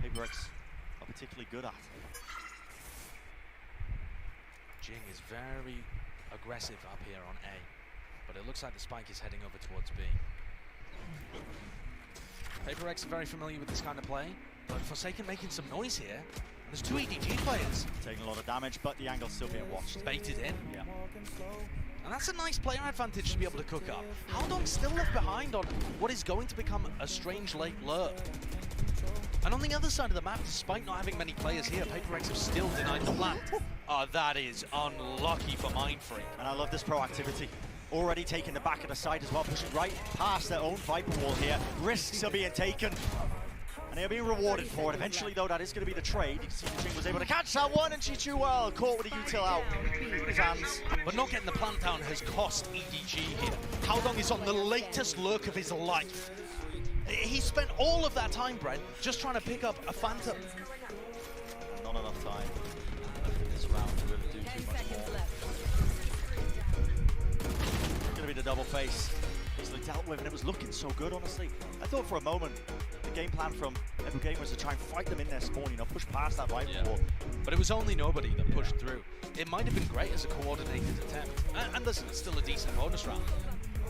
PaperX are particularly good at. Jing is very aggressive up here on A, but it looks like the spike is heading over towards B. PaperX are very familiar with this kind of play, but Forsaken making some noise here. And there's two EDG players. Taking a lot of damage, but the angle's still being watched. Baited in. Yeah. And that's a nice player advantage to be able to cook up. Haldong's still left behind on what is going to become a strange late lurk. And on the other side of the map, despite not having many players here, PaperX have still denied the plant. That is unlucky for Mindfreak. And I love this proactivity. Already taking the back of the side as well, pushing right past their own Viper wall here. Risks are being taken. And they're being rewarded for it. Eventually, though, that is going to be the trade. You can see Jing was able to catch that one, and Chichu well caught with a util out in his hands. But not getting the plant down has cost EDG here. Haldong is on the latest lurk of his life. He spent all of that time, Brent, just trying to pick up a Phantom. Not enough time in this round to really do too much more. It's going to be the double face. Easily dealt with, and it was looking so good, honestly. I thought for a moment the game plan from every game was to try and fight them in their spawn, you know, push past that right wall. But it was only nobody that pushed through. It might have been great as a coordinated attempt. And listen, it's still a decent bonus round.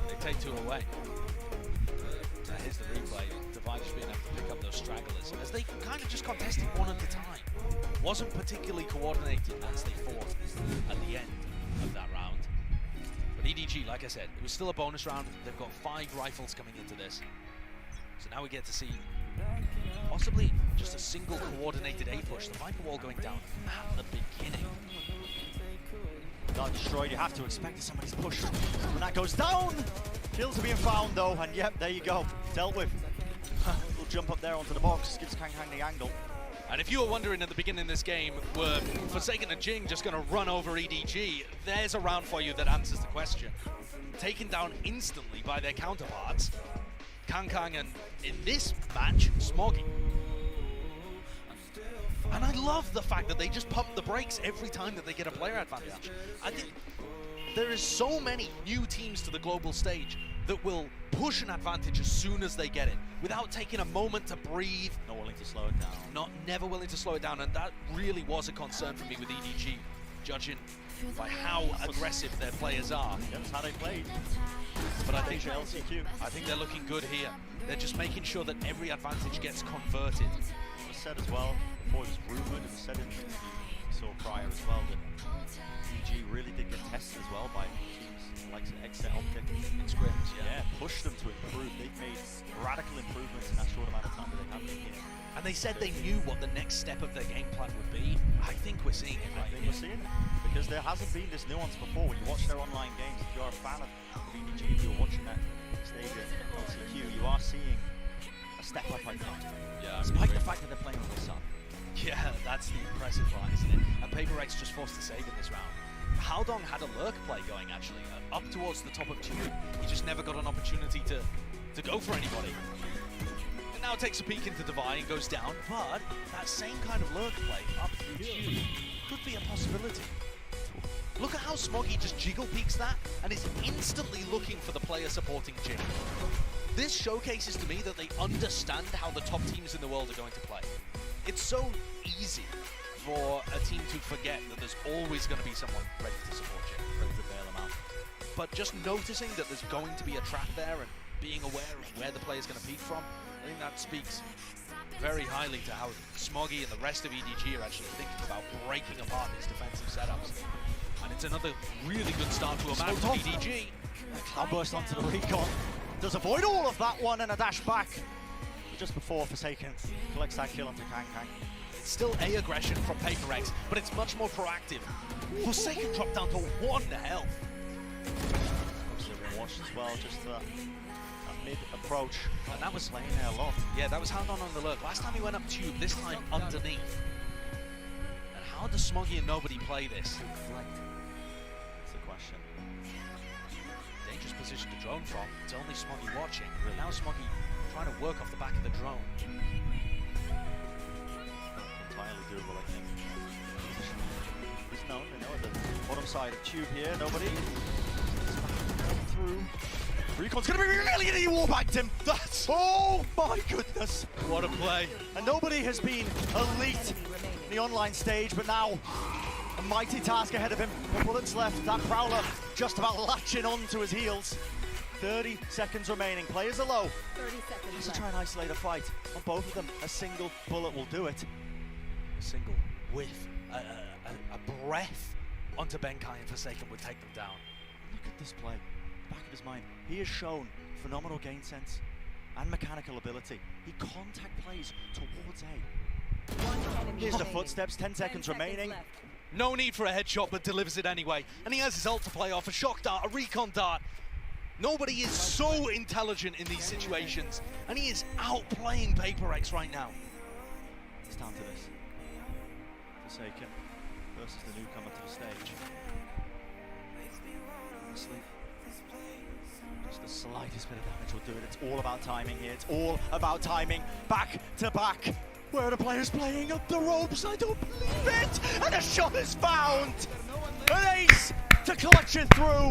They take two away. Here's the replay. Divine just being able to pick up those stragglers as they kind of just contested one at a time. Wasn't particularly coordinated as they fought at the end of that round. But EDG, like I said, it was still a bonus round. They've got 5 rifles coming into this. So now we get to see possibly just a single coordinated A push. The Viper wall going down at the beginning. Not destroyed, you have to expect that somebody's pushed. When that goes down, kills are being found though, and yep, there you go. Dealt with. We'll jump up there onto the box, gives Kang Kang the angle. And if you were wondering at the beginning of this game, were Forsaken and Jing just going to run over EDG, there's a round for you that answers the question. Taken down instantly by their counterparts, Kang Kang and, in this match, Smoggy. And I love the fact that they just pump the brakes every time that they get a player advantage. I think there is so many new teams to the global stage that will push an advantage as soon as they get it, without taking a moment to breathe. Not willing to slow it down. Never willing to slow it down, and that really was a concern for me with EDG, judging by how aggressive their players are. That's how they played. But I think they're looking good here. They're just making sure that every advantage gets converted. It was said as well, before it was rumoured, it was said in the interview we saw prior as well, that EG really did get tested as well by teams like Excel, Optic, in scrims, yeah, pushed them to improve. They've made radical improvements in that short amount of time that they have been here. And they said they knew what the next step of their game plan would be. I think we're seeing it right I think we're seeing it, because there hasn't been this nuance before. When you watch their online games, if you're a fan of EDG, if you're watching that stage at LCQ, you are seeing a step up, I think. Yeah, despite the fact that they're playing with the sun. Yeah, that's the impressive part, isn't it? And PaperX just forced to save in this round. Haldong had a lurk play going, actually, up towards the top of Tube. He just never got an opportunity to go for anybody. And now takes a peek into Divine, goes down, but that same kind of lurk play up through Tube could be a possibility. Look at how Smoggy just jiggle peeks that and is instantly looking for the player supporting Jing. This showcases to me that they understand how the top teams in the world are going to play. It's so easy for a team to forget that there's always going to be someone ready to support Jing, ready to bail them out. But just noticing that there's going to be a trap there and being aware of where the player's going to peek from, I think that speaks very highly to how Smoggy and the rest of EDG are actually thinking about breaking apart these defensive setups. And it's another really good start to a match for EDG. Cloudburst onto the recon. Does avoid all of that one and a dash back. Just before Forsaken collects that kill onto Kang Kang. It's still A aggression from PaperX, but it's much more proactive. Forsaken dropped down to 1 health. Obviously been watched as well, just that mid-approach. And that was playing there a lot. Yeah, that was Haldong on the lurk. Last time he went up Tube, this time underneath. And how does Smoggy and nobody play this? That's the question. Dangerous position to drone from. It's only Smoggy watching. Really. Now Smoggy trying to work off the back of the drone. Entirely doable, I think. He's known, they know the bottom side of Tube here, nobody. Through. Recon's gonna be really he wallbanged him. That's, oh my goodness. What a play. And nobody has been elite in the online stage, but now a mighty task ahead of him. No bullets left. That Prowler just about latching on to his heels. 30 seconds remaining. Players are low. 30 seconds Has to left. try and isolate a fight. On both of them, a single bullet will do it. A single whiff, a breath onto Benkai and Forsaken would take them down. Look at this play. Back of his mind. He has shown phenomenal game sense and mechanical ability. He contact plays towards A. One enemy Here's the remaining. footsteps. 10 seconds remaining. left. No need for a headshot, but delivers it anyway. And he has his ult to play off, a shock dart, a recon dart. Nobody is so intelligent in these situations, and he is outplaying PaperX right now. It's down to this. Forsaken versus the newcomer to the stage. Honestly, just the slightest bit of damage will do it. It's all about timing here. It's all about timing. Back to back. Where are the players playing up the ropes? I don't believe it! And a shot is found! An ace to clutch it through!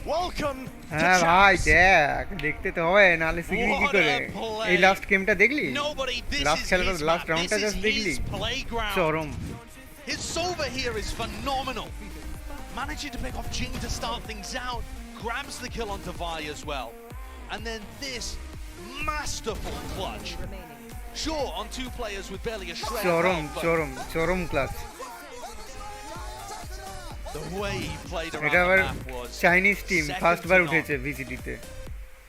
Welcome to হ্যাঁ ভাই champs! দেখ দেখতে তো হয় নালে সিগনি কি What করে a play. এই লাস্ট গেমটা দেখলি Nobody, this লাস্ট is খেলাটা his লাস্ট map. রাউন্ডটা This জাস্ট is দেখলি his playground. চরম His Sova here is phenomenal. Managing to pick off Jing to start things out, grabs the kill onto Vi as well. And then this masterful clutch. Remaining. Sure, on two players with barely a shred of চরম health, but চরম চরম class the way he played around এটা the আবার map was Chinese team second first to bar none. উঠেছে ভিসিটিতে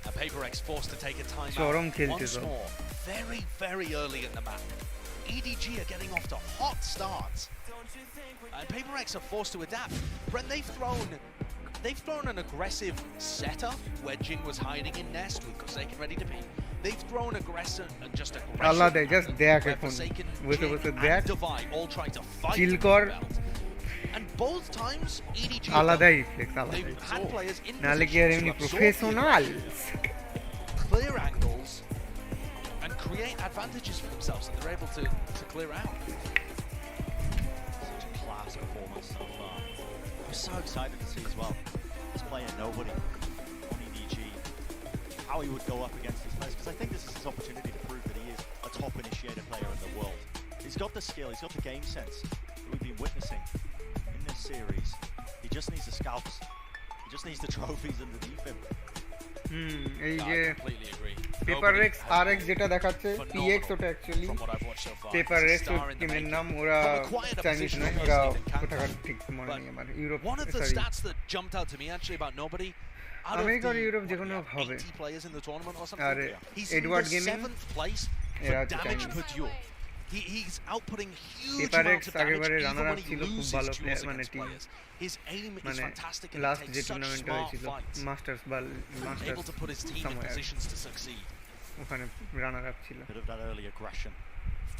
And PaperX forced to take a timeout চরম খেলছে once সব। more, very, very early in the map. EDG are getting off to hot starts, and PaperX are forced to adapt. Brent, they've thrown an aggressive setup where Jing was hiding in Nest with Forsaken ready to be. They've thrown aggressive, আল্লাহ দেখ just দেখ where এখন Forsaken, বসে Jing, বসে and দেখ Divide all trying to fight Chill for কর। the belt. And both times EDG আলাদাই reflex আলাদাই they've had players in নালে কি আর position এমনি to absorb the professional clear angles and create advantages for themselves that they're able to clear out. Such a class performance so far. We're so excited to see as well. This player, nobody on EDG, how he would go up against these players, because I think this is his opportunity to prove that he is a top initiator player in the world. He's got the skill, he's got the game sense that we've been witnessing in this series. He just needs the scalps. He just needs the trophies underneath him. এই I যে completely agree. Paper Nobody Rex has আর been X যেটা দেখাচ্ছে PX phenomenal ওটা actually from what I've watched so far. Paper He's a Rex star in the টিমের making. নাম ওরা From acquired a Chinese position নয় on the ওরা estate in Canada. কোথাকার ঠিক মনে নেই আমার Europe One of the sorry stats that jumped out to me actually about nobody, out of America আর the, ইউরোপ what, যেকোনো we have হবে 80 players in the tournament or আর something, he's in Edward the gaming 7th place এরা for হচ্ছে damage Chinese per duel. He's outputting huge Paper amounts X of damage আগেবারে even runner when up he ছিল খুব loses ভালো duels মানে against team players. His aim is মানে fantastic and he last যে takes such টুর্নামেন্টটা smart হয়েছিল fights, Masters বা able Masters to put his team in somewhere positions to succeed. ওখানে রানার আপ ছিল Bit of that early aggression.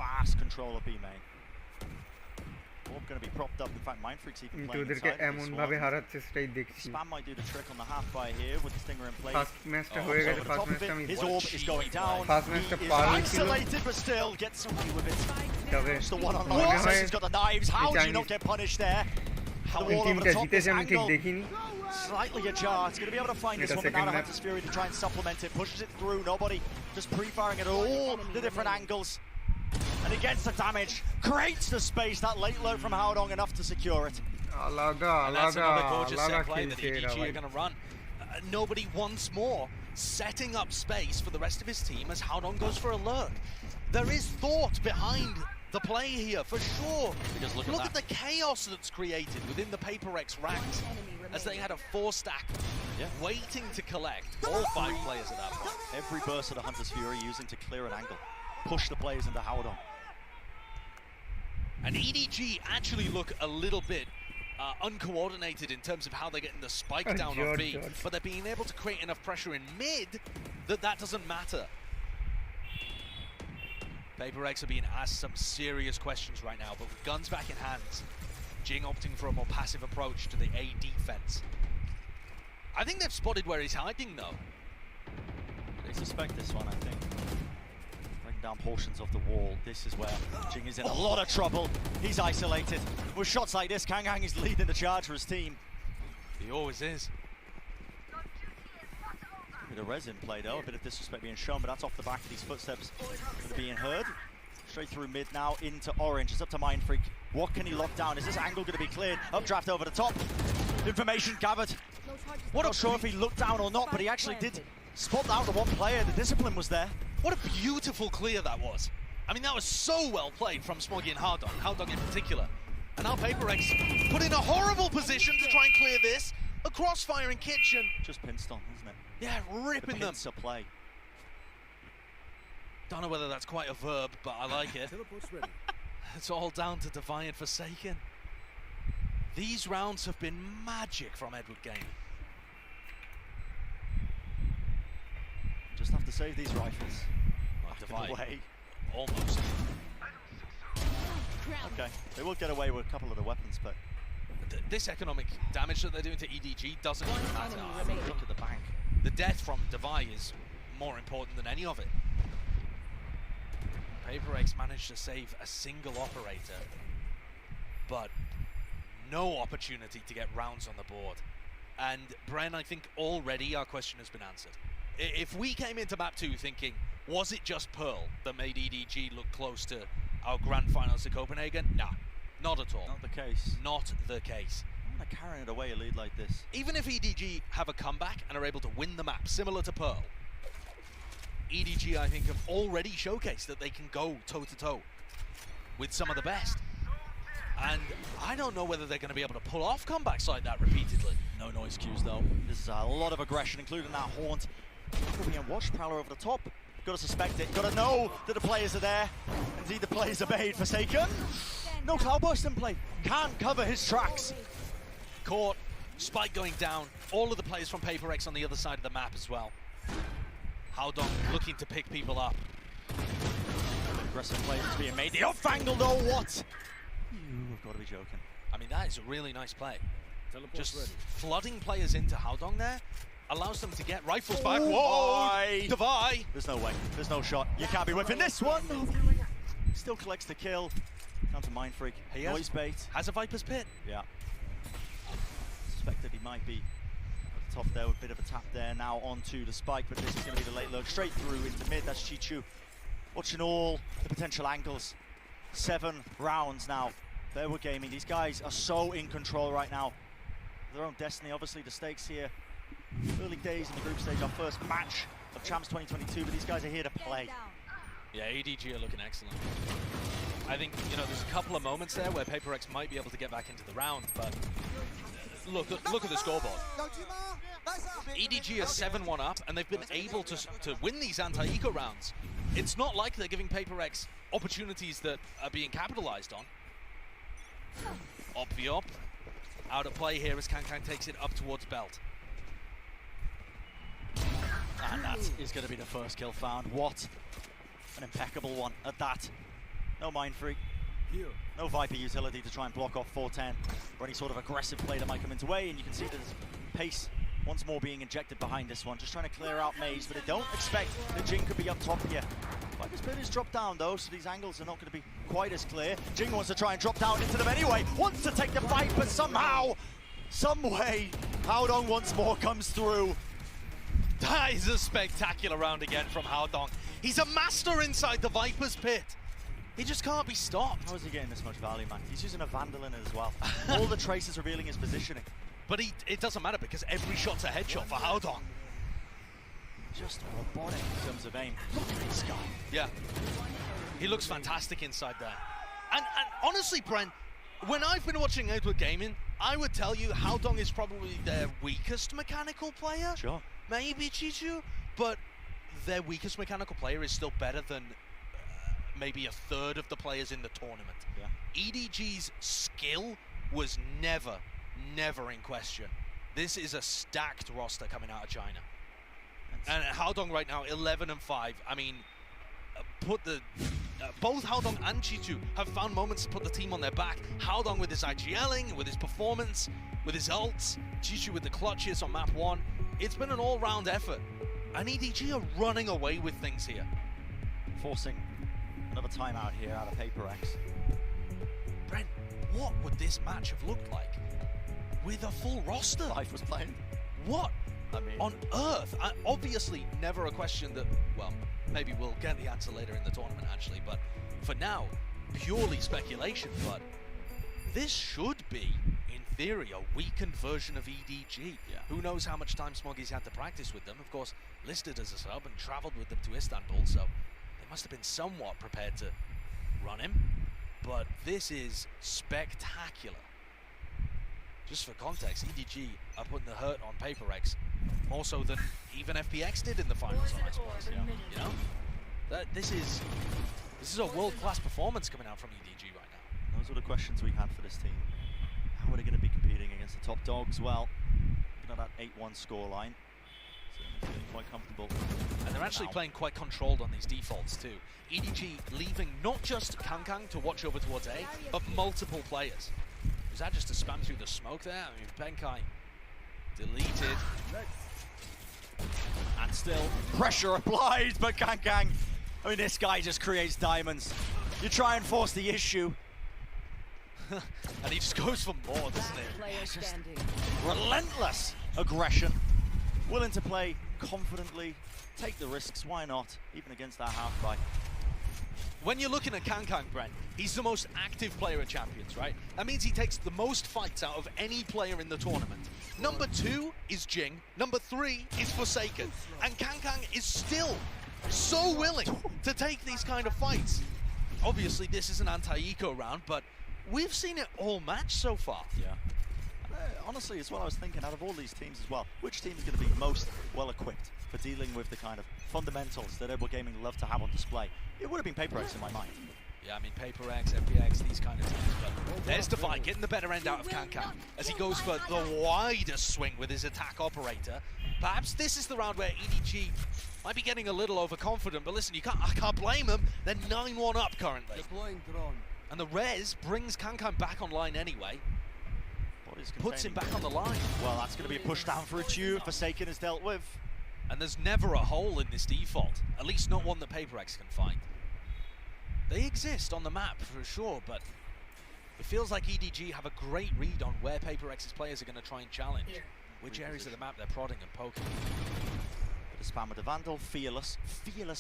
Fast control of B main. Orb going to be propped up. In fact, Mindfreak's even কিন্তু playing ওদেরকে inside. এমন ভাবে হারাচ্ছে সেটাই দেখছি Spam might do the trick on the half fire here with the stinger in place. First ম্যাচটা Oh, হয়ে Over গেছে the ফার্স্ট top of ম্যাচটা আমি it, his What a orb is cheap going play. down. First He match is পার ছিল isolated, but still gets away with it. তবে It's the one on মনে Logitech. হয় He's got the knives. How do you Chinese- not get punished there? The কোন wall over টিমটা the top. This জিতেছে আমি ঠিক angle দেখিনি slightly ajar. It's going to be able to find this It's a one, but now second to map. Hunter's Fury to try and supplement it. Pushes it through. Nobody just pre-firing at all the different angles. And he gets the damage. Creates the space. That late load from Howdong enough to secure it. আলাদা And that's আলাদা another gorgeous আলাদা set play that খেলছে এরা EDG ভাই are going to run. Nobody once more setting up space for the rest of his team as Howdong goes for a lurk. There is thought behind the play here, for sure. Because Look at the chaos that's created within the PaperX ranks as they had a 4-stack waiting to collect all 5 players at that point. Every burst of the Hunter's Fury using to clear an angle. Push the players into Howdong. And EDG actually look a little bit uncoordinated in terms of how they're getting the spike down on B, but they're being able to create enough pressure in mid that doesn't matter. PaperX are being asked some serious questions right now, but with guns back in hands, Jing opting for a more passive approach to the A defense. I think they've spotted where he's hiding though. They suspect this one, I think. Breaking down portions of the wall. This is where Jing is in a lot of trouble. He's isolated. With shots like this, Kang Hang is leading the charge for his team. He always is. Bit of resin play though, a bit of disrespect being shown, but that's off the back of these footsteps that are being heard. Straight through mid now into orange. It's up to Mindfreak. What can he lock down? Is this angle going to be cleared? Updraft over the top. Information gathered. Not sure if he looked down or not, but he actually did spot out the one player. The discipline was there. What a beautiful clear that was. I mean, that was so well played from Smoggy and Howdong in particular. And now PaperX put in a horrible position to try and clear this. A crossfire in kitchen. Just Pinston, isn't it? Yeah, ripping them. Pincer play. Don't know whether that's quite a verb, but I like it. It's all down to Defiant Forsaken. These rounds have been magic from Edward Gaming. Just have to save these rifles. Defiant, away. almost. Okay, they will get away with a couple of the weapons, but This economic damage that they're doing to EDG doesn't even matter. I mean, look at the bank. The death from Devi is more important than any of it. PaperX managed to save a single operator, but no opportunity to get rounds on the board. And Bren, I think already our question has been answered. If we came into map 2 thinking, was it just Pearl that made EDG look close to our grand finals to Copenhagen? Nah, not at all. Not the case. Not the case. I'm not carrying it away a lead like this. Even if EDG have a comeback and are able to win the map, similar to Pearl, EDG, I think, have already showcased that they can go toe-to-toe with some of the best. And I don't know whether they're going to be able to pull off comebacks like that repeatedly. No noise cues, though. This is a lot of aggression, including that haunt. Being watch Prowler over the top. Got to suspect it. Got to know that the players are there. Indeed, the players obeyed. Forsaken. No cloudburst in play. Can't cover his tracks. Caught. Spike going down. All of the players from PaperX on the other side of the map as well. Howdong looking to pick people up. Aggressive play is being made. The off angle, though. What? You've got to be joking. I mean, that is a really nice play. Just flooding players into Howdong there allows them to get rifles back. Whoa! Devi! There's no way. There's no shot. You can't be whipping this one. Still collects the kill. Down to Mindfreak. He Noise bait. has a Viper's Pit. Yeah. Suspected he might be at the top there with a bit of a tap there. Now onto the spike, but this is going to be the late look. Straight through into mid. That's Chichu. Watching all the potential angles. 7 rounds now. Fairwood Gaming. These guys are so in control right now. Their own destiny. Obviously, the stakes here. Early days in the group stage. Our first match of Champs 2022, but these guys are here to play. Yeah, ADG are looking excellent. I think, you know, there's a couple of moments there where PaperX might be able to get back into the round, but look at the scoreboard. EDG are 7-1 up, and they've been able to win these anti-eco rounds. It's not like they're giving PaperX opportunities that are being capitalized on. Op. Out of play here as Kankan takes it up towards Belt. And that is going to be the first kill found. What an impeccable one at that. No Mindfreak. No Viper utility to try and block off 410 or any sort of aggressive play that might come into way. And you can see there's pace once more being injected behind this one. Just trying to clear out Maze, but they don't expect that Jing could be up top here. Viper's Pit is dropped down though, so these angles are not going to be quite as clear. Jing wants to try and drop down into them anyway. Wants to take the fight, but somehow, some way, Howdong once more comes through. That is a spectacular round again from Howdong. He's a master inside the Viper's Pit. He just can't be stopped. How is he getting this much value, man? He's using a Vandal in it as well. All the traces revealing his positioning. But it doesn't matter because every shot's a headshot for Howdong. Just robotic in terms of aim. Look at this guy. Yeah. He looks fantastic inside there. And honestly, Brent, when I've been watching Edward Gaming, I would tell you Howdong is probably their weakest mechanical player. Sure. Maybe Chichu, but their weakest mechanical player is still better than maybe a third of the players in the tournament. Yeah. EDG's skill was never in question. This is a stacked roster coming out of China. And Howdong right now, 11-5. I mean, both Howdong and Chichu have found moments to put the team on their back. Howdong with his IGLing, with his performance, with his ults. Chichu with the clutches on map 1. It's been an all-round effort. And EDG are running away with things here. Forcing another timeout here out of PaperX. Brent, what would this match have looked like with a full roster? Life was playing. What I mean, on earth? Obviously, never a question that, well, maybe we'll get the answer later in the tournament, actually, but for now, purely speculation, but this should be, in theory, a weakened version of EDG. Yeah. Who knows how much time Smoggy's had to practice with them. Of course, listed as a sub and traveled with them to Istanbul, so they must have been somewhat prepared to run him. But this is spectacular. Just for context, EDG are putting the hurt on PaperX more so than even FPX did in the finals on Xbox. Yeah. You know, this is a world-class performance coming out from EDG right now. those were the questions we had for this team. How are they going to be competing against the top dogs? Well, looking at that 8-1 scoreline, so feeling quite comfortable. And they're actually playing quite controlled on these defaults too. EDG leaving not just Kankang to watch over towards A, but multiple players. Was that just to spam through the smoke there? I mean, Benkai deleted. And still pressure applied, but Kankang, I mean, this guy just creates diamonds. You try and force the issue. And he just goes for more, doesn't he? It's just relentless aggression. Willing to play confidently, take the risks, why not? Even against that half buy. When you're looking at Kankang, Brent, he's the most active player at Champions, right? That means he takes the most fights out of any player in the tournament. Number 2 is Jing, number 3 is Forsaken, and Kankang is still so willing to take these kind of fights. Obviously, this is an anti-eco round, but we've seen it all match so far. Yeah. Honestly, it's what I was thinking, out of all these teams as well, which team is going to be most well-equipped for dealing with the kind of fundamentals that Edward Gaming love to have on display? It would have been PaperX in my mind. Yeah, I mean, PaperX, FPX, these kind of teams, but there's Divide getting the better end out of Kankang as he goes for the widest swing with his attack operator. Perhaps this is the round where EDG might be getting a little overconfident, but listen, I can't blame them. They're 9-1 up currently. Deploying drone. And the res brings Kankang back online anyway. Puts him back on the line. Well, that's going to be a push down for a tube. Forsaken is dealt with. And there's never a hole in this default, at least not one that PaperX can find. They exist on the map for sure, but it feels like EDG have a great read on where PaperX's players are going to try and challenge. Which areas of the map they're prodding and poking. Bit of spam with the Vandal, fearless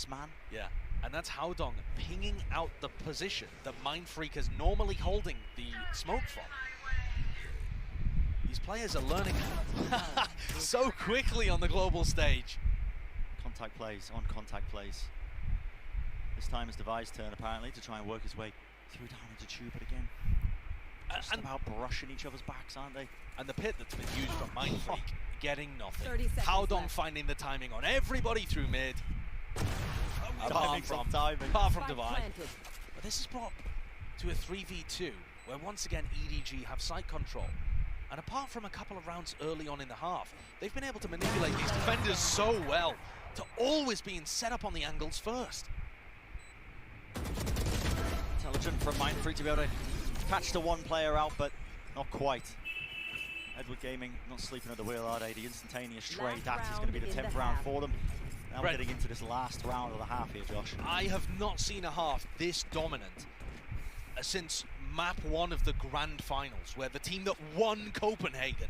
man. Yeah, and that's Haodong pinging out the position that Mindfreak is normally holding the smoke from. These players are learning so quickly on the global stage. Contact plays, on contact plays. This time it's Devi's turn apparently to try and work his way through down into tube, but again, just about brushing each other's backs, aren't they? And the pit that's been used from Mindfreak, getting nothing. 30 seconds Haodong left. finding the timing on everybody through mid. Apart from Devi. But this is brought to a 3v2, where once again EDG have site control. And apart from a couple of rounds early on in the half, they've been able to manipulate these defenders so well to always being set up on the angles first. Intelligent from Mindfreak to be able to catch the one player out, but not quite. Edward Gaming not sleeping at the wheel, are they? The instantaneous trade, that is going to be the 10th round for them. Now we're getting into this last round of the half here, Josh. I have not seen a half this dominant since map 1 of the grand finals, where the team that won Copenhagen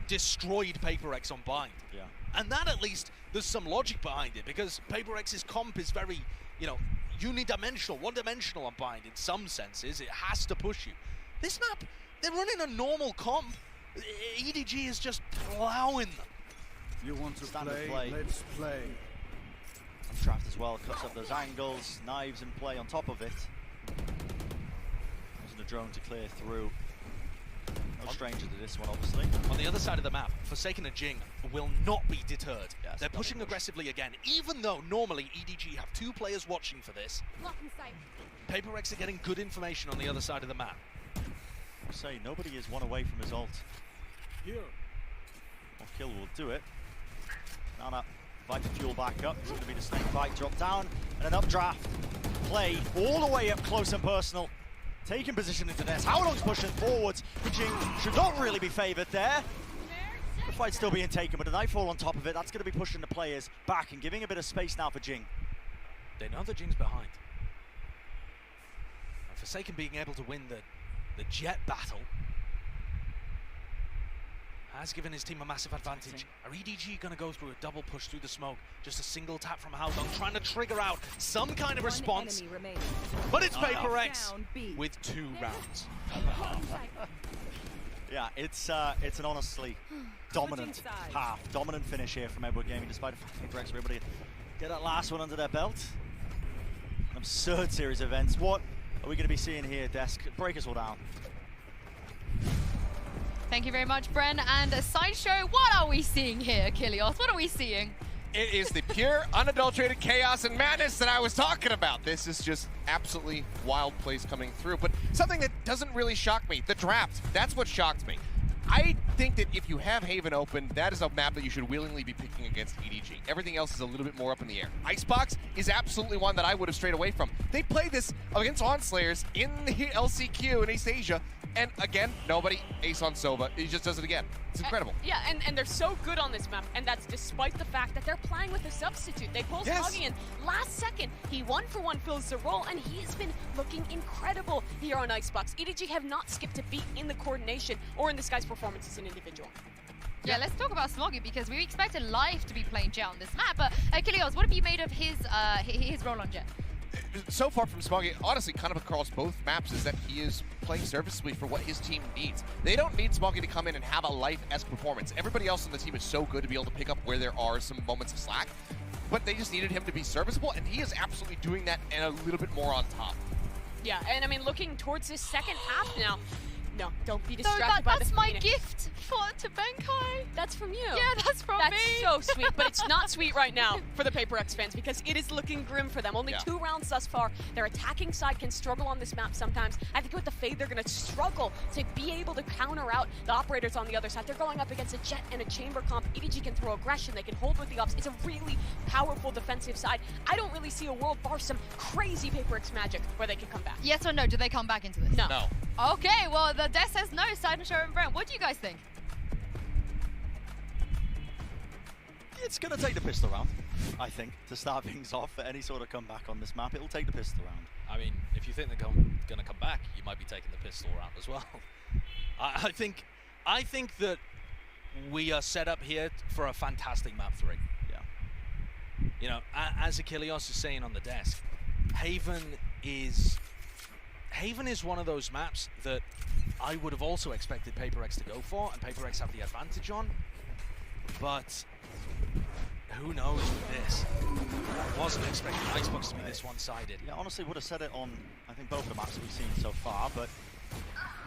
destroyed PaperX on bind. Yeah. And that, at least, there's some logic behind it, because PaperX's comp is very, you know, unidimensional, one-dimensional on bind in some senses. It has to push you. This map, they're running a normal comp. EDG is just plowing them. You want to Standard play? Let's play. And Trapped as well, cuts up those angles, knives in play on top of it. Using the drone to clear through. No stranger to this one, obviously. On the other side of the map, Forsaken and Jing will not be deterred. Yeah, they're pushing aggressively again, even though normally EDG have 2 players watching for this. PaperX are getting good information on the other side of the map. I say, nobody is one away from his ult. Here. One kill will do it. Now that Viper fuel back up, it's going to be the snake bite drop down, and an updraft play all the way up close and personal. Taking position into this. Haodong's pushing forwards. Jing should not really be favoured there. The fight's still being taken, but the nightfall on top of it, that's going to be pushing the players back and giving a bit of space now for Jing. They know that Jing's behind. And Forsaken being able to win the jet battle has given his team a massive advantage. Are EDG going to go through a double push through the smoke? Just a single tap from Haldong, trying to trigger out some kind of response. But it's Paper X with 2 rounds. Yeah, it's an honestly dominant half, dominant finish here from Edward Gaming, despite the fact that Paper X were able to get that last one under their belt. An absurd series of events. What are we going to be seeing here, Desk? Break us all down. Thank you very much, Bren. And a sideshow, what are we seeing here, Kilios? What are we seeing? It is the pure, unadulterated chaos and madness that I was talking about. This is just absolutely wild plays coming through. But something that doesn't really shock me, the draft, that's what shocked me. I think that if you have Haven open, that is a map that you should willingly be picking against EDG. Everything else is a little bit more up in the air. Icebox is absolutely one that I would have strayed away from. They played this against Onslayers in the LCQ in East Asia, and again, nobody ace on Sova. He just does it again. It's incredible. Yeah, and they're so good on this map, and that's despite the fact that they're playing with a substitute. They pull Smoggy in last second. He 1-for-1 fills the role, and he's been looking incredible here on Icebox. EDG have not skipped a beat in the coordination or in this guy's performance as an individual. Yeah, let's talk about Smoggy, because we expected Life to be playing Jet on this map. But Kilios, what have you made of his role on Jet? So far from Smoggy, honestly, kind of across both maps, is that he is playing serviceably for what his team needs. They don't need Smoggy to come in and have a Life-esque performance. Everybody else on the team is so good to be able to pick up where there are some moments of slack, but they just needed him to be serviceable, and he is absolutely doing that and a little bit more on top. Yeah, and I mean, looking towards this second half now, no, don't be No, distracted by the that's my Phoenix. gift to Benkai. That's from you. Yeah, that's from That's me. so sweet, but it's not sweet right now for the Paper X fans because it is looking grim for them. Only 2 rounds thus far. Their attacking side can struggle on this map sometimes. I think with the Fade, they're going to struggle to be able to counter out the operators on the other side. They're going up against a Jet and a Chamber comp. EDG can throw aggression. They can hold with the ops. It's a really powerful defensive side. I don't really see a world bar some crazy Paper X magic where they can come back. Yes or no? Do they come back into this? No. No. Okay, well, the desk says no. Sideshow and Brent, what do you guys think? It's going to take the pistol round, I think, to start things off for any sort of comeback on this map. It'll take the pistol round. I mean, if you think they're going to come back, you might be taking the pistol round as well. I think that we are set up here for a fantastic map 3. Yeah. You know, as Achilles is saying on the desk, Haven is one of those maps that I would have also expected Paper X to go for, and Paper X have the advantage on. But who knows with this? I wasn't expecting Icebox to be this one-sided. Yeah, honestly, would have said it on, I think, both the maps we've seen so far, but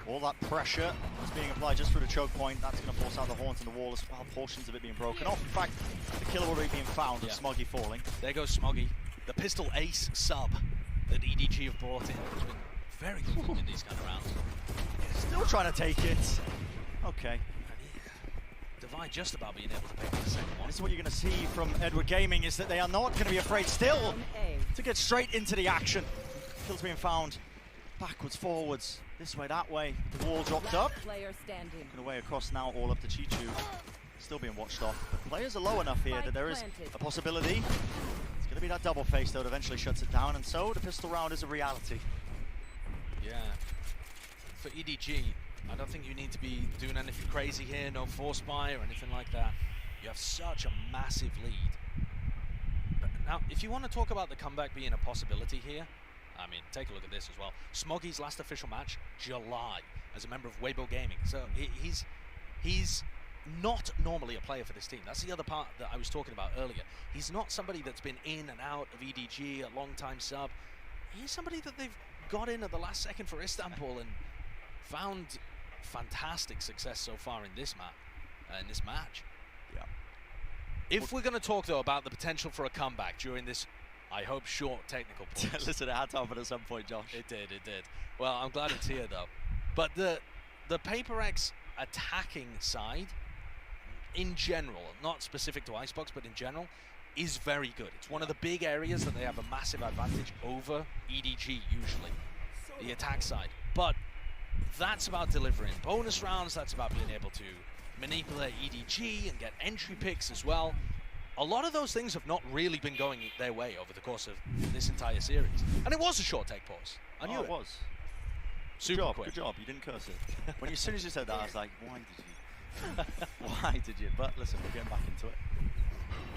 all that pressure that's being applied just through the choke point, that's going to force out the horns and the wall as well, portions of it being broken off. In fact, the killer already being found with Smoggy falling. There goes Smoggy. The pistol ace sub that EDG have brought in has been very good in these kind of rounds. Still trying to take it. Okay. Divide just about being able to pick up the second one. This is what you're going to see from Edward Gaming, is that they are not going to be afraid still to get straight into the action. Kills being found backwards, forwards, this way, that way. The wall dropped up. Looking away across now, all up to Chichu. Still being watched off. But players are low enough here that there is a possibility. It's going to be that double face, though, that eventually shuts it down. And so the pistol round is a reality. Yeah. For EDG, I don't think you need to be doing anything crazy here, no force buy or anything like that. You have such a massive lead. But now, if you want to talk about the comeback being a possibility here, I mean, take a look at this as well. Smoggy's last official match, July, as a member of Weibo Gaming. So he's not normally a player for this team. That's the other part that I was talking about earlier. He's not somebody that's been in and out of EDG, a long-time sub. He's somebody that they've got in at the last second for Istanbul and found fantastic success so far in this map, in this match. Yeah. If we're going to talk, though, about the potential for a comeback during this, I hope, short technical pause. Listen, it had to happen at some point, Josh. It did. Well, I'm glad it's here, though. But the Paper X attacking side, in general, not specific to Icebox, but in general, is very good. It's one of the big areas that they have a massive advantage over EDG, usually, the attack side. But that's about delivering bonus rounds, that's about being able to manipulate EDG and get entry picks as well. A lot of those things have not really been going their way over the course of this entire series. And it was a short take pause. I knew it was. Super quick. Good job, you didn't curse it. As soon as you said that, I was like, why did you? Why did you? But listen, we're getting back into it.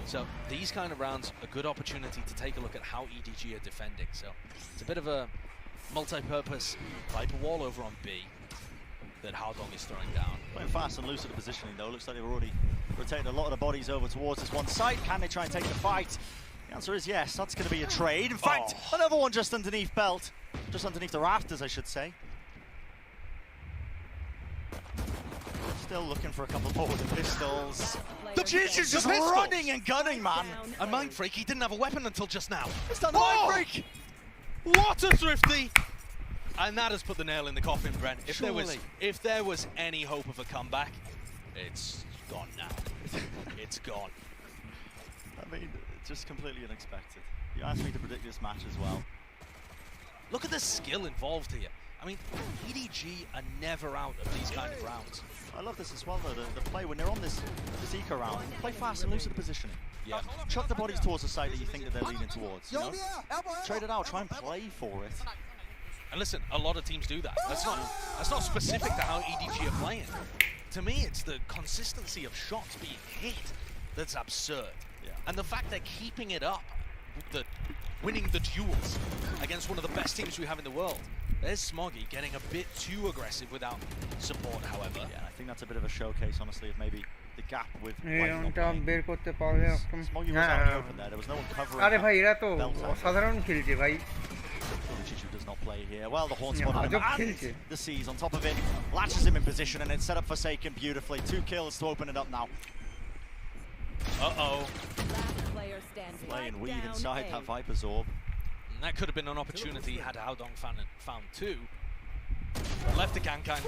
So these kind of rounds, a good opportunity to take a look at how EDG are defending. So it's a bit of a multi-purpose Viper wall over on B that Haldong is throwing down. Playing fast and loose at the positioning though. Looks like they've already rotated a lot of the bodies over towards this one side. Can they try and take the fight? The answer is yes. That's going to be a trade. In fact, another one just underneath belt. Just underneath the rafters, I should say. Still looking for a couple more with the pistols. The Jizz is Just running and gunning, man. A Mind Freak, he didn't have a weapon until just now. It's done the Mind Freak. What a thrifty! And that has put the nail in the coffin, Brent. If Surely. there was any hope of a comeback, it's gone now. It's gone. I mean, just completely unexpected. You asked me to predict this match as well. Look at the skill involved here. I mean, EDG are never out of these kind of rounds. I love this as well, though. The play when they're on this eco round, play fast and loose at the positioning. Yeah. Chuck the bodies towards the side that you think that they're leaning towards. You know? Trade it out. Try and play for it. And listen, a lot of teams do that. That's not specific to how EDG are playing. To me, it's the consistency of shots being hit that's absurd. Yeah. And the fact they're keeping it up, winning the duels against one of the best teams we have in the world. There's Smoggy getting a bit too aggressive without support, however. Yeah, I think that's a bit of a showcase, honestly, of maybe the gap with এরকমটা বের করতে পারবে একদম Smoggy was out in the open there. There was no one covering. আরে ভাই এরা তো belt angle. অসাধারণ খেলছে ভাই Chichu does not play here. Well, the horn Yeah, spotted him, Ajab and খেলছে the C's on top of it. Latches him in position, and it's set up Forsaken beautifully. 2 kills to open it up now. Uh-oh. Play and weave inside that Viper's orb. And that could have been an opportunity had Haldong found two. But left to Kankang,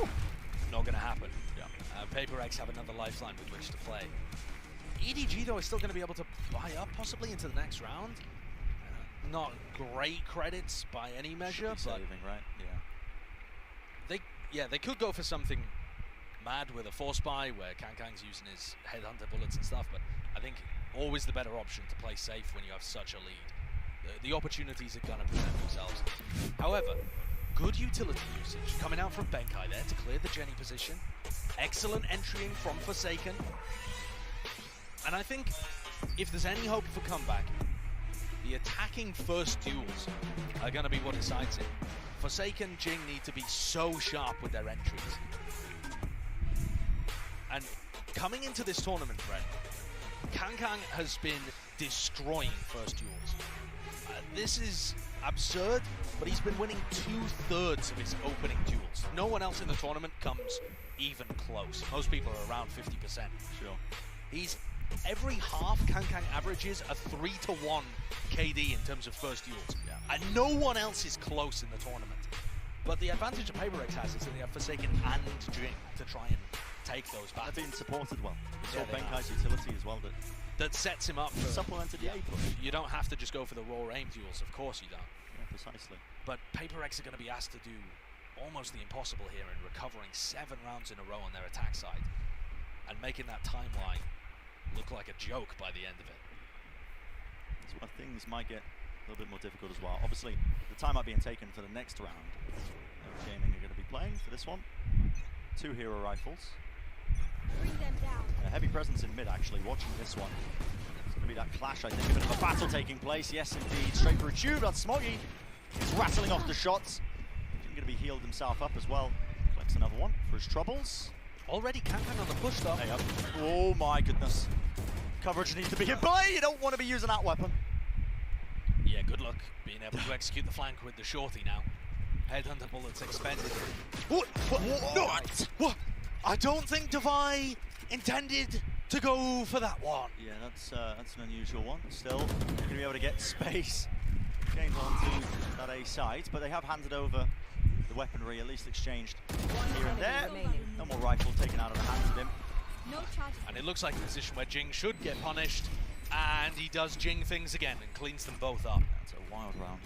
not going to happen. Yeah. Paper X have another lifeline with which to play. EDG, though, is still going to be able to buy up possibly into the next round. Not great credits by any measure, but Saving, right? Yeah. they could go for something mad with a force buy where Kankang's using his headhunter bullets and stuff, but I think always the better option to play safe when you have such a lead. The opportunities are going to present themselves. However, good utility usage coming out from Benkai there to clear the Jenny position. Excellent entrying from Forsaken. And I think if there's any hope for comeback, the attacking first duels are going to be what decides it. Forsaken, Jing need to be so sharp with their entries. And coming into this tournament, Brent, Kankang has been destroying first duels. This is absurd, but he's been winning 2/3 of his opening duels. No one else in the tournament comes even close. Most people are around 50%. Sure. He's every half Kankang averages a 3-to-1 KD in terms of first duels. Yeah. And no one else is close in the tournament. But the advantage that PaperX has is that they have Forsaken and Jing to try and take those back. They're being supported well. Yeah, Saw they Benkai's utility as well That sets him up for supplemented the A push. You don't have to just go for the raw aim duels, of course you don't. Yeah, precisely. But PaperX are going to be asked to do almost the impossible here in recovering 7 rounds in a row on their attack side and making that timeline look like a joke by the end of it. That's why things might get a little bit more difficult as well. Obviously, the time being taken for the next round. Gaming are going to be playing for this one. 2 hero rifles. A heavy presence in mid, actually, watching this one. It's going to be that clash, I think, a bit of a battle taking place. Yes, indeed. Straight for a tube. That's Smoggy. He's rattling off the shots. He's going to be healed himself up as well. Collects another one for his troubles. Already Kankang on the push, though. Hey, up. Oh, my goodness. Coverage needs to be in play. You don't want to be using that weapon. Yeah, good luck being able to execute the flank with the shorty now. Headhunter bullets expended. What? What? I don't think Devi intended to go for that one. Yeah, that's an unusual one. Still, you're going to be able to get space gained onto that A site, but they have handed over the weaponry, at least exchanged here and there. No more rifle taken out of the hands of him. And it looks like a position where Jing should get punished, and he does Jing things again and cleans them both up. That's a wild round.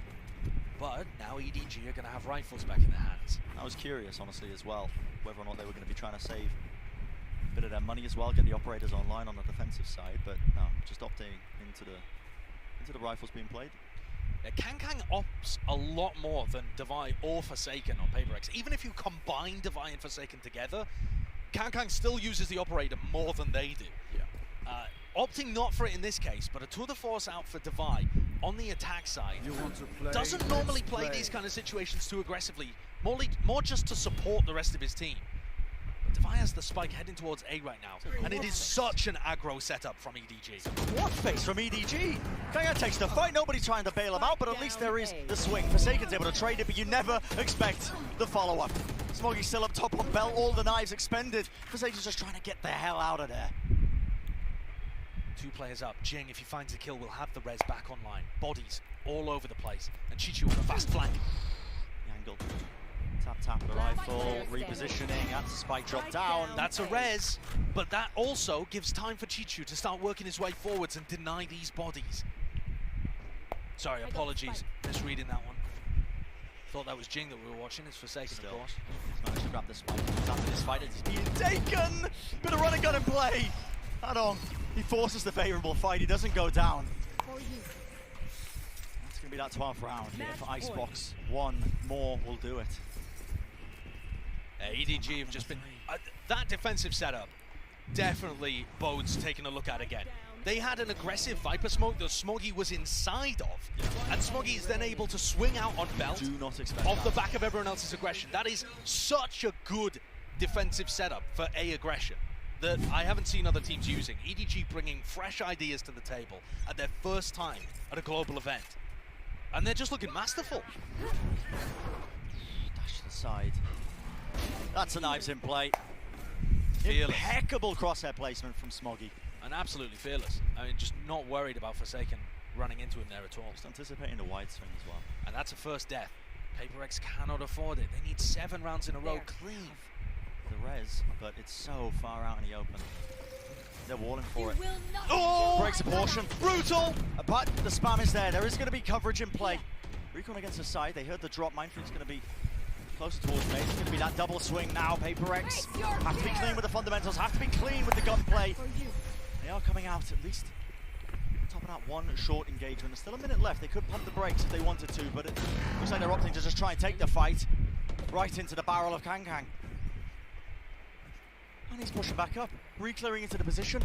But now EDG are going to have rifles back in their hands. I was curious, honestly, as well, whether or not they were going to be trying to save a bit of their money as well, get the operators online on the defensive side, but no, just opting into the rifles being played. Kankang opts a lot more than Devi or Forsaken on PaperX. Even if you combine Devi and Forsaken together, Kang still uses the operator more than they do. Opting not for it in this case, but a tour de force out for Divide on the attack side. You want to play? Doesn't normally Let's play play. these kind of situations too aggressively, more just to support the rest of his team. But Divide has the spike heading towards A right now, and it is such an aggro setup from EDG. What face from EDG? Kanga takes the fight, nobody's trying to bail him out, but at least there is the swing. Forsaken's able to trade it, but you never expect the follow-up. Smoggy's still up top on Bell, all the knives expended. Forsaken's just trying to get the hell out of there. 2 players up. Jing, if he finds the kill, will have the res back online. Bodies all over the place. And Chichu on the fast flank. The angle. Tap, the rifle, repositioning, that's a spike drop down. That's a res, but that also gives time for Chichu to start working his way forwards and deny these bodies. Sorry, apologies. Misreading that one. Thought that was Jing that we were watching. It's Forsaken, of course. He's managed to grab this fight. After this fight, it's being taken! Bit of running gun in play! Hadong, he forces the favourable fight, he doesn't go down. That's going to be that 12th round here for Icebox. One more will do it. EDG have just been... that defensive setup definitely bodes taking a look at again. They had an aggressive Viper smoke that Smoggy was inside of, and Smoggy is then able to swing out on Belt Do not expect off the that. back of everyone else's aggression. That is such a good defensive setup for A aggression that I haven't seen other teams using. EDG bringing fresh ideas to the table at their first time at a global event. And they're just looking masterful. Dash to the side. That's a knives in play. Fearless. Impeccable crosshair placement from Smoggy. And absolutely fearless. I mean, just not worried about Forsaken running into him there at all. Just anticipating the wide swing as well. And that's a first death. PaperX cannot afford it. They need 7 rounds in a row clean. The res, but it's so far out in the open. They're walling for it. Oh! Breaks a portion. Brutal! But the spam is there. There is going to be coverage in play. Recon against the side. They heard the drop. Mindfreak's going to be closer towards me. It's going to be that double swing now. PaperX have to be clean with the fundamentals. Have to be clean with the gunplay. They are coming out at least top of that one short engagement. There's still a minute left. They could pump the brakes if they wanted to, but it looks like they're opting to just try and take the fight right into the barrel of Kang. And he's pushing back up, re-clearing into the position.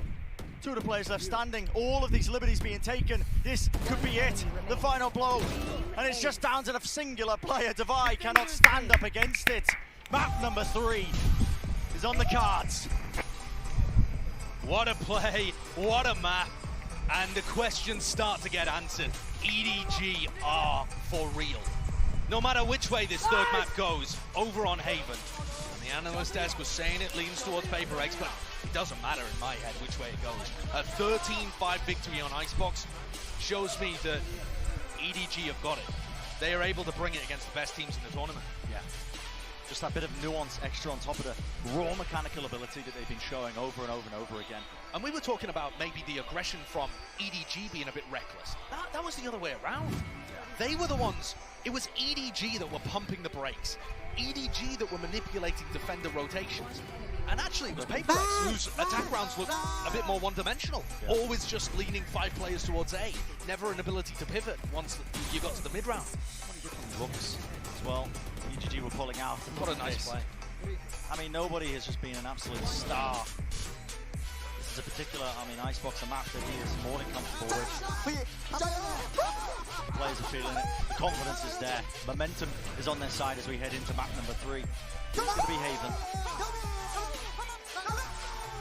2 of the players left standing. All of these liberties being taken. This could be it, the final blow. And it's just down to the singular player. Divide cannot stand up against it. Map number 3 is on the cards. What a play, what a map. And the questions start to get answered. EDG are for real. No matter which way this third map goes, over on Haven. And the analyst desk was saying it leans towards PaperX, but it doesn't matter in my head which way it goes. A 13-5 victory on Icebox shows me that EDG have got it. They are able to bring it against the best teams in the tournament. Yeah. Just that bit of nuance extra on top of the raw mechanical ability that they've been showing over and over and over again. And we were talking about maybe the aggression from EDG being a bit reckless. That was the other way around. Yeah. They were the ones, it was EDG that were pumping the brakes. EDG that were manipulating defender rotations. And actually it was PaperX whose attack rounds looked a bit more one-dimensional. Yeah. Always just leaning 5 players towards A. Never an ability to pivot once you got to the mid-round. Looks as well. EDG were pulling out. What a nice play. I mean, nobody has just been an absolute star. This is a particular, Icebox, a map that he is more than comfortable with. Players are feeling it. The confidence is there. Momentum is on their side as we head into map number 3. It's going to be Haven.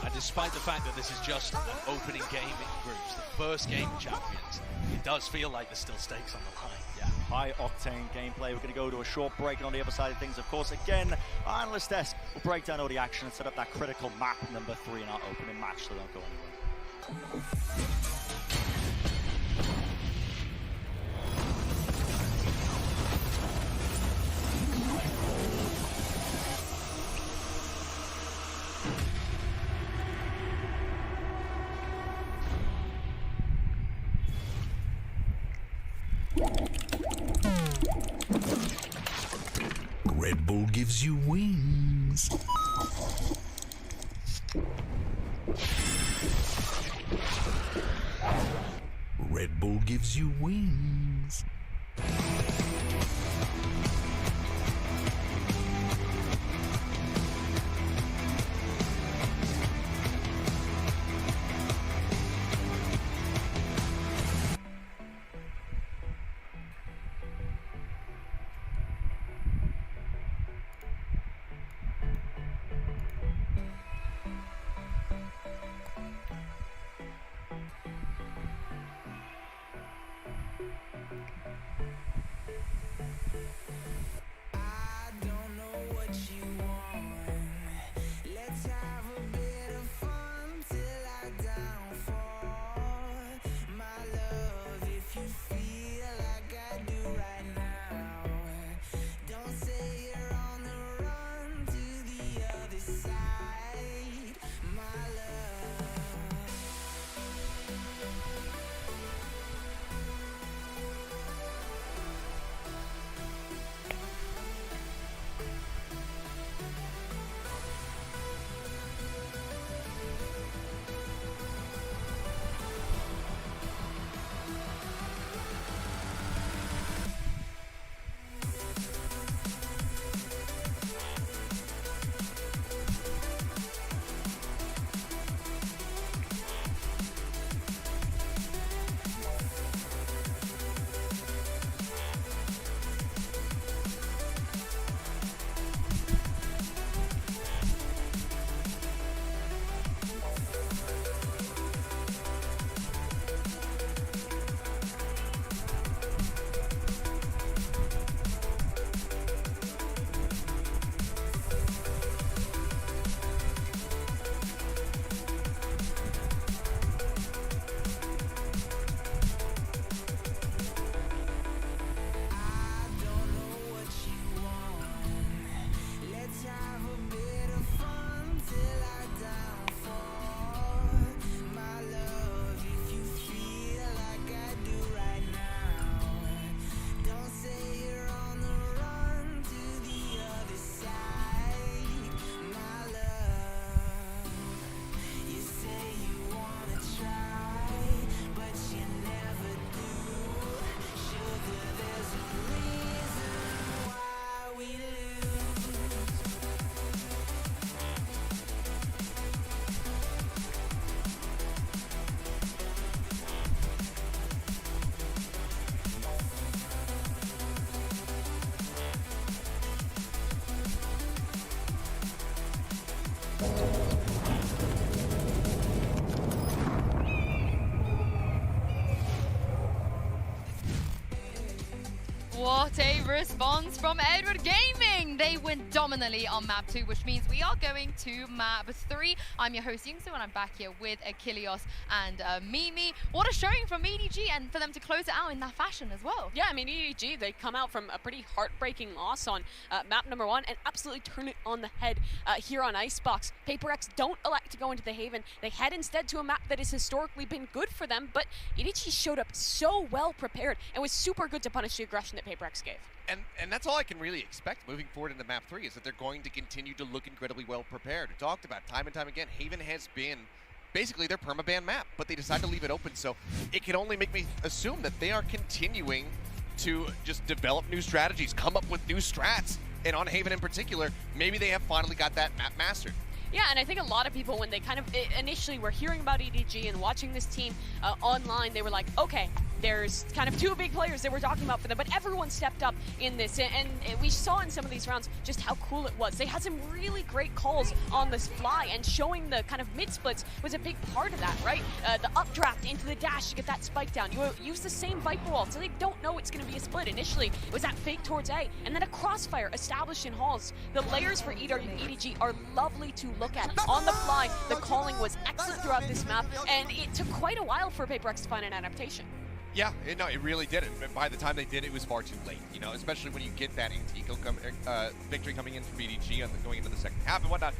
And despite the fact that this is just an opening game in groups, the first game of Champions, it does feel like there's still stakes on the line. Yeah, high-octane gameplay. We're going to go to a short break, and on the other side of things, of course, again, our analyst desk will break down all the action and set up that critical map number 3 in our opening match, so don't go anywhere. Red Bull gives you wings. Red Bull gives you wings. What a response from Edward Gaming! They win dominantly on map 2, which means we are going to map 3. I'm your host Yingsu, and I'm back here with Achilleos and Mimi. What a showing from EDG, and for them to close it out in that fashion as well. Yeah, I mean, EDG, they come out from a pretty heartbreaking loss on map number 1 and absolutely turn it on the head here on Icebox. PaperX don't elect to go into the Haven. They head instead to a map that has historically been good for them, but EDG showed up so well prepared and was super good to punish the aggression that PaperX gave. And that's all I can really expect moving forward into map 3 is that they're going to continue to look incredibly well prepared. We talked about time and time again, Haven has been basically their permaban map, but they decide to leave it open, so it can only make me assume that they are continuing to just develop new strategies, come up with new strats, and on Haven in particular, maybe they have finally got that map mastered. Yeah, and I think a lot of people, when they kind of initially were hearing about EDG and watching this team online, they were like, okay, there's kind of two big players that we're talking about for them, but everyone stepped up in this, and we saw in some of these rounds just how cool it was. They had some really great calls on the fly, and showing the kind of mid-splits was a big part of that, right? The updraft into the dash to get that spike down. You use the same Viper wall, so they don't know it's going to be a split. Initially, it was that fake towards A, and then a crossfire established in halls. The layers for EDG are lovely to look at. On the fly, the calling was excellent throughout this map, and it took quite a while for PaperX to find an adaptation. Yeah, no, it really didn't. By the time they did, it was far too late, you know, especially when you get that anti-eco victory coming in from EDG and going into the second half and whatnot.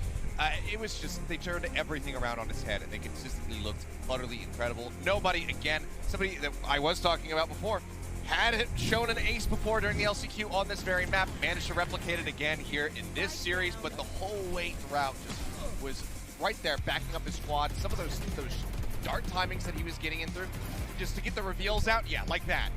It was just, they turned everything around on its head, and they consistently looked utterly incredible. Nobody, again, somebody that I was talking about before, had shown an ace before during the LCQ on this very map, managed to replicate it again here in this series, but the whole way throughout just was right there backing up his squad. Some of those dart timings that he was getting in through, just to get the reveals out, yeah, like that.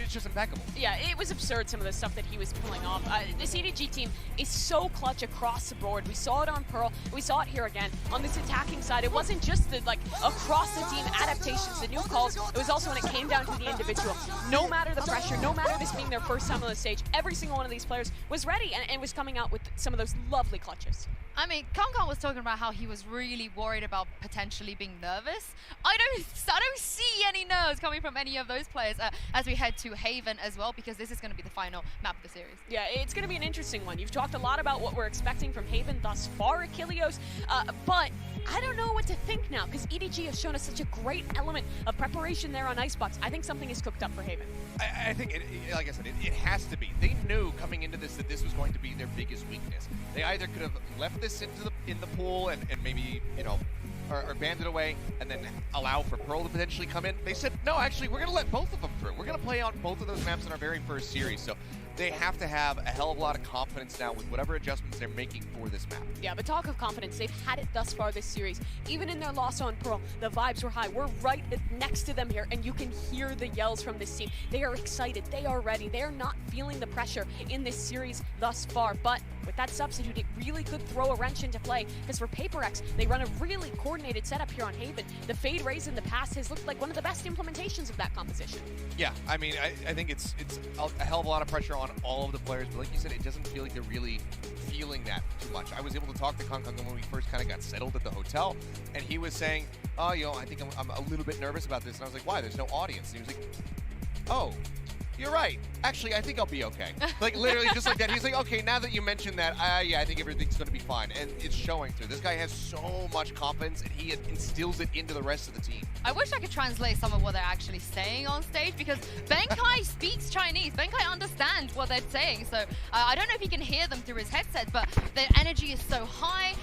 It's just impeccable. Yeah, it was absurd, some of the stuff that he was pulling off. This EDG team is so clutch across the board. We saw it on Pearl. We saw it here again. On this attacking side, it wasn't just the, like, across the team adaptations, the new calls. It was also when it came down to the individual. No matter the pressure, no matter this being their first time on the stage, every single one of these players was ready and was coming out with some of those lovely clutches. I mean, Kankan was talking about how he was really worried about potentially being nervous. I don't see any nerves coming from any of those players as we head to Haven as well, because this is going to be the final map of the series. Yeah, it's going to be an interesting one. You've talked a lot about what we're expecting from Haven thus far, Achilleos, but I don't know what to think now, because EDG has shown us such a great element of preparation there on Icebox. I think something is cooked up for Haven. I think, like I said, it has to be. They knew coming into this that this was going to be their biggest weakness. They either could have left this in the pool and maybe, you know, or banned it away and then allow for Pearl to potentially come in. They said, no, actually, we're going to let both of them through. We're going to play on both of those maps in our very first series. So they have to have a hell of a lot of confidence now with whatever adjustments they're making for this map. Yeah, but talk of confidence, they've had it thus far this series. Even in their loss on Pearl, the vibes were high. We're right next to them here, and you can hear the yells from this team. They are excited. They are ready. They are not feeling the pressure in this series thus far, but with that substitute, it really could throw a wrench into play, because for PaperX, they run a really coordinated setup here on Haven. The Fade Raise in the past has looked like one of the best implementations of that composition. Yeah, I mean, I think it's a hell of a lot of pressure on all of the players, but like you said, it doesn't feel like they're really feeling that too much. I was able to talk to Kankan when we first kind of got settled at the hotel, and he was saying, oh, you know, I think I'm a little bit nervous about this, and I was like, why? There's no audience. And he was like, oh, you're right. Actually, I think I'll be okay. Like, literally just like that. He's like, okay, now that you mentioned that, yeah, I think everything's going to be fine. And it's showing through. This guy has so much confidence, and he instills it into the rest of the team. I wish I could translate some of what they're actually saying on stage, because Benkai speaks Chinese. Benkai understands what they're saying, so I don't know if he can hear them through his headset, but their energy is so high.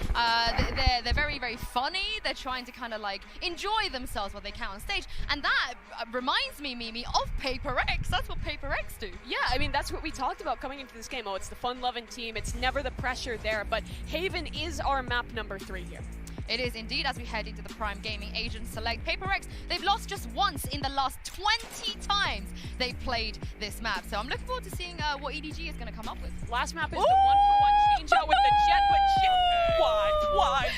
They're very funny. They're trying to kind of like enjoy themselves what they can on stage, and that reminds me, Mimi, of PaperX. That's what PaperX do. Yeah, I mean, that's what we talked about coming into this game. Oh, it's the fun-loving team. It's never the pressure there, but Haven is our map number 3 here. It is indeed, as we head into the Prime Gaming Agent Select. PaperX, they've lost just once in the last 20 times they played this map. So I'm looking forward to seeing what EDG is going to come up with. Last map is the 1-for-1 change out with the Jet, but Jet,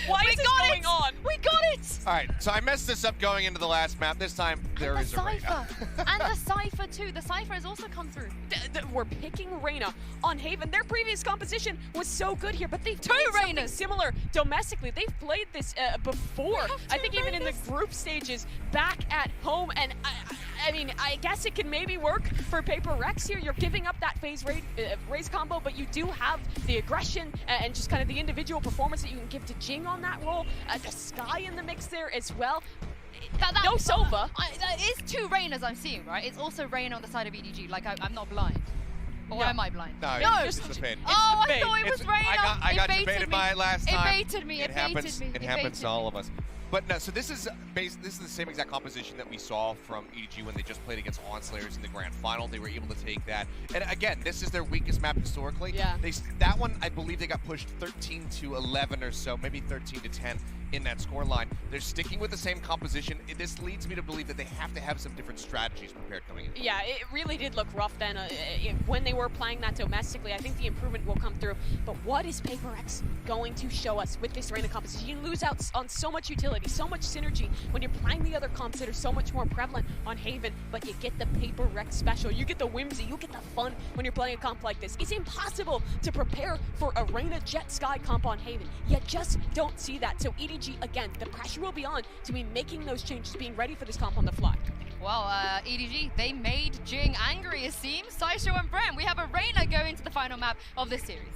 why is this going on? We got it! All right, so I messed this up going into the last map. This time there is a Reyna. And the Cypher too. The Cypher has also come through. We're picking Reyna on Haven. Their previous composition was so good here, but they've Two played something Reynas. similar domestically. They've played this before. I think even in the group stages back at home. And I mean, I guess it can maybe work for Paper Rex here. You're giving up that phase raise combo, but you do have the aggression and just kind of the individual performance that you can give to Jing on that role. The Sky in the mix there as well. No Sova. That is two Reynas I'm seeing, right? It's also Reyna on the side of EDG. Like, I'm not blind. Or am I blind? No, No. it's just a pin. Oh, I bait. thought it was Reyna. I got It baited debated me. by it last time. It baited me. It baited me. It happens to all of us. But no, so this is the same exact composition that we saw from EDG when they just played against Onslayers in the grand final. They were able to take that. And again, this is their weakest map historically. Yeah. That one, I believe they got pushed 13-11 or so, maybe 13-10 in that scoreline. They're sticking with the same composition. This leads me to believe that they have to have some different strategies prepared coming in. Yeah, it really did look rough then when they were playing that domestically. I think the improvement will come through. But what is Paper X going to show us with this Reyna composition? You lose out on so much utility, so much synergy when you're playing the other comps that are so much more prevalent on Haven, but you get the Paper Rex special. You get the whimsy, you get the fun when you're playing a comp like this. It's impossible to prepare for a Reyna Jet Sky comp on Haven. You just don't see that. So EDG, again, the pressure will be on to be making those changes, being ready for this comp on the fly. Well, EDG, they made Jing angry, it seems. Saisho and Brem, we have a Reyna going to the final map of this series.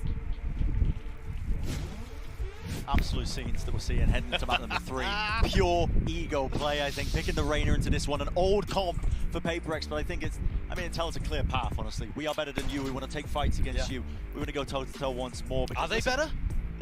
Absolute scenes that we're seeing heading into map number 3. Pure ego play, I think, picking the Reyna into this one. An old comp for Paper X, but I think it tells a clear path, honestly. We are better than you. We want to take fights against you. We want to go toe-to-toe once more. Are they better?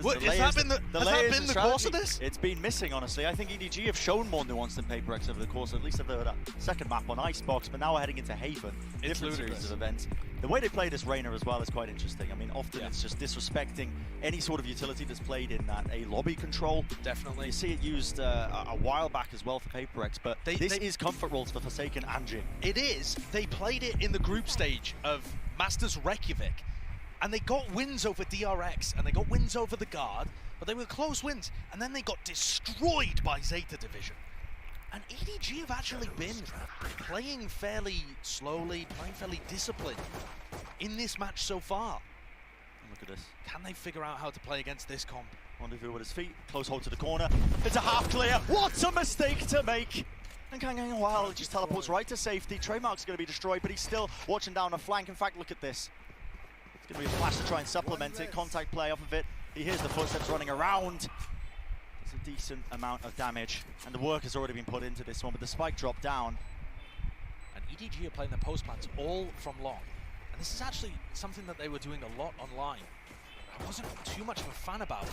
What, has that been the course of this? It's been missing, honestly. I think EDG have shown more nuance than Paper X over the course, at least of the second map on Icebox, but now we're heading into Haven. It's Different series of events. The way they play this Reyna as well is quite interesting. I mean, often it's just disrespecting any sort of utility that's played in that A lobby control. Definitely. You see it used a while back as well for Paper X, but this is comfort roles for Forsaken and Jing. It is. They played it in the group stage of Masters Reykjavik, and they got wins over DRX, and they got wins over the Guard, but they were close wins, and then they got destroyed by Zeta Division. And EDG have actually been playing fairly slowly, playing fairly disciplined in this match so far. Look at this. Can they figure out how to play against this comp? Rendezvous with his feet, close hold to the corner. It's a half clear. What a mistake to make! And Kang Wild just teleports right to safety. Trademark's going to be destroyed, but he's still watching down a flank. In fact, look at this. It's going to be a flash to try and supplement it. Contact play off of it. He hears the footsteps running around. It's a decent amount of damage, and the work has already been put into this one, but the spike dropped down. And EDG are playing their postmans all from long. And this is actually something that they were doing a lot online. I wasn't too much of a fan about it.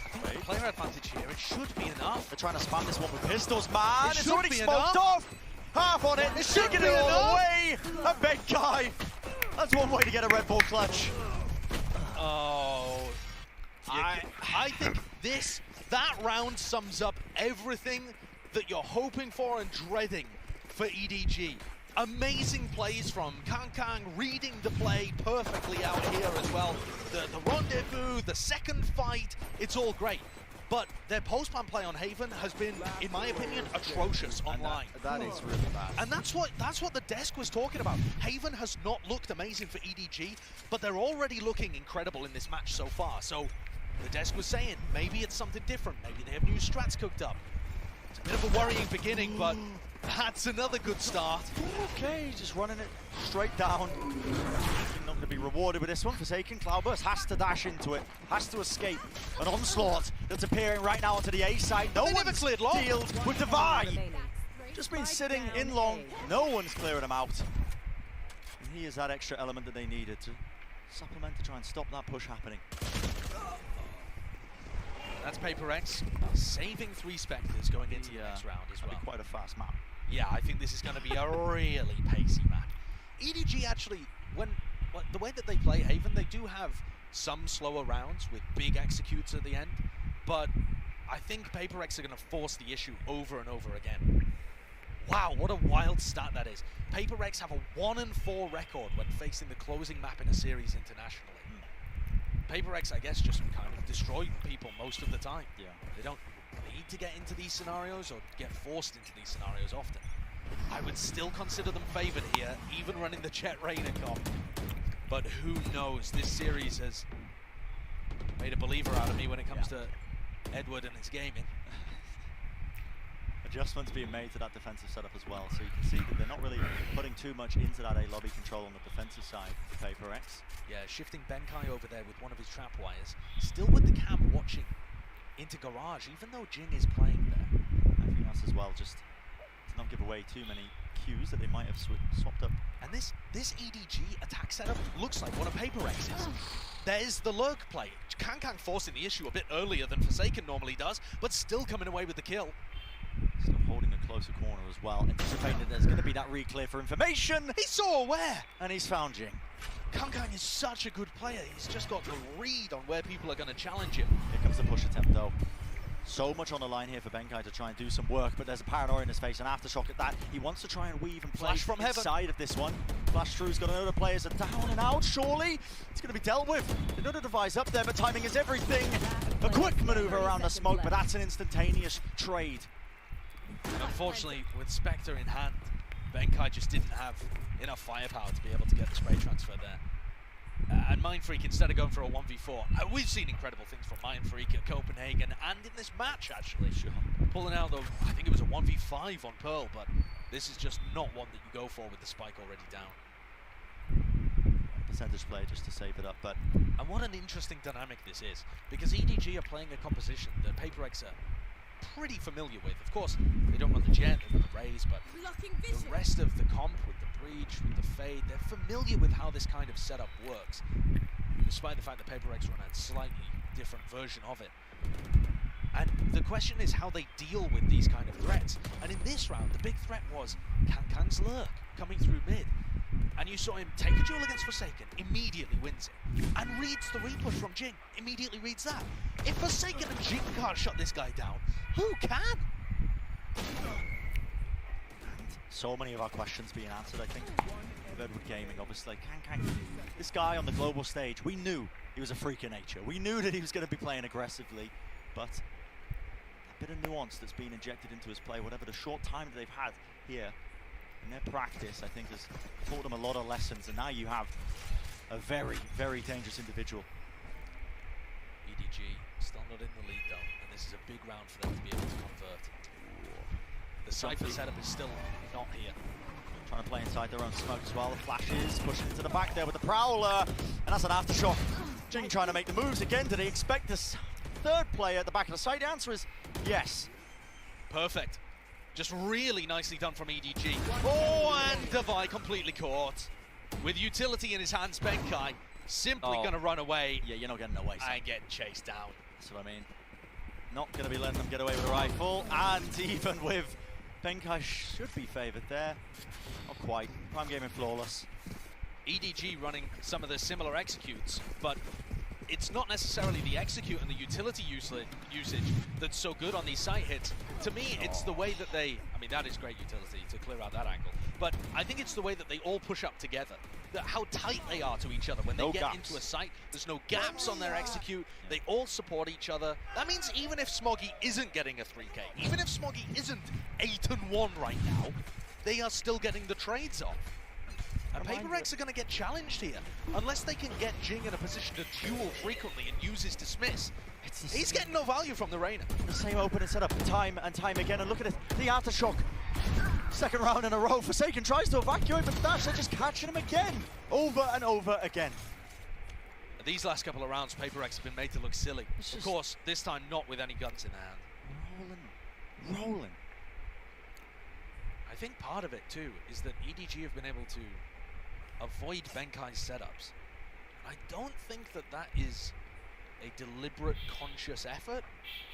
I think the player advantage here, it should be enough. They're trying to spam this one with pistols, man. It's should already be smoked enough. off. Half on it. It's shaking it all away. A big guy. That's one way to get a Red Bull clutch. Oh, I think that round sums up everything that you're hoping for and dreading for EDG. Amazing plays from Kang, reading the play perfectly out here as well. The rendezvous, the second fight, it's all great. But their post-plan play on Haven has been, in my opinion, atrocious online. That is really bad. And that's what the desk was talking about. Haven has not looked amazing for EDG, but they're already looking incredible in this match so far. So the desk was saying, maybe it's something different. Maybe they have new strats cooked up. It's a bit of a worrying beginning, but that's another good start. Okay, just running it straight down. Not going to be rewarded with this one. Forsaken Cloudburst has to dash into it, has to escape. An onslaught that's appearing right now onto the A side. No one's cleared long. dealed with Divide. Just been sitting in long. No one's clearing him out. And he is that extra element that they needed to supplement to try and stop that push happening. That's Paper X saving 3 Spectres going into the next round as well. That'd be quite a fast map. Yeah, I think this is going to be a really pacey map. EDG actually, the way that they play Haven, they do have some slower rounds with big executes at the end, but I think Paper X are going to force the issue over and over again. Wow, what a wild stat that is. Paper X have a 1-4 record when facing the closing map in a series internationally. PaperX, I guess, just kind of destroy people most of the time. Yeah. They don't need to get into these scenarios or get forced into these scenarios often. I would still consider them favored here, even running the Jet Rainer comp. But who knows? This series has made a believer out of me when it comes to Edward and his gaming. Adjustments being made to that defensive setup as well, so you can see that they're not really putting too much into that A lobby control on the defensive side for PaperX. Yeah, shifting Benkai over there with one of his trap wires. Still with the cam watching into Garage, even though Jing is playing there. I think that's as well, just to not give away too many cues that they might have swapped up. And this EDG attack setup looks like one of PaperX's. There's the lurk play. Kankang forcing the issue a bit earlier than Forsaken normally does, but still coming away with the kill. Still holding a closer corner as well, anticipating that there's going to be that re-clear for information. He's so aware! And he's found Jing. Kankang is such a good player. He's just got the read on where people are going to challenge him. Here comes the push attempt though. So much on the line here for Benkai to try and do some work, but there's a paranoia in his face, an aftershock at that. He wants to try and weave and play Flash from heaven. inside of this one. Flash through's got to know the players are down and out, surely. It's going to be dealt with. Another device up there, but timing is everything. A quick maneuver around the smoke, but that's an instantaneous trade. And unfortunately, with Spectre in hand, Benkai just didn't have enough firepower to be able to get the spray transfer there. And Mindfreak, instead of going for a 1v4, we've seen incredible things from Mindfreak at Copenhagen and in this match, actually. Sure. Pulling out, though, I think it was a 1v5 on Pearl, but this is just not one that you go for with the spike already down. Percentage play just to save it up, but... And what an interesting dynamic this is, because EDG are playing a composition that PaperX are pretty familiar with. Of course, they don't run the Jet, they run the Raze, but the rest of the comp with the Breach, with the Fade, they're familiar with how this kind of setup works, despite the fact that PaperX run a slightly different version of it. And the question is how they deal with these kind of threats. And in this round, the big threat was Kankang's lurk coming through mid. And you saw him take a duel against Forsaken, immediately wins it, and reads the repush from Jing, immediately reads that. If Forsaken and Jing can't shut this guy down, who can? So many of our questions being answered, I think, of Edward Gaming, obviously. Kankang, this guy on the global stage, we knew he was a freak of nature. We knew that he was going to be playing aggressively, but a bit of nuance that's been injected into his play, whatever the short time that they've had here in their practice, I think has taught them a lot of lessons, and now you have a very, very dangerous individual. EDG still not in the lead though, and this is a big round for them to be able to convert. The Cypher setup is still not here. Trying to play inside their own smoke as well. The flashes pushing into the back there with the Prowler, and that's an aftershock. Jing trying to make the moves again. Do they expect this third player at the back of the site? The answer is yes. Perfect. Just really nicely done from EDG. Oh, and Devi completely caught. With utility in his hands, Benkai simply going to run away. Yeah, you're not getting away, son. And getting chased down. That's what I mean. Not going to be letting them get away with a rifle, and even with Benkai should be favoured there. Not quite. Prime Gaming flawless. EDG running some of the similar executes, but it's not necessarily the execute and the utility usage that's so good on these site hits. To me, it's the way that they, I mean, that is great utility to clear out that angle, but I think it's the way that they all push up together, how tight they are to each other when they get into a site. There's no gaps on their execute. They all support each other. That means even if Smoggy isn't getting a 3K, even if Smoggy isn't 8-1 right now, they are still getting the trades off. And PaperX are going to get challenged here, unless they can get Jing in a position to duel frequently and use his dismiss. He's getting no value from the Reina. The same opening setup time and time again, and look at it, the aftershock. Second round in a row, Forsaken tries to evacuate, but Dash, they're just catching him again, over and over again. These last couple of rounds, PaperX have been made to look silly. Of course, this time not with any guns in hand. Rolling. I think part of it too is that EDG have been able to avoid Benkai's setups. I don't think that that is a deliberate, conscious effort.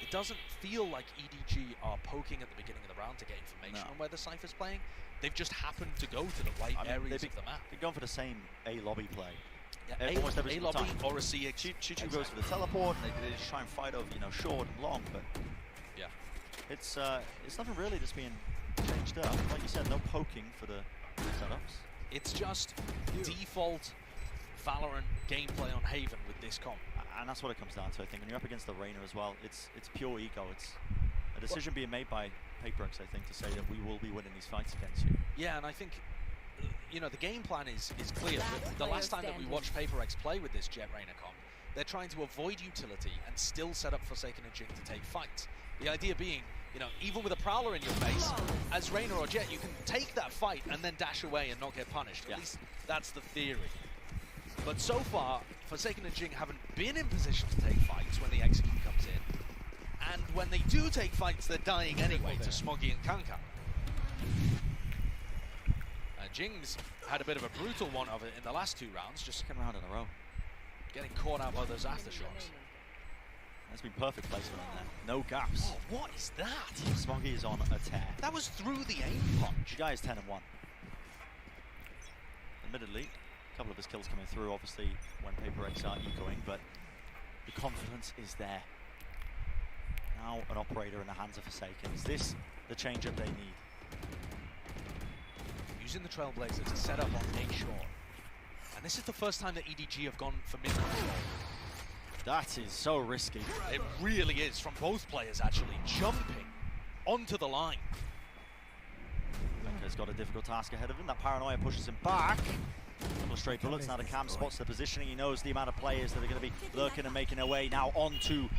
It doesn't feel like EDG are poking at the beginning of the round to get information on where the Cypher's playing. They've just happened to go to the right areas of the map. They've gone for the same A lobby play. Yeah, almost every A lobby time. or a CX. Chichu goes for the teleport, and they just try and fight over, short and long, but yeah, it's nothing really that's being changed up. Like you said, no poking for the setups. It's just default Valorant gameplay on Haven with this comp. And that's what it comes down to, I think. When you're up against the Reina as well, it's pure ego. It's a decision being made by PaperX, I think, to say that we will be winning these fights against you. Yeah, and I think, you know, the game plan is clear. The last time that we watched PaperX play with this Jet Reina comp, they're trying to avoid utility and still set up Forsaken and Jing to take fights. The idea being, you know, even with a Prowler in your face, as Reina or Jet, you can take that fight and then dash away and not get punished. At least that's the theory. But so far, Forsaken and Jing haven't been in position to take fights when the execute comes in. And when they do take fights, they're dying anyway to Smoggy and Kankan. Jing's had a bit of a brutal one of it in the last 2 rounds, just Second round in a row. getting caught out by those aftershocks. That's been perfect placement in there. No gaps. Oh, what is that? Smoggy is on a tear. That was through the aim punch. The guy is 10-1. Admittedly, a couple of his kills coming through, obviously, when PaperX are ecoing, but the confidence is there. Now an operator in the hands of Forsaken. Is this the change-up they need? Using the Trailblazers to set up on A short. And this is the first time that EDG have gone for mid control. That is so risky. It really is, from both players actually, jumping onto the line. Benka's got a difficult task ahead of him. That paranoia pushes him back. Couple of straight bullets. Now the Cam spots the positioning. He knows the amount of players that are going to be lurking and making their way now onto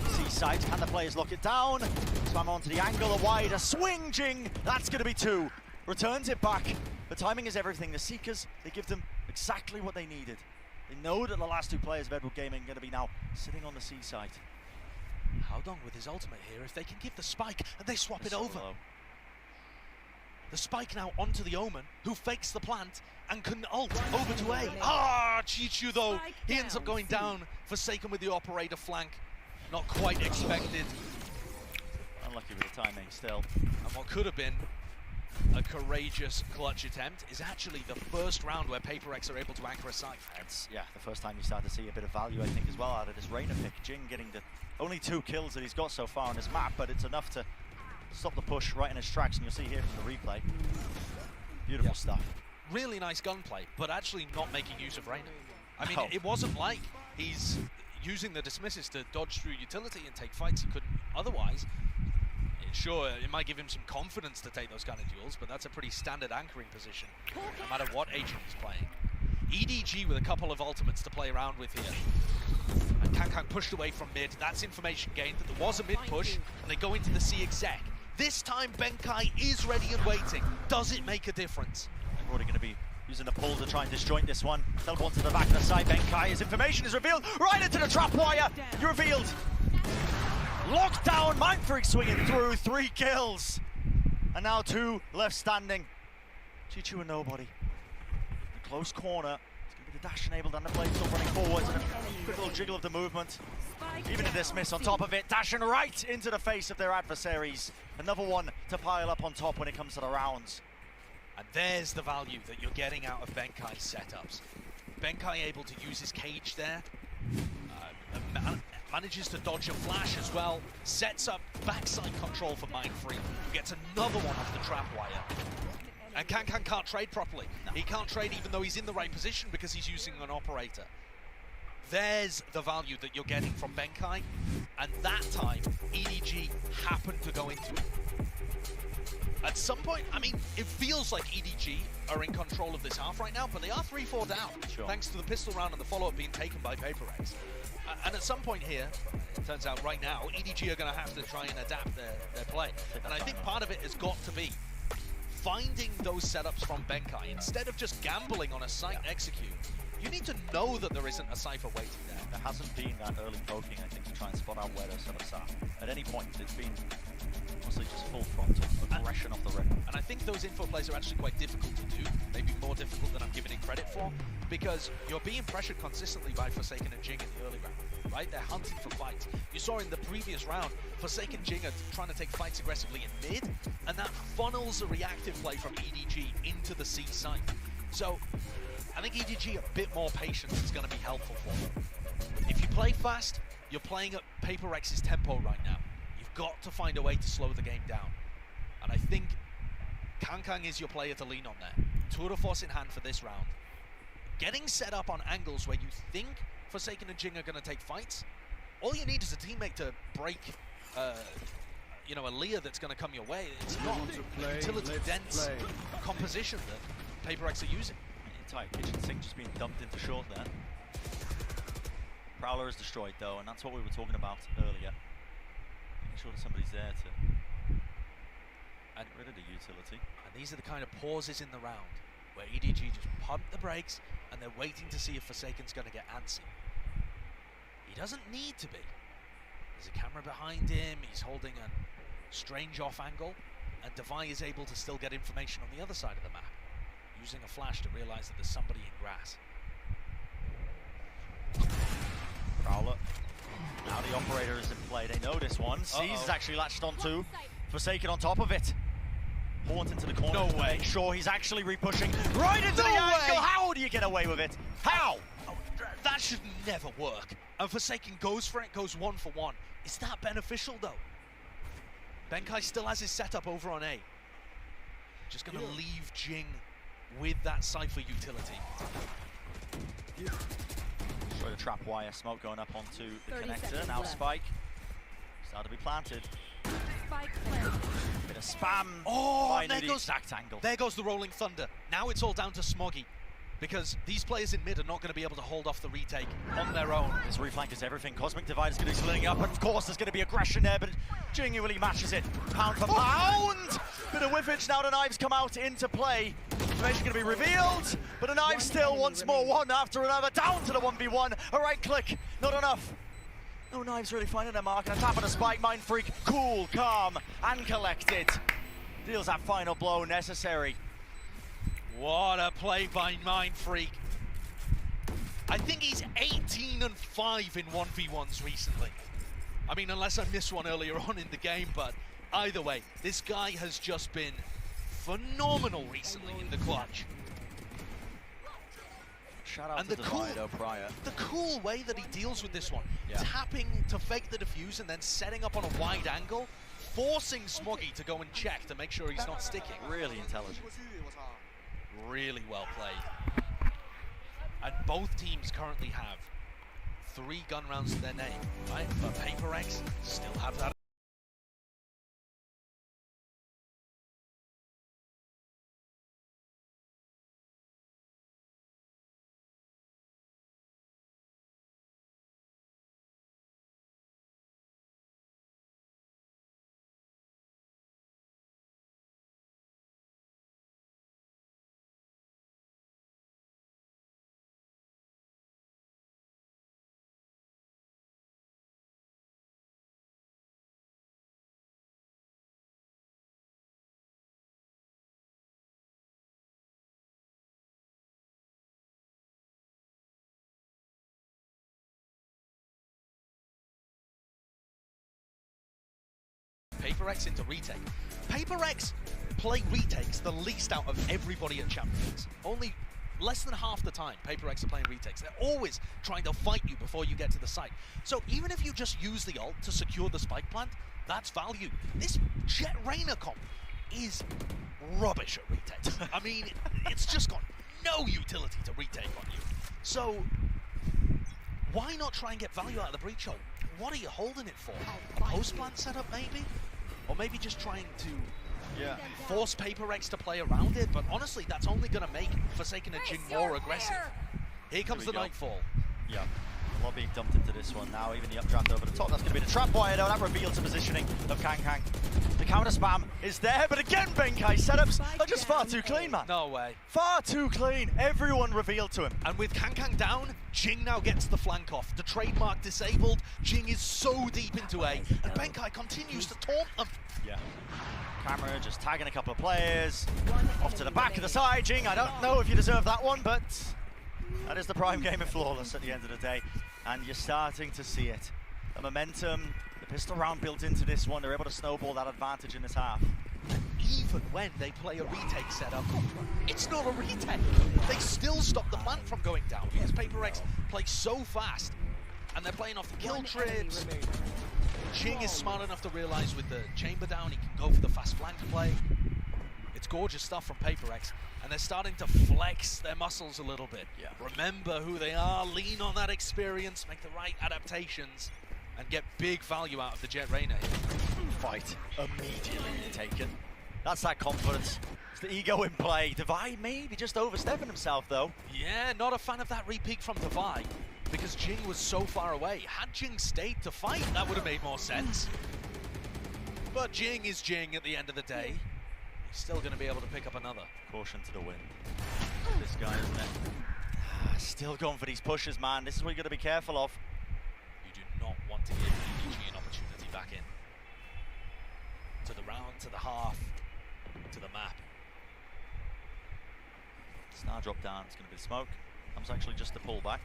C site. Can the players lock it down? Spam onto the angle, a wide, a swing, Jing. That's going to be 2. Returns it back. The timing is everything. The Seekers, they give them exactly what they needed. They know that the last 2 players of Edward Gaming are going to be now sitting on the C site. Howdong with his ultimate here, if they can give the spike and they swap it over. Low. The spike now onto the Omen, who fakes the plant and can ult over to A. Ah, Chichu though, he ends up going down, Forsaken with the operator flank. Not quite expected. Unlucky with the timing still. And what could have been a courageous clutch attempt is actually the first round where PaperX are able to anchor a site. It's, yeah, the first time you start to see a bit of value, I think, as well out of this Reina pick. Jing getting the only 2 kills that he's got so far on this map, but it's enough to stop the push right in his tracks, and you'll see here from the replay. Beautiful stuff. Really nice gunplay, but actually not making use of Reina. I mean, No. it wasn't like he's using the dismisses to dodge through utility and take fights he couldn't otherwise. Sure, it might give him some confidence to take those kind of duels, but that's a pretty standard anchoring position, no matter what agent he's playing. EDG with a couple of ultimates to play around with here. And Kankan pushed away from mid. That's information gained that there was a mid push, and they go into the C exec. This time, Benkai is ready and waiting. Does it make a difference? They're already going to be using the pull to try and disjoint this one. They'll want to the back of the side. Benkai, his information is revealed right into the trap wire. You're revealed. Locked down, Mind Freak swinging through, 3 kills. And now 2 left standing. Chichu and nobody. The close corner. It's going to be the dash enabled and the blade still running forwards. And a quick little jiggle of the movement. Even a dismiss on top of it, dashing right into the face of their adversaries. Another one to pile up on top when it comes to the rounds. And there's the value that you're getting out of Benkai's setups. Benkai able to use his cage there. Manages to dodge a flash as well. Sets up backside control for Mind Freak. Gets another one off the trap wire. And Kankan can't trade properly. No. He can't trade even though he's in the right position because he's using an operator. There's the value that you're getting from Benkai. And that time, EDG happened to go into it. At some point, I mean, it feels like EDG are in control of this half right now, but they are 3-4 down, sure, thanks to the pistol round and the follow-up being taken by PaperX. And at some point here, it turns out right now, EDG are going to have to try and adapt their play. And I think part of it has got to be finding those setups from Benkai. Instead of just gambling on a site execute, you need to know that there isn't a Cypher waiting there. There hasn't been that early poking, I think, to try and spot out where those setups are. At any point, it's been mostly just full frontal aggression off the rip. And I think those info plays are actually quite difficult to do, maybe more difficult than I'm giving it credit for, because you're being pressured consistently by Forsaken and Jing in the early round, right? They're hunting for fights. You saw in the previous round, Forsaken and Jing are trying to take fights aggressively in mid, and that funnels a reactive play from EDG into the C site. So I think EDG, a bit more patience is going to be helpful for them. If you play fast, you're playing at PaperX's tempo right now. You've got to find a way to slow the game down. And I think Kankan is your player to lean on there. Tour de force in hand for this round. Getting set up on angles where you think Forsaken and Jing are going to take fights. All you need is a teammate to break, you know, a Leah that's going to come your way. It's not utility-dense composition that Paper X are using. Entire kitchen sink just being dumped into short there. Prowler is destroyed though, and that's what we were talking about earlier. Making sure that somebody's there to get rid of the utility. And these are the kind of pauses in the round where EDG just pump the brakes and they're waiting to see if Forsaken's going to get antsy. He doesn't need to be. There's a camera behind him, he's holding a strange off angle, and Devi is able to still get information on the other side of the map, using a flash to realize that there's somebody in grass. Prowler. Now the operator is in play. They know this one. Sees is actually latched onto. Forsaken on top of it. Haunt into the corner. No way. Make sure he's actually repushing right into the angle. How do you get away with it? How? Oh, that should never work. And Forsaken goes for it, goes 1-for-1. Is that beneficial though? Benkai still has his setup over on A. Just gonna leave Jing with that Cypher utility. Destroy the trap wire, smoke going up onto the connector. Now Spike. Start to be planted. Bit of spam. Oh, Finally the exact angle. There goes the Rolling Thunder. Now it's all down to Smoggy, because these players in mid are not going to be able to hold off the retake on their own. This reflank is everything. Cosmic Divide is going to be splitting up, and of course there's going to be aggression there, but genuinely matches it. Pound for pound! Bit of whiffage, now the knives come out into play. Information going to be revealed, but the knives still once more, one after another, down to the 1v1. A right click, not enough. No knives really finding their mark, and a tap on a Spike. Mind Freak, cool, calm, and collected. Deals that final blow necessary. What a play by Mind Freak. I think he's 18-5 in 1v1s recently. I mean, unless I missed one earlier on in the game, but either way, this guy has just been phenomenal recently in the clutch. Shout out and to the cool, Prior. the cool way that he deals with this one, tapping to fake the defuse and then setting up on a wide angle, forcing Smoggy to go and check to make sure he's not sticking. Really intelligent. Really well played. And both teams currently have 3 gun rounds to their name, right? But Paper X still have that. Paper X into retake. Paper X play retakes the least out of everybody at Champions. Only less than half the time Paper X are playing retakes. They're always trying to fight you before you get to the site. So even if you just use the ult to secure the spike plant, that's value. This Jet Rainer comp is rubbish at retakes. I mean, it's just got no utility to retake on you. So why not try and get value out of the breach hole? What are you holding it for? Post plant setup maybe? Or maybe just trying to force Paper X to play around it, but honestly, that's only going to make Forsaken and Jing more aggressive. Here comes the Nightfall. Yeah, a lot being dumped into this one now, even the updraft over the top. That's going to be the trap wire though, that reveals the positioning of Kang Kang. The counter spam is there, but again, Benkai setups are just far too clean, man. No way. Far too clean. Everyone revealed to him. And with Kang Kang down, Jing now gets the flank off. The trademark disabled. Jing is so deep into A, and Benkai continues to taunt them. Yeah. Camera just tagging a couple of players. Off to the back of the side, Jing. I don't know if you deserve that one, but that is the prime game of Flawless at the end of the day. And you're starting to see it. The momentum, the pistol round built into this one. They're able to snowball that advantage in this half. Even when they play a retake setup, it's not a retake. They still stop the plant from going down because Paper X plays so fast. And they're playing off the kill trips. Jing is smart enough to realize with the chamber down, he can go for the fast flank play. It's gorgeous stuff from PaperX, and they're starting to flex their muscles a little bit. Yeah. Remember who they are, lean on that experience, make the right adaptations, and get big value out of the Jet Rainer here. Fight immediately taken. That's that confidence. It's the ego in play. Divide maybe just overstepping himself though. Yeah, not a fan of that re-peek from Divide, because Jing was so far away. Had Jing stayed to fight, that would have made more sense. But Jing is Jing at the end of the day. He's still going to be able to pick up another. Caution to the wind. This guy, isn't it? Still going for these pushes, man. This is what you got to be careful of. You do not want to give EDG an opportunity back in. To the round, to the half, to the map. Star drop down. It's going to be smoke. Comes actually just to pull back.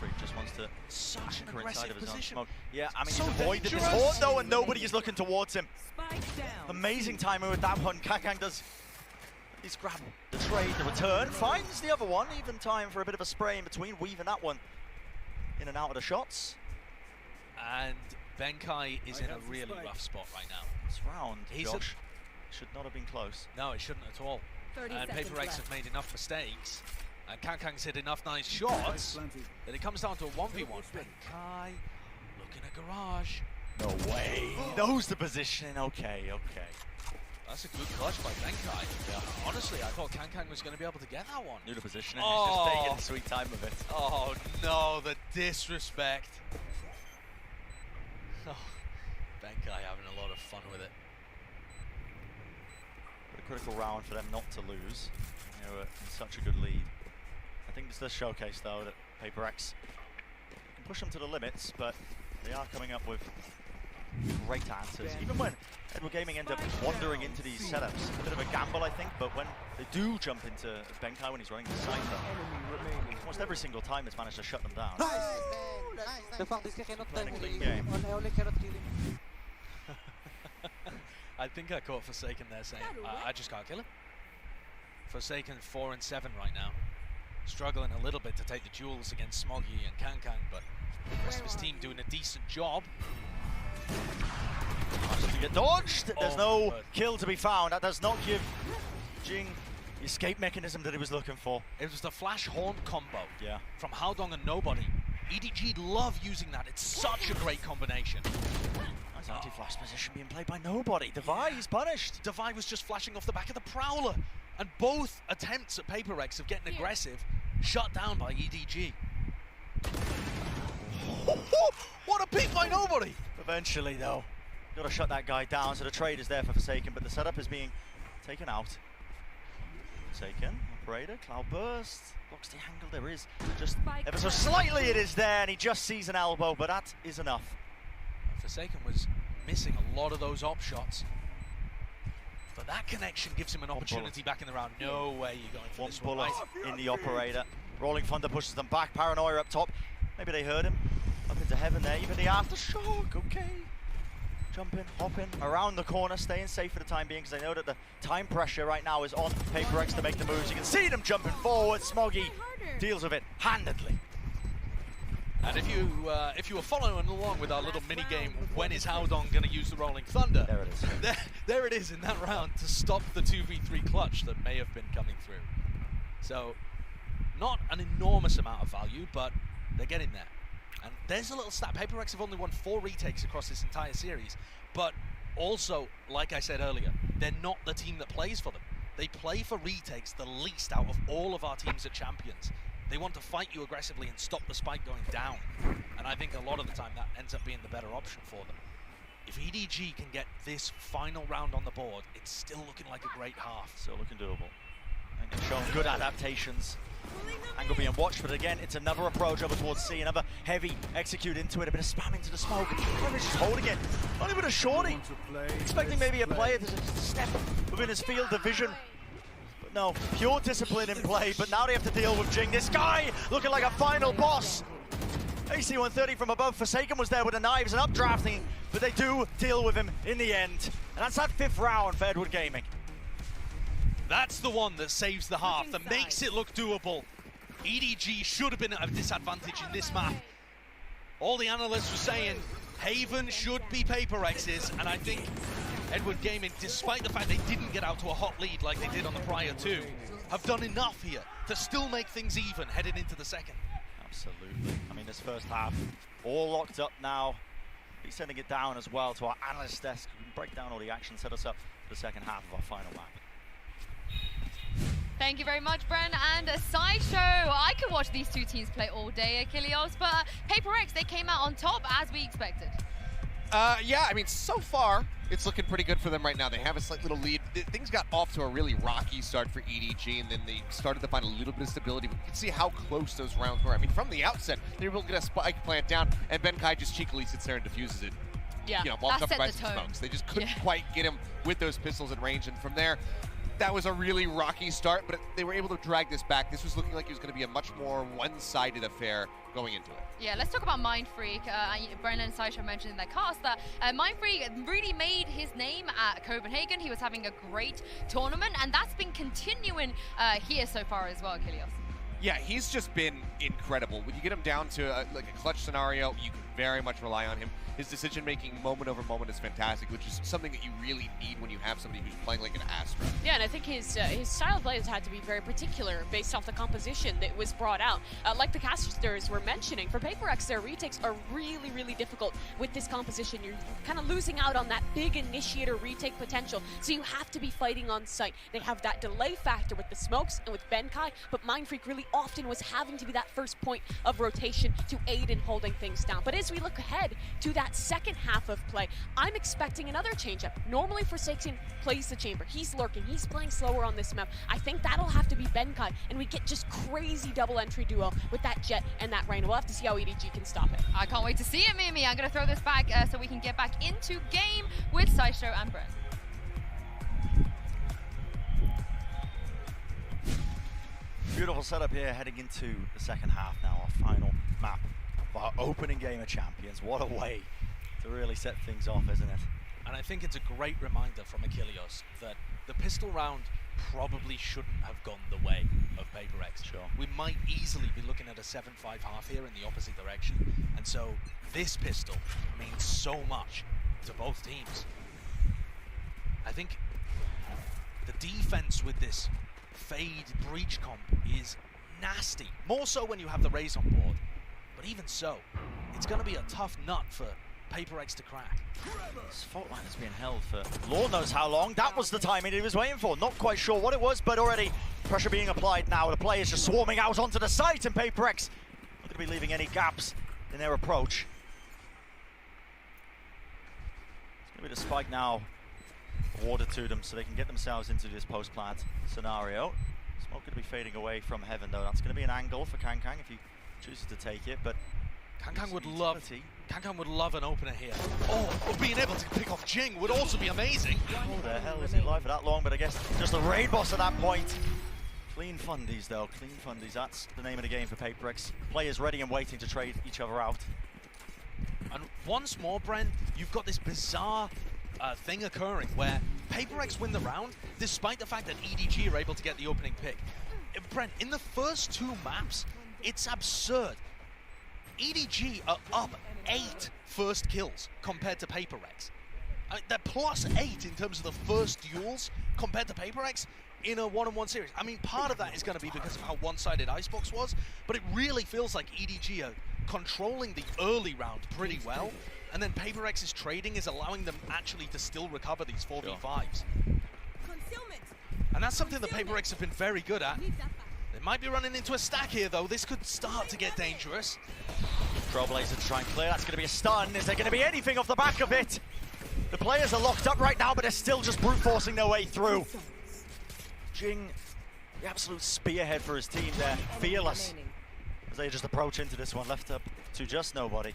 Freak just wants to such an inside aggressive of his own position. smoke. Yeah, I mean, So he's avoided this dangerous. horde though, and nobody is looking towards him. Amazing timing with that one. Kakang does. He's grabbed the trade, the return, finds the other one. Even time for a bit of a spray in between, weaving that one in and out of the shots. And Benkai is in a really rough spot right now. This round, He's Josh, should not have been close. No, it shouldn't at all. 30 And seconds PaperX left. have made enough mistakes. And Kankang's hit enough nice shots Plenty. that it comes down to a 1v1. Benkai looking at Garage. No way. He knows the position. Okay, okay. That's a good clutch by Benkai. Yeah. Honestly, I thought Kankang was going to be able to get that one. Knew the position. Oh. He's just taking the sweet time of it. Oh no, the disrespect. Oh, Benkai having a lot of fun with it. But a critical round for them not to lose. They were in such a good lead. I think this does showcase, though, that PaperX can push them to the limits, but they are coming up with great answers. Even when Edward Gaming end up wandering into these setups, a bit of a gamble, I think, but when they do jump into Benkai when he's running the Cypher, almost every single time it's managed to shut them down. Playing a clean game. I think I caught Forsaken there saying, I just can't kill him. Forsaken 4 and 7 right now. Struggling a little bit to take the duels against Smoggy and Kankang, but the rest of his team doing a decent job. To get dodged, there's no good. kill to be found. That does not give Jing the escape mechanism that he was looking for. It was the Flash Horn combo Yeah. from Haodong and Nobody. EDG love using that. It's such a great combination. Nice anti-flash position being played by Nobody. Divide, he's punished. Divide was just flashing off the back of the Prowler. And both attempts at PaperX of getting aggressive shut down by EDG. What a pick by Nobody! Eventually, though, got to shut that guy down. So the trade is there for Forsaken, but the setup is being taken out. Forsaken, operator, cloud burst, blocks the angle. There is just ever so slightly it is there, and he just sees an elbow, but that is enough. Forsaken was missing a lot of those op shots. But that connection gives him an opportunity back in the round. No way you're going for One this one. bullet Right? in the operator. Rolling Thunder pushes them back. Paranoia up top. Maybe they heard him. Up into heaven there. Even the aftershock. Okay. Jumping, hopping around the corner, staying safe for the time being, because they know that the time pressure right now is on PaperX to make the moves. You can see them jumping forward. Smoggy deals with it handedly. And if you were following along with our little mini game, when is Haodong going to use the Rolling Thunder? There it is. There it is in that round to stop the 2v3 clutch that may have been coming through. So, not an enormous amount of value, but they're getting there. And there's a little stat. PaperX have only won 4 retakes across this entire series, but also, like I said earlier, they're not the team that plays for them. They play for retakes the least out of all of our teams at Champions. They want to fight you aggressively and stop the spike going down. And I think a lot of the time that ends up being the better option for them. If EDG can get this final round on the board, it's still looking like a great half. Still looking doable. And showing good adaptations. Angle being watched, but again, it's another approach over towards C, another heavy execute into it, a bit of spam into the smoke. He's just holding it. Only with a shorty. Expecting maybe a player to step within his field of vision. But no, pure discipline in play, but now they have to deal with Jing. This guy looking like a final boss. AC 130 from above. Forsaken was there with the knives and updrafting, but they do deal with him in the end. And that's that 5th round for Edward Gaming. That's the one that saves the half, that makes it look doable. EDG should have been at a disadvantage in this map. All the analysts were saying Haven should be PaperX's, and I think Edward Gaming, despite the fact they didn't get out to a hot lead like they did on the prior two, have done enough here to still make things even headed into the second. Absolutely. I mean, this first half, all locked up now. He's sending it down as well to our analyst desk. We can break down all the action, set us up for the second half of our final map. Thank you very much, Bren. And a sideshow. I could watch these two teams play all day, Achilles, but PaperX, they came out on top as we expected. Yeah, I mean, so far, it's looking pretty good for them right now. They have a slight little lead. Things got off to a really rocky start for EDG, and then they started to find a little bit of stability. But you can see how close those rounds were. I mean, from the outset, they were able to get a spike plant down, and Benkai just cheekily sits there and diffuses it. Yeah, you know, while that covered by set the some tone. smokes. They just couldn't quite get him with those pistols at range, and from there, that was a really rocky start, but they were able to drag this back. This was looking like it was going to be a much more one-sided affair going into it. Yeah, let's talk about Mindfreak. Brennan and Sideshow mentioned in their cast that Mindfreak really made his name at Copenhagen. He was having a great tournament, and that's been continuing here so far as well, Achilles. Yeah, he's just been incredible. When you get him down to like a clutch scenario, you can very much rely on him. His decision-making moment over moment is fantastic, which is something that you really need when you have somebody who's playing like an Astra. Yeah, and I think his style of play has had to be very particular based off the composition that was brought out. Like the casters were mentioning, for PaperX, their retakes are really, really difficult with this composition. You're kind of losing out on that big initiator retake potential, so you have to be fighting on site. They have that delay factor with the smokes and with Benkai, but Mindfreak really often was having to be that first point of rotation to aid in holding things down. But as we look ahead to that second half of play, I'm expecting another changeup. Normally Forsaken plays the chamber. He's lurking. He's playing slower on this map. I think that'll have to be Benkai, and we get just crazy double entry duo with that Jet and that Reyna. We'll have to see how EDG can stop it. I can't wait to see it, Mimi. I'm going to throw this back so we can get back into game with Sideshow and Bren. Beautiful setup here heading into the second half now, our final map of our opening game of Champions. What a way to really set things off, isn't it? And I think it's a great reminder from Achilles that the pistol round probably shouldn't have gone the way of PaperX. Sure. We might easily be looking at a 7-5 half here in the opposite direction. And so this pistol means so much to both teams. I think the defense with this Fade breach comp is nasty. More so when you have the Raze on board. But even so, it's going to be a tough nut for PaperX to crack. This fault line has been held for Lord knows how long. That was the timing he was waiting for. Not quite sure what it was, but already pressure being applied now. The players just swarming out onto the site, and PaperX not going to be leaving any gaps in their approach. It's going to be the spike now awarded to them so they can get themselves into this post-plant scenario. Smoke going to be fading away from heaven, though. That's going to be an angle for Kang if he chooses to take it, but Kang would love an opener here. Oh, being able to pick off Jing would also be amazing. How the hell is he live for that long? But I guess just a raid boss at that point. Clean fundies, though. Clean fundies. That's the name of the game for PaperX. Players ready and waiting to trade each other out. And once more, Bren, you've got this bizarre thing occurring where PaperX win the round despite the fact that EDG are able to get the opening pick. Brent, in the first two maps, it's absurd. EDG are up 8 first kills compared to PaperX. I mean, they're +8 in terms of the first duels compared to PaperX in a one-on-one series. I mean, part of that is going to be because of how one-sided Icebox was, but it really feels like EDG are controlling the early round pretty well. And then PaperX's trading is allowing them actually to still recover these 4v5s. And that's something that PaperX have been very good at. They might be running into a stack here, though. This could start to get dangerous. Trailblazer to try and clear. That's going to be a stun. Is there going to be anything off the back of it? The players are locked up right now, but they're still just brute forcing their way through. Jing, the absolute spearhead for his team there. Fearless as they just approach into this one. Left up to just nobody.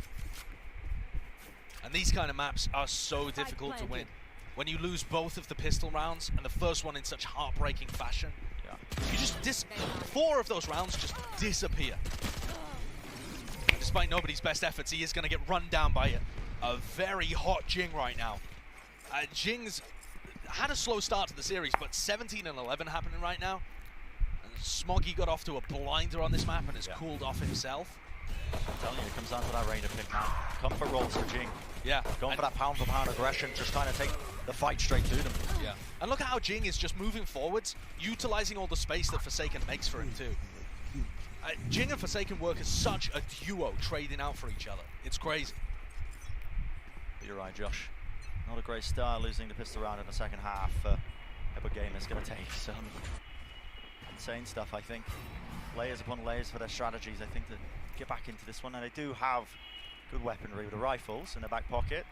And these kind of maps are so difficult to win. When you lose both of the pistol rounds, and the first one in such heartbreaking fashion, you just 4 of those rounds just disappear. And despite nobody's best efforts, he is going to get run down by a very hot Jing right now. Jing's had a slow start to the series, but 17 and 11 happening right now. And Smoggy got off to a blinder on this map and has cooled off himself. I'm telling you, it comes down to that Raider pick now. Comfort rolls for Jing. Yeah. Going for that pound for pound aggression, just trying to take the fight straight to them. Yeah. And look at how Jing is just moving forwards, utilizing all the space that Forsaken makes for him too. Jing and Forsaken work as such a duo, trading out for each other. It's crazy. But you're right, Josh. Not a great start, losing the pistol round in the second half. Edward Game is going to take some insane stuff, I think. Layers upon layers for their strategies, I think, to get back into this one. And they do have good weaponry with the rifles in their back pocket.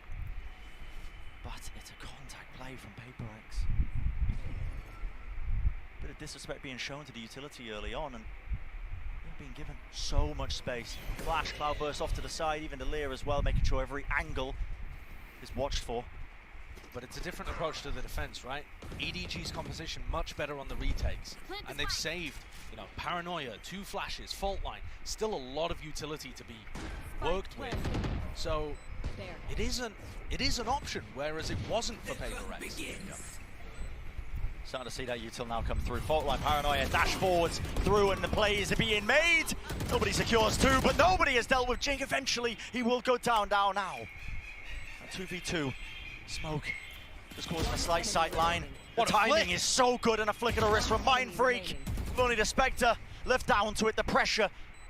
But it's a contact play from PaperX. Bit of disrespect being shown to the utility early on, and being given so much space. Flash, Cloudburst off to the side, even the Lear as well, making sure every angle is watched for. But it's a different approach to the defense, right? EDG's composition much better on the retakes, and they've saved, you know, Paranoia, 2 flashes, fault line, still a lot of utility to be worked with. So it is an option, whereas it wasn't for PaperX. Starting to see that util now come through. Fault line, Paranoia, dash forwards through, and the plays are being made. Nobody secures 2, but nobody has dealt with Jing. Eventually, he will go down now. A 2v2. Smoke just causing a slight sight line. The timing is so good, and a flick of the wrist from Mindfreak. Only the Spectre left down to it. The pressure,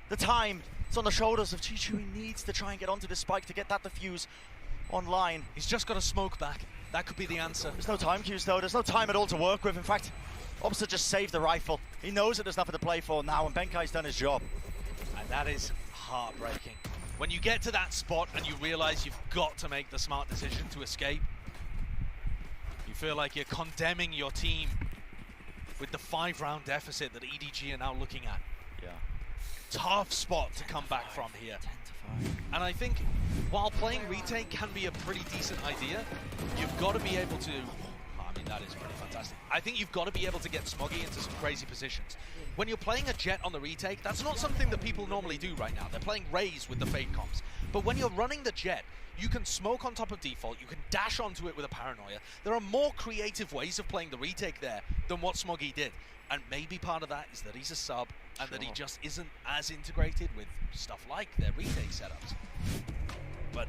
the time, it's on the shoulders of Chichu. He needs to try and get onto this spike to get that defuse online. He's just got to smoke back. That could be the answer. There's no time cues though. There's no time at all to work with. In fact, Opposite just saved the rifle. He knows that there's nothing to play for now, and Benkai's done his job. And that is heartbreaking. When you get to that spot and you realize you've got to make the smart decision to escape, you feel like you're condemning your team with the 5-round deficit that EDG are now looking at. Yeah. Tough spot to come back from here. 10-5. And I think while playing retake can be a pretty decent idea, you've got to be able to, I mean, that is pretty fantastic. I think you've got to be able to get Smoggy into some crazy positions. When you're playing a Jet on the retake, that's not something that people normally do right now. They're playing Raze with the Fade comps. But when you're running the Jet, you can smoke on top of default, you can dash onto it with a Paranoia. There are more creative ways of playing the retake there than what Smoggy did. And maybe part of that is that he's a sub, and that he just isn't as integrated with stuff like their retake setups. But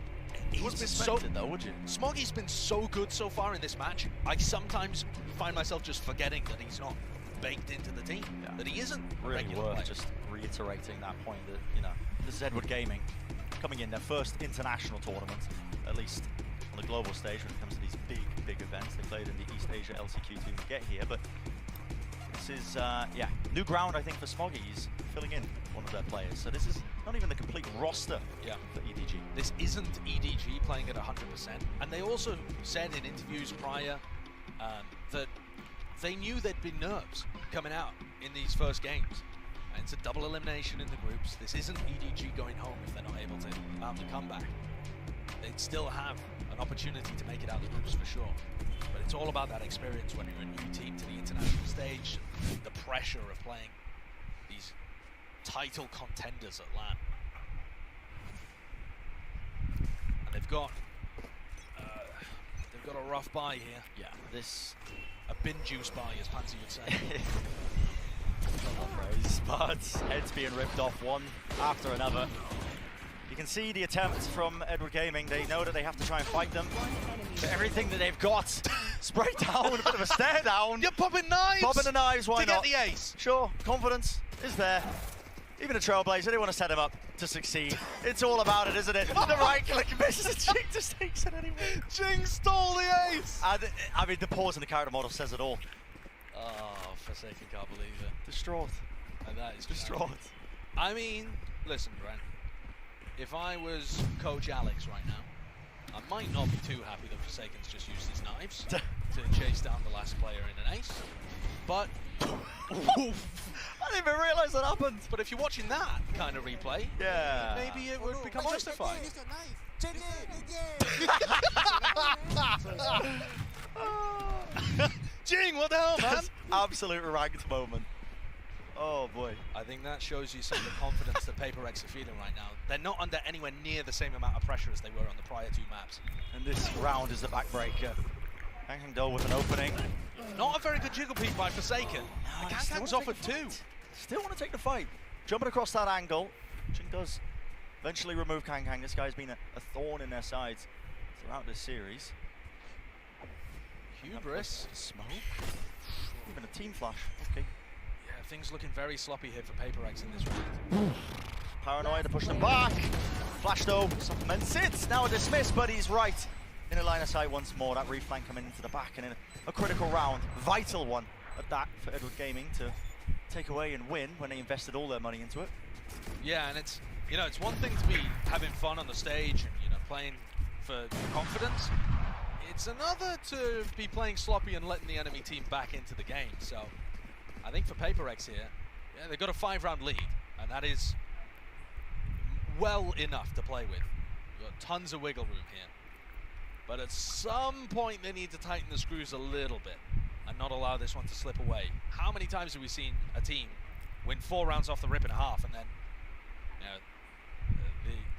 he's been so though, would you? Smoggy's been so good so far in this match. I sometimes find myself just forgetting that he's not baked into the team, that he isn't really regular worth player. just reiterating that point that, you know, this is Edward Gaming coming in their first international tournament, at least on the global stage when it comes to these big events. They played in the East Asia LCQ team to get here, but this is, yeah, new ground, I think, for Smoggy. He's filling in one of their players. So this is not even the complete roster for EDG. This isn't EDG playing at 100%. And they also said in interviews prior that they knew there'd been nerves coming out in these first games. And it's a double elimination in the groups. This isn't EDG going home if they're not able to mount a comeback. They'd still have an opportunity to make it out of the groups for sure. But it's all about that experience when you're a new team to the international stage, the pressure of playing these title contenders at LAN. And they've got a rough buy here. Yeah, this... A bin juice buy, as Pansy would say. But heads being ripped off one after another. You can see the attempts from Edward Gaming. They know that they have to try and fight them. But everything that they've got, spray down, a bit of a stare down. You're popping knives! Popping the knives, why not? To get the ace. Sure, confidence is there. Even a Trailblazer, they want to set him up to succeed. It's all about it, isn't it? The right click misses, Jing just takes it anyway. Jing stole the ace! And, I mean, the pause in the character model says it all. Oh, Forsaken can't believe it. Distraught. And that is Distraught. I mean, listen, Brent. If I was Coach Alex right now, I might not be too happy that Forsaken's just used his knives to chase down the last player in an ace. But I didn't even realise that happened. But if you're watching that kind of replay, maybe it would become justified. Jing, what the hell, man? Absolute ragged moment. Oh boy. I think that shows you some of the confidence that PaperX are feeling right now. They're not under anywhere near the same amount of pressure as they were on the prior 2 maps. And this round is the backbreaker. Kang Do with an opening. Not a very good jiggle peek by Forsaken. No, Kang's offered 2. Still want to take the fight. Jumping across that angle. Jing does eventually remove Kang. This guy's been a thorn in their sides throughout this series. Hubris. Smoke. Even a team flash. Okay. Yeah, things looking very sloppy here for Paper X in this round. Paranoia to push them back. Flash though, supplements it. Now a dismiss, but he's right in a line of sight once more. That reflank coming into the back and in a critical round. Vital one at that for Edward Gaming to take away and win when they invested all their money into it. Yeah, and it's, you know, it's one thing to be having fun on the stage and, you know, playing for confidence. It's another to be playing sloppy and letting the enemy team back into the game. So I think for Paper X here, yeah, they've got a 5-round lead, and that is well enough to play with. You've got tons of wiggle room here. But at some point they need to tighten the screws a little bit and not allow this one to slip away. How many times have we seen a team win 4 rounds off the rip and a half, and then, you know,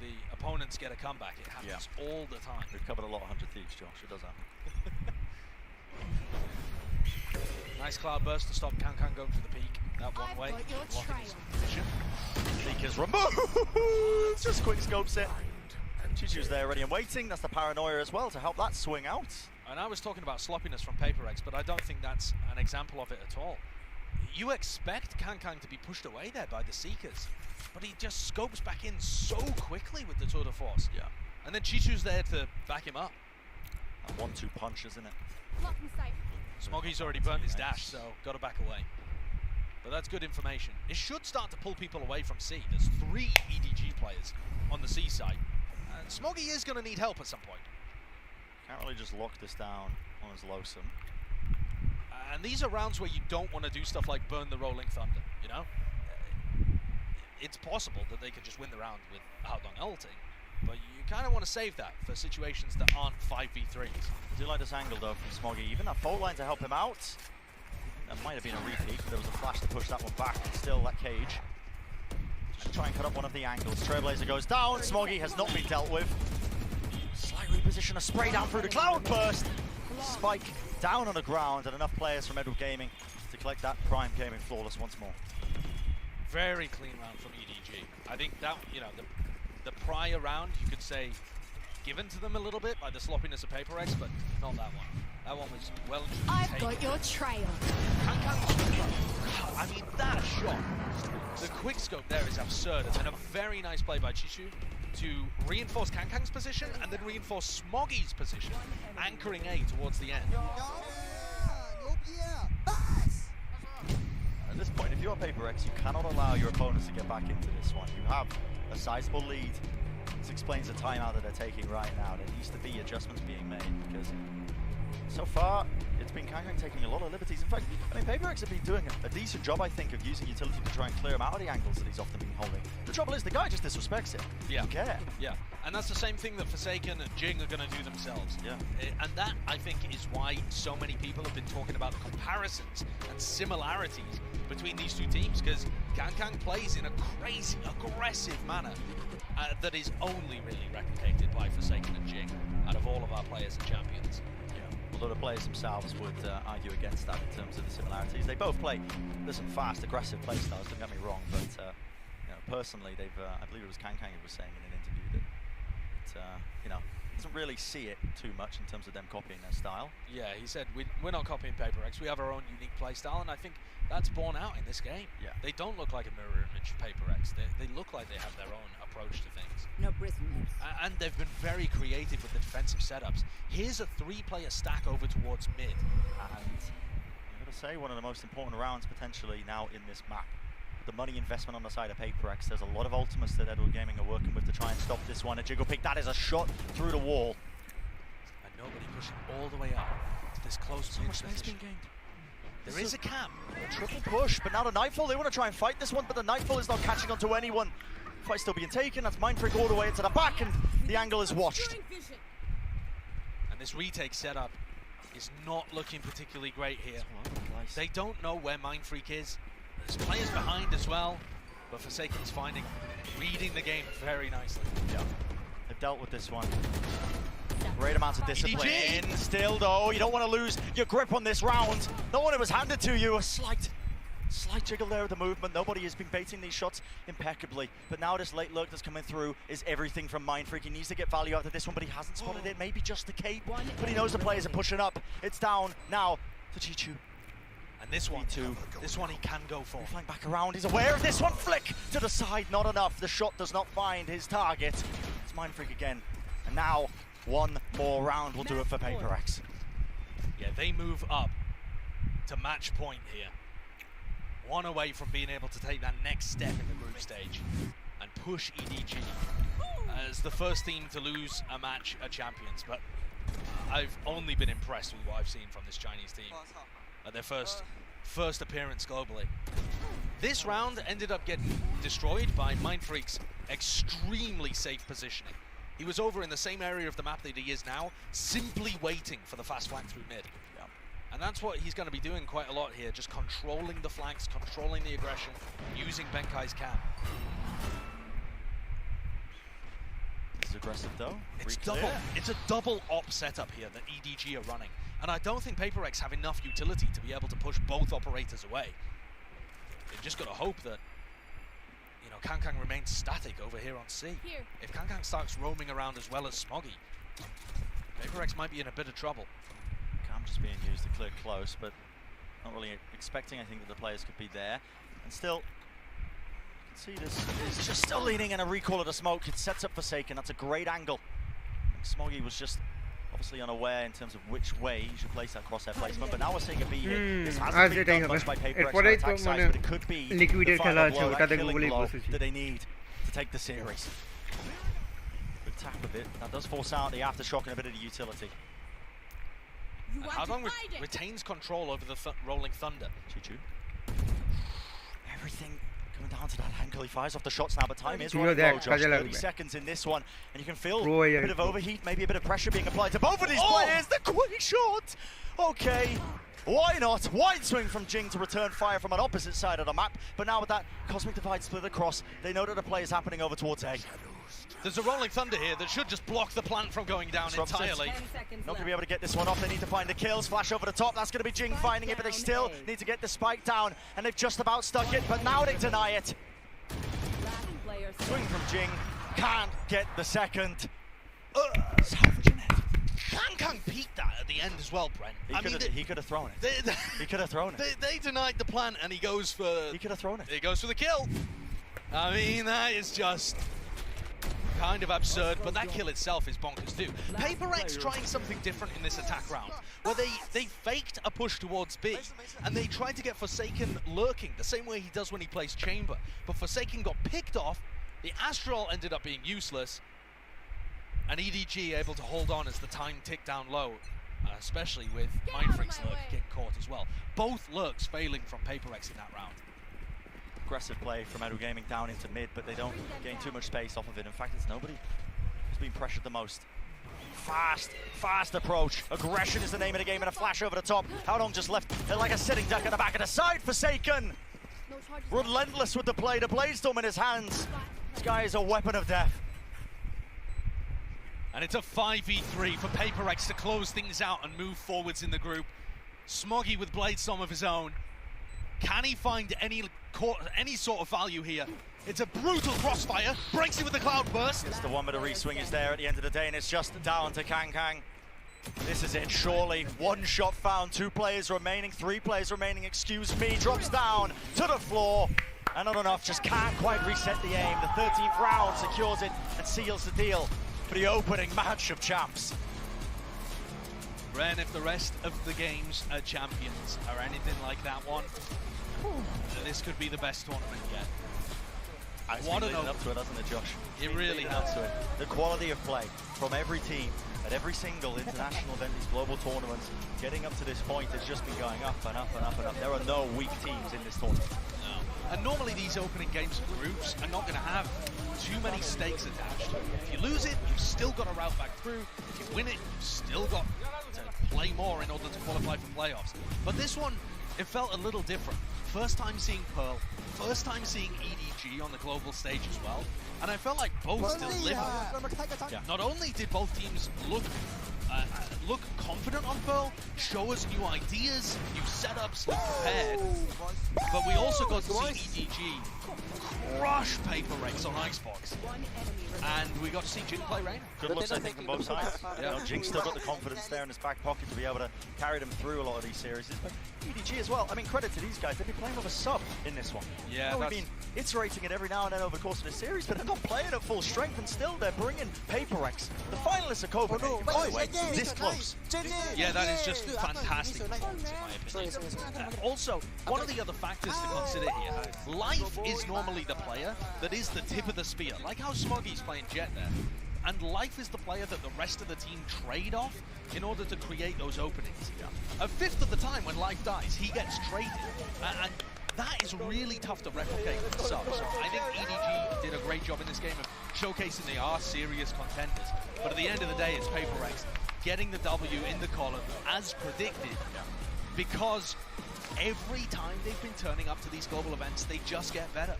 the opponents get a comeback? It happens all the time. We've covered a lot of 100 Thieves, Josh. It does happen. Nice cloud burst to stop Kang going for the peak. That one way. Peak is removed. Just quick scopes it. Chichu's there ready and waiting. That's the paranoia as well to help that swing out. And I was talking about sloppiness from Paper X, but I don't think that's an example of it at all. You expect Kang to be pushed away there by the Seekers, but he just scopes back in so quickly with the tour de force. Yeah. And then Chichu's there to back him up. That 1-2 punch, isn't it? Smoggy's already burnt his dash, so got to back away. But that's good information. It should start to pull people away from C. There's 3 EDG players on the C side. And Smoggy is going to need help at some point. Can't really just lock this down on his lonesome. And these are rounds where you don't want to do stuff like burn the Rolling Thunder, you know? It's possible that they could just win the round with Haldong ulting, but you kind of want to save that for situations that aren't 5v3s. I do like this angle though from Smoggy. Even that fault line to help him out. That might have been a repeat, but there was a flash to push that one back. Still that cage. Just try and cut up one of the angles. Trailblazer goes down. Smoggy has not been dealt with. Slight reposition, a spray down through the cloud burst. Spike down on the ground, and enough players from Edward Gaming to collect that Prime Gaming flawless once more. Very clean round from EDG. I think that, you know, the prior round, you could say, given to them a little bit by the sloppiness of Paper X, but not that one. That one was well and truly I've taken. got your trail. I mean, that shot, the quick scope there is absurd, and a very nice play by Chichu to reinforce Kang's position and then reinforce Smoggy's position, anchoring A towards the end. At this point, if you're Paper X, you cannot allow your opponents to get back into this one. You have a sizable lead. This explains the timeout that they're taking right now. There needs to be adjustments being made because so far, it's been Kang taking a lot of liberties. In fact, I mean, Paper X have been doing a decent job, I think, of using utility to try and clear him out of the angles that he's often been holding. The trouble is, the guy just disrespects it. Yeah. Doesn't care. Yeah, and that's the same thing that Forsaken and Jing are going to do themselves. Yeah. And that, I think, is why so many people have been talking about the comparisons and similarities between these two teams, because Kang plays in a crazy, aggressive manner that is only really replicated by Forsaken and Jing out of all of our players and champions. Although the players themselves would argue against that in terms of the similarities. They both play, there's some fast, aggressive play styles, don't get me wrong, but you know, personally, they've, I believe it was Kang who was saying in an interview that you know, doesn't really see it too much in terms of them copying their style. Yeah, he said, we're not copying Paper X, we have our own unique play style, and I think that's borne out in this game. Yeah. They don't look like a mirror image of Paper X, they look like they have their own approach to things. No prisoners. And they've been very creative with the defensive setups. Here's a 3-player stack over towards mid. And I'm going to say one of the most important rounds potentially now in this map. The money investment on the side of Paper X. There's a lot of ultimates that Edward Gaming are working with to try and stop this one. A jiggle pick, that is a shot through the wall. And nobody pushing all the way up to this close mid position. There is a cam. A triple push, but now the Nightfall, they want to try and fight this one, but the Nightfall is not catching onto anyone. Fight still being taken, that's Mind Freak all the way into the back, and the angle is watched. And this retake setup is not looking particularly great here. They don't know where Mind Freak is. There's players behind as well, but Forsaken's reading the game very nicely. Yeah, they've dealt with this one. Great amounts of discipline. EDG. Still though, you don't want to lose your grip on this round. Not when it was handed to you, a slight Slight jiggle there of the movement. Nobody has been baiting these shots impeccably. But now this late lurk that's coming through is everything from Mindfreak. He needs to get value out of this one, but he hasn't spotted it. Maybe just the cape. But he knows the players are pushing up. It's down now to Chichu. And this one he can go for. Flying back around, he's aware of this one. Flick to the side, not enough. The shot does not find his target. It's Mindfreak again. And now, one more round will do it for PaperX. Yeah, they move up to match point here. One away from being able to take that next step in the group stage and push EDG as the first team to lose a match at Champions. But I've only been impressed with what I've seen from this Chinese team at their first appearance globally. This round ended up getting destroyed by Mindfreak's extremely safe positioning. He was over in the same area of the map that he is now, simply waiting for the fast flank through mid. Yeah. And that's what he's going to be doing quite a lot here, just controlling the flanks, controlling the aggression, using Benkai's cam. This is aggressive though. It's a double op setup here that EDG are running. And I don't think PaperX have enough utility to be able to push both operators away. They've just got to hope that, you know, Kankang remains static over here on C. If Kankang starts roaming around as well as Smoggy, PaperX might be in a bit of trouble. Cam just being used to clear close, but not really expecting, I think, that the players could be there. And still, you can see this is just still leaning in a recall of the smoke. It sets up Forsaken. That's a great angle. Smoggy was just obviously unaware in terms of which way he should place that crosshair placement, but now we're seeing a B hit. This hasn't been done much by PaperX on attack sides, but it could be the final blow, that killing blow that they need to take the series. Good tap of it. That does force out the aftershock and a bit of the utility. And Hadong retains control over the rolling thunder. Chichu. Everything coming down to that angle. He fires off the shots now, but time is running low, Josh. 30 seconds in this one, and you can feel a bit of overheat, maybe a bit of pressure being applied to both of these players. The quick shot! Okay, why not? Wide swing from Jing to return fire from an opposite side of the map, but now with that Cosmic Divide split across, they know that the play is happening over towards A. There's a rolling thunder here that should just block the plant from going down entirely. Not going to be able to get this one off. They need to find the kills. Flash over the top. That's going to be Jing finding it, but they still need to get the spike down, and they've just about stuck it, but now they deny it. Swing from Jing. Can't get the second. Salvaging it. Kankang peeked that at the end as well, Brent. He could have thrown it. He could have thrown it. They denied the plant, and he goes for... He could have thrown it. He goes for the kill. I mean, that is just kind of absurd, but that kill itself is bonkers too. PaperX trying something different in this attack round, where they faked a push towards B, and they tried to get Forsaken lurking, the same way he does when he plays Chamber. But Forsaken got picked off, the Astral ended up being useless, and EDG able to hold on as the time ticked down low, especially with Mindfreak's lurk getting caught as well. Both lurks failing from PaperX in that round. Aggressive play from Edu Gaming down into mid, but they don't gain too much space off of it. In fact, it's nobody who's been pressured the most. Fast approach. Aggression is the name of the game, and a flash over the top. Hadong just left like a sitting duck at the back of the side. Forsaken. Relentless with the play. The Bladestorm in his hands. This guy is a weapon of death. And it's a 5v3 for PaperX to close things out and move forwards in the group. Smoggy with Bladestorm of his own. Can he find any sort of value here? It's a brutal crossfire, breaks it with the cloud burst. It's the one with the re-swing is there at the end of the day, and it's just down to Kankang. This is it, surely. One shot found, 2 players remaining, 3 players remaining, excuse me. Drops down to the floor, and not enough, just can't quite reset the aim. The 13th round secures it and seals the deal for the opening match of champs. Ren, if the rest of the games at Champions are anything like that one, this could be the best tournament yet. It's been leading up to it, hasn't it, Josh? It really has. The quality of play from every team at every single international event, these global tournaments, getting up to this point has just been going up and up and up and up. There are no weak teams in this tournament. No. And normally these opening games of groups are not going to have too many stakes attached. If you lose it, you've still got to route back through. If you win it, you've still got to play more in order to qualify for playoffs. But this one, it felt a little different. First time seeing Pearl, first time seeing EDG on the global stage as well, and I felt like both delivered. Yeah. Not only did both teams look look confident on Pearl, show us new ideas, new setups, look prepared. But we also got to see EDG crush Paper Rex on Icebox. And we got to see Jing play Reina. Good looks, I think, from both sides. You know, Jing's still got the confidence there in his back pocket to be able to carry them through a lot of these series. But EDG as well. I mean, credit to these guys. They've been playing with a sub in this one. Yeah, you know, we've been iterating it every now and then over the course of the series, but they're not playing at full strength, and still they're bringing Paper Rex, the finalists of Copenhagen, by the way, this close. Yeah, that is just fantastic performance in my opinion. Also, one of the other factors to consider here, Life is normally the player that is the tip of the spear, like how Smoggy's playing Jet there. And Life is the player that the rest of the team trade off in order to create those openings. A fifth of the time when Life dies, he gets traded. And that is really tough to replicate with sub. So I think EDG did a great job in this game of showcasing they are serious contenders. But at the end of the day, it's Paper Rex getting the W in the column as predicted, because every time they've been turning up to these global events, they just get better.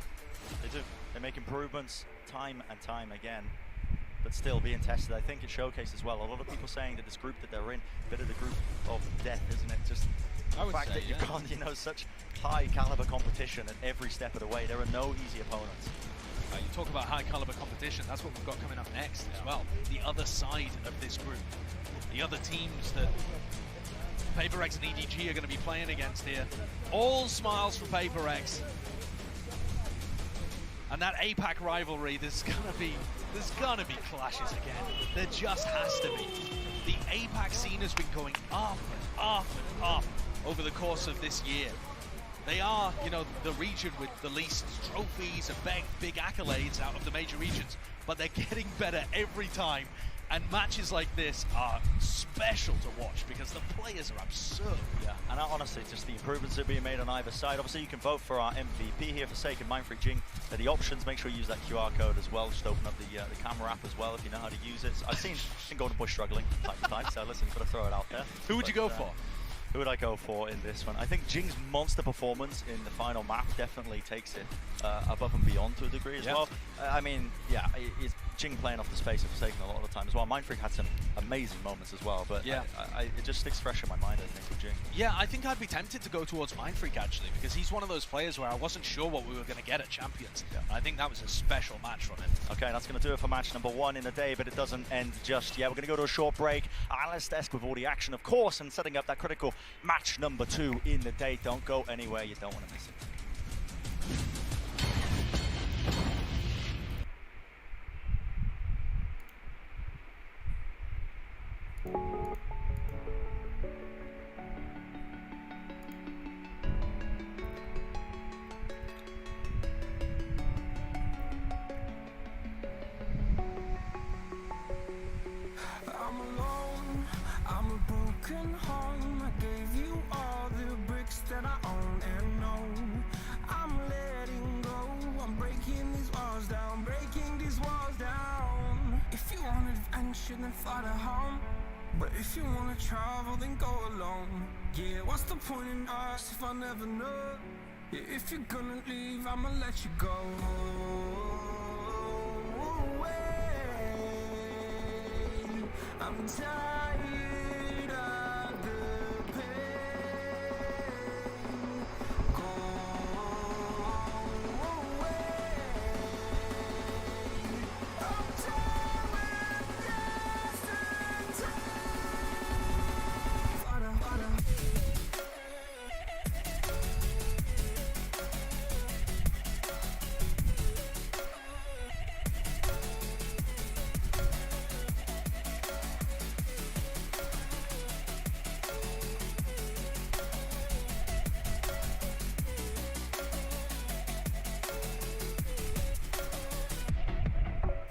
They do. They make improvements time and time again, but still being tested. I think it showcased as well. A lot of people saying that this group that they're in, a bit of the group of death, isn't it? Just the fact that you've got, you know, such high caliber competition at every step of the way. There are no easy opponents. You talk about high caliber competition, that's what we've got coming up next as well. The other side of this group. The other teams that Paper Rex and EDG are going to be playing against here. All smiles for Paper Rex. And that APAC rivalry, there's gonna be clashes again. There just has to be. The APAC scene has been going up and up and up over the course of this year. They are, you know, the region with the least trophies and big accolades out of the major regions, but they're getting better every time. And matches like this are special to watch because the players are absurd. Yeah, and honestly, just the improvements that are being made on either side. Obviously, you can vote for our MVP here for Sake and Mindfreak Jing. The options, make sure you use that QR code as well. Just open up the camera app as well if you know how to use it. I've seen Golden Bush struggling time to time, so listen, got to throw it out there. Who would you go for? Who would I go for in this one? I think Jing's monster performance in the final map definitely takes it above and beyond to a degree as well. I mean, yeah, it's Jing playing off the space of Forsaken a lot of the time as well. Mindfreak had some amazing moments as well, but yeah, it just sticks fresh in my mind, I think, with Jing. Yeah, I think I'd be tempted to go towards Mindfreak actually, because he's one of those players where I wasn't sure what we were going to get at Champions. Yeah. I think that was a special match from him. Okay, that's going to do it for match number 1 in the day, but it doesn't end just yet. We're going to go to a short break. Analyst-esque with all the action, of course, and setting up that critical match number 2 in the day. Don't go anywhere, you don't want to miss it. I'm alone, I'm a broken home. I gave you all the bricks that I own and know. I'm letting go, I'm breaking these walls down, breaking these walls down. If you want adventure, then fly to home. But if you wanna travel, then go alone. Yeah, what's the point in us if I never know? Yeah, if you're gonna leave, I'ma let you go. I'm tired of the pain. Go away. I'm tired with yesterday.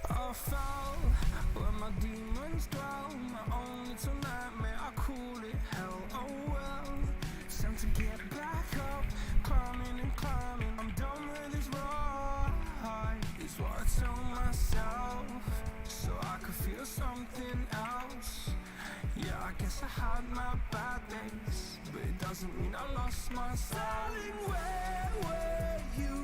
I fell where my demons dwell. My own little nightmare, I call it hell. Oh well, it's time to get back up, climbing and climbing. I'm done with this ride, is what I tell myself, so I could feel something else. Yeah, I guess I had my bad days, but it doesn't mean I lost my style. Darling, where were you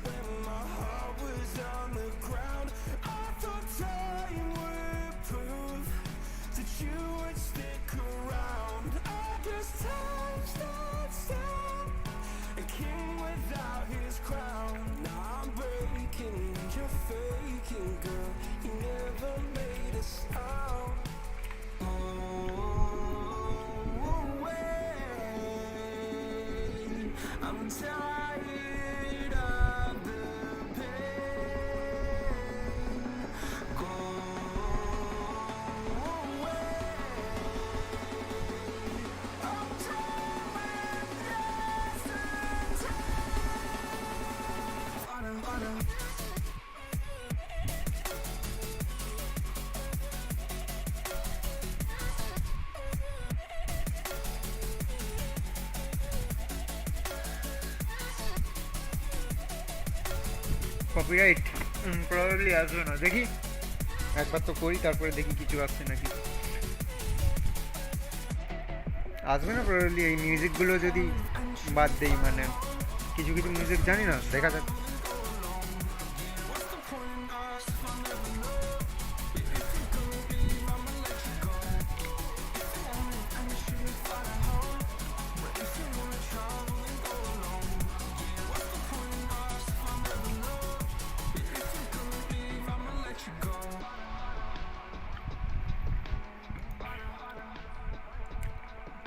when my heart was on the ground? I thought time would prove that you would stay. until I eat up the pain. Go away. I'm done with yesterday. Copyright probably আসবে না, দেখি একবার তো করি তারপরে দেখি কিছু আসছে নাকি। আসবে না প্রবাবলি, এই মিউজিকগুলো যদি বাদ দেই, মানে কিছু কিছু মিউজিক জানি না, দেখা যাক।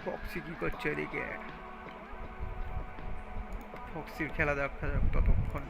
ফক্সি কি করছে এদিকে? ফক্সির খেলা দেখা যাক ততক্ষণ।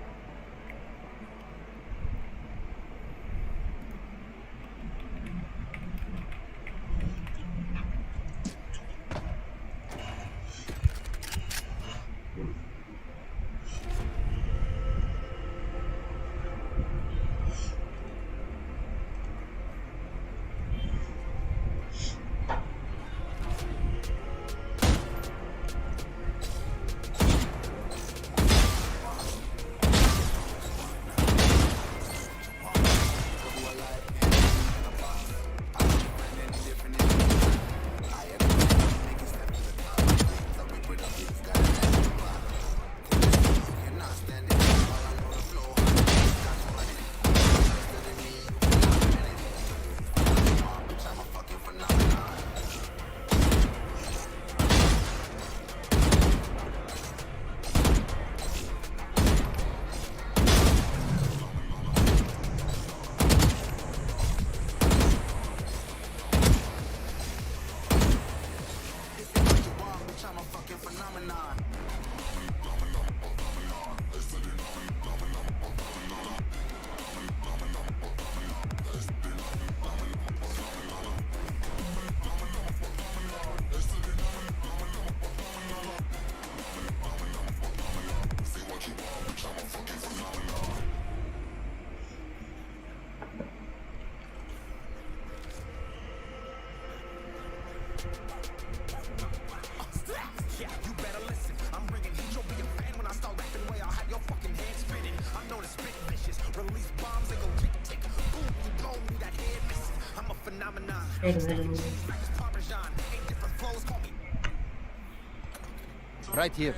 Right here.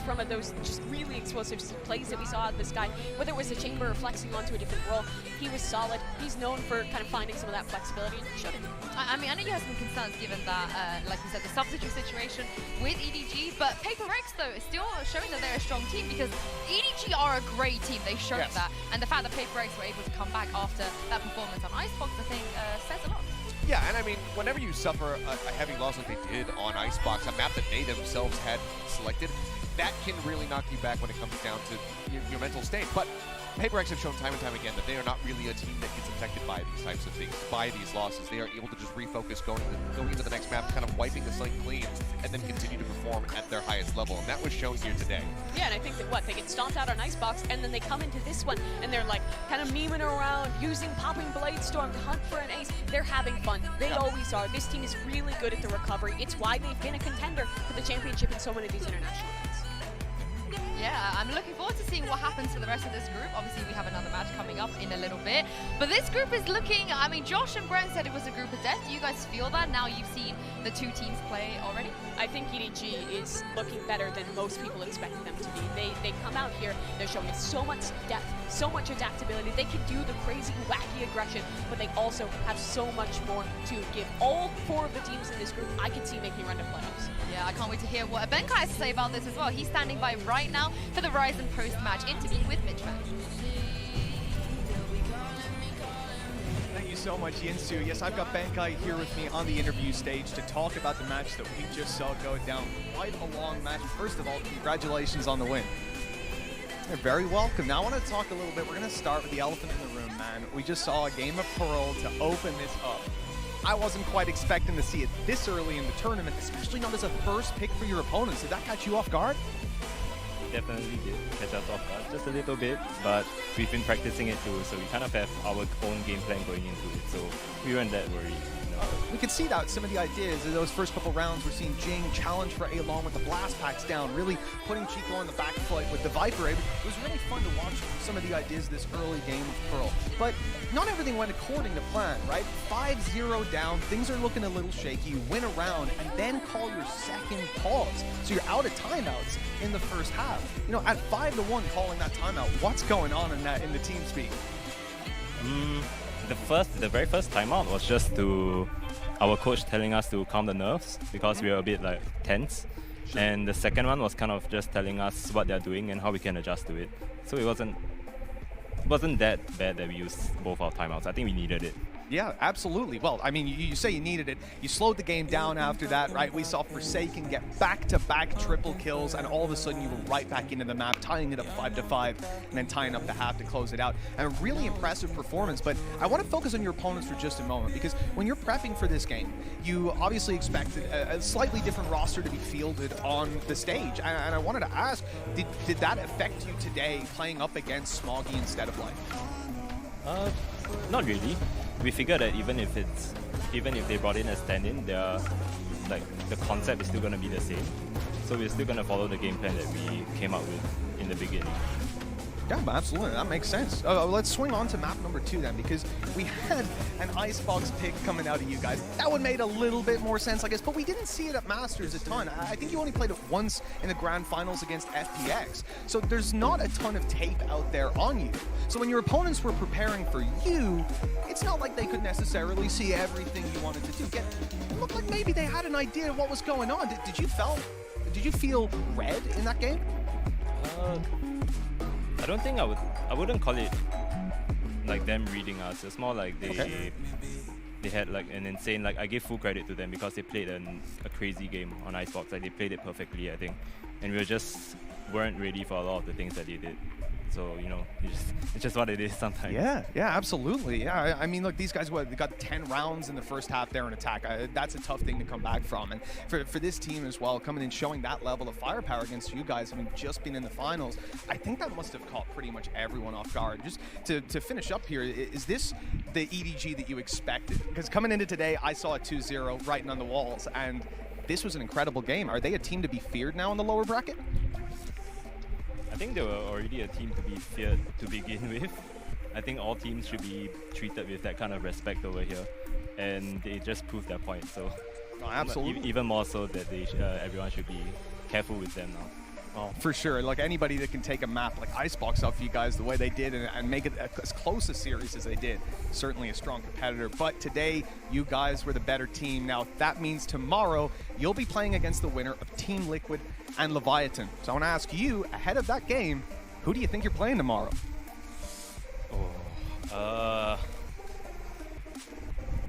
from those just really explosive plays that we saw out of this guy. Whether it was a chamber or flexing onto a different role, he was solid. He's known for kind of finding some of that flexibility, and he showed it. I mean, I know you have some concerns given that, like you said, the substitute situation with EDG, but PaperX, though, is still showing that they're a strong team because EDG are a great team. They showed that. And the fact that PaperX were able to come back after that performance on Icebox, I think, says a lot. Yeah, and I mean, whenever you suffer a heavy loss like they did on Icebox, a map that they themselves had selected, that can really knock you back when it comes down to your mental state. But PaperX have shown time and time again that they are not really a team that gets affected by these types of things, by these losses. They are able to just refocus going into the next map, kind of wiping the slate clean, and then continue to perform at their highest level. And that was shown here today. Yeah, and I think that they get stomped out on Icebox, and then they come into this one, and they're like kind of memeing around, using Popping Bladestorm to hunt for an ace. They're having fun. They always are. This team is really good at the recovery. It's why they've been a contender for the championship in so many of these international events. Yeah, I'm looking forward to seeing what happens to the rest of this group. Obviously, we have another match coming up in a little bit. But this group is looking, I mean, Josh and Brent said it was a group of death. Do you guys feel that now you've seen the two teams play already? I think EDG is looking better than most people expected them to be. They come out here, they're showing so much depth, so much adaptability. They can do the crazy, wacky aggression, but they also have so much more to give. All four of the teams in this group, I can see making a run to playoffs. Yeah, I can't wait to hear what Benkai has to say about this as well. He's standing by right now for the Ryzen post-match interview with Mitchman. Thank you so much, Yinsu. Yes, I've got Benkai here with me on the interview stage to talk about the match that we just saw go down. Quite a long match. First of all, congratulations on the win. You're very welcome. Now I want to talk a little bit. We're going to start with the elephant in the room, man. We just saw a game of Pearl to open this up. I wasn't quite expecting to see it this early in the tournament, especially not as a first pick for your opponents. Did that catch you off guard? Definitely did catch us off guard, just a little bit, but we've been practicing it too, so we kind of have our own game plan going into it, so we weren't that worried. We could see that some of the ideas in those first couple rounds. We're seeing Jing challenge for A-Long with the blast packs down, really putting Chico on the back foot with the Viper. It was really fun to watch some of the ideas this early game of Pearl. But not everything went according to plan, right? 5-0 down, things are looking a little shaky. You win a round and then call your second pause. So you're out of timeouts in the first half. You know, at 5-1 calling that timeout, what's going on in the team speak? The very first timeout was just our coach telling us to calm the nerves because we were a bit like tense. And the second one was kind of just telling us what they're doing and how we can adjust to it. So it wasn't that bad that we used both our timeouts. I think we needed it. Yeah, absolutely. Well, I mean, you say you needed it. You slowed the game down after that, right? We saw Forsaken get back-to-back triple kills, and all of a sudden you were right back into the map, tying it up 5-5, and then tying up the half to close it out. And a really impressive performance, but I want to focus on your opponents for just a moment, because when you're prepping for this game, you obviously expected a slightly different roster to be fielded on the stage. And I wanted to ask, did that affect you today, playing up against Smoggy instead of Life? Not really. We figured that even if they brought in a stand-in, like the concept is still going to be the same. So we're still going to follow the game plan that we came up with in the beginning. Yeah, absolutely. That makes sense. Let's swing on to map number 2 then, because we had an Icebox pick coming out of you guys. That one made a little bit more sense, I guess, but we didn't see it at Masters a ton. I think you only played it once in the Grand Finals against FPX. So there's not a ton of tape out there on you. So when your opponents were preparing for you, it's not like they could necessarily see everything you wanted to do. It looked like maybe they had an idea of what was going on. Did you feel red in that game? I don't think I wouldn't call it like them reading us. It's more like they had like an insane, like I give full credit to them because they played a crazy game on Icebox. Like they played it perfectly, I think. And we weren't ready for a lot of the things that they did. So, you know, it's just what it is sometimes. Yeah, absolutely. Yeah, I mean, look, these guys, they got 10 rounds in the first half there in attack. That's a tough thing to come back from. And for this team as well, coming in showing that level of firepower against you guys, having just been in the finals, I think that must have caught pretty much everyone off guard. Just to finish up here, is this the EDG that you expected? Because coming into today, I saw a 2-0 writing on the walls, and this was an incredible game. Are they a team to be feared now in the lower bracket? I think they were already a team to be feared to begin with. I think all teams should be treated with that kind of respect over here, and they just proved their point. So, absolutely, even more so that everyone should be careful with them now. Oh, for sure. Like anybody that can take a map like Icebox off you guys the way they did and make it as close a series as they did, certainly a strong competitor. But today, you guys were the better team. Now, that means tomorrow, you'll be playing against the winner of Team Liquid and Leviathan. So I want to ask you, ahead of that game, who do you think you're playing tomorrow?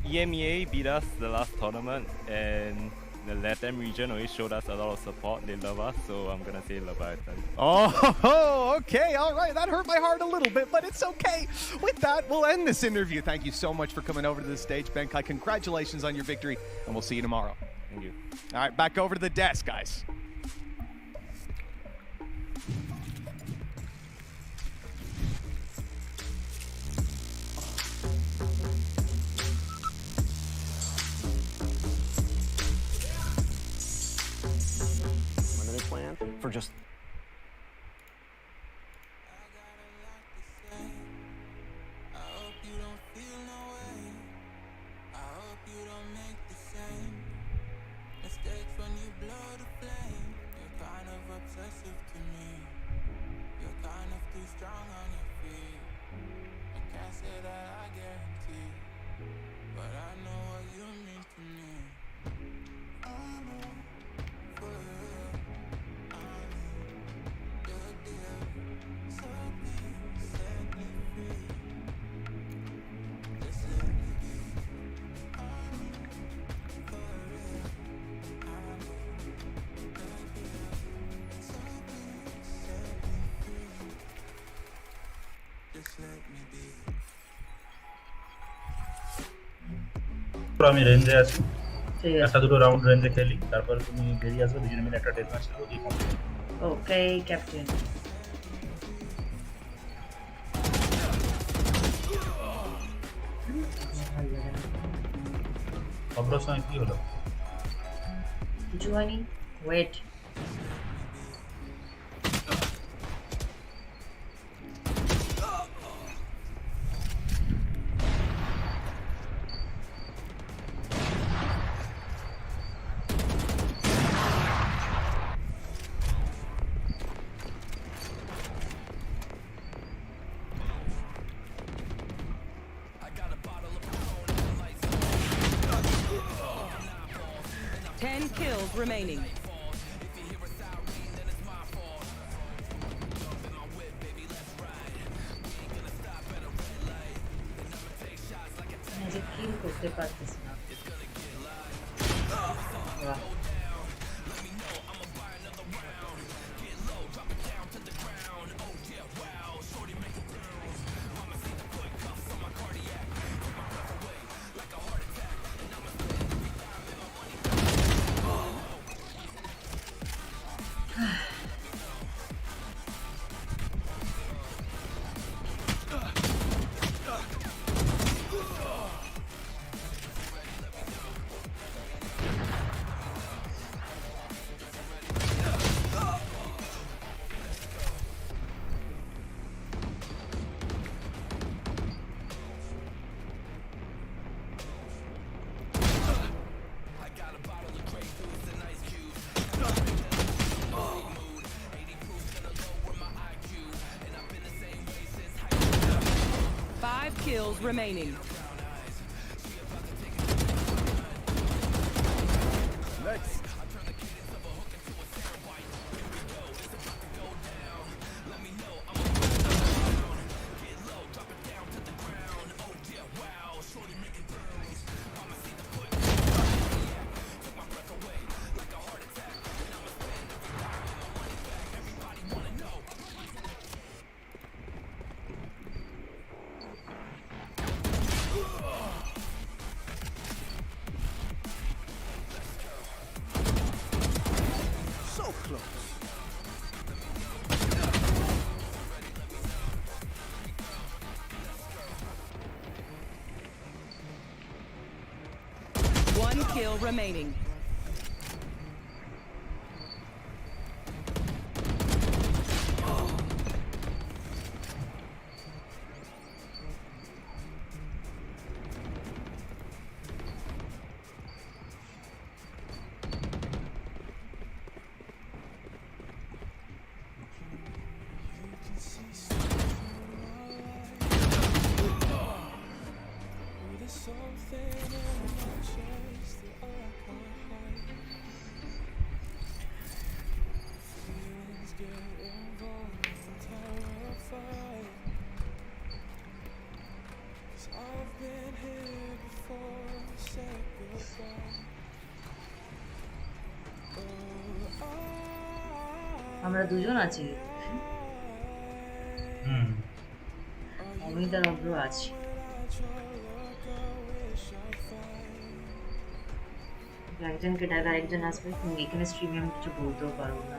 EMEA beat us the last tournament, and the LATAM region always showed us a lot of support. They love us, so I'm gonna say Leviathan. Oh, okay, all right. That hurt my heart a little bit, but it's okay. With that, we'll end this interview. Thank you so much for coming over to the stage, Benkai. Congratulations on your victory, and we'll see you tomorrow. Thank you. All right, back over to the desk, guys. Plan for just আমি রেঞ্জে আছি একটা দুটো round রেঞ্জে খেলি তারপর তুমি বেরিয়ে আসবে দুজনে মিলে একটা ডেথ ম্যাচ খেলবো দিয়ে কমপ্লিট ওকে ক্যাপ্টেন অবরোধ সময় কি হলো কিছু হয়নি ওয়েট Remaining. Magic kill করতে পারতেছি না Kills remaining. Next. One kill remaining. আমরা দুজন আছি অমিত আর অব্র আছি একজনকে ডাক আরেকজন আসবে এখানে স্ট্রিমে আমি কিছু বলতেও পারবো না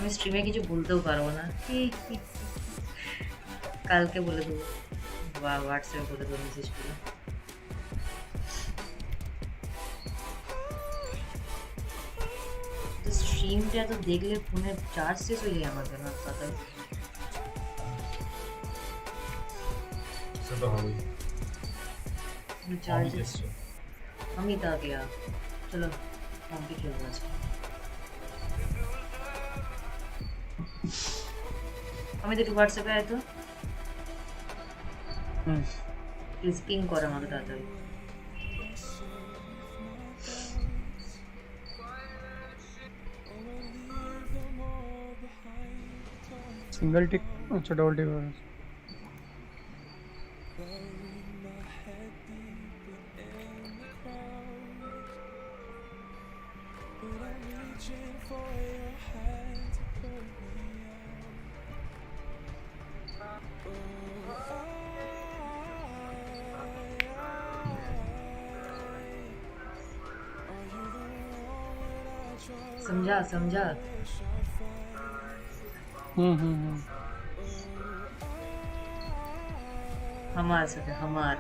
আমি স্ট্রিমে কিছু বলতেও পারবো না কালকে বলে দেবো বা হোয়াটসঅ্যাপে বলে দেবো মেসেজ করে স্ট্রিমটা তো দেখলে ফোনের চার্জ শেষ হয়ে যায় আমাদের না তাই সেটা হবে चार्ज अमित आ गया चलो हम भी खेल रहे हैं अमित एक व्हाट्सएप आया तो प्लीज पिंग करो हमारे दादा सिंगल टिक अच्छा डबल टिक समझा समझा हमार सके हमार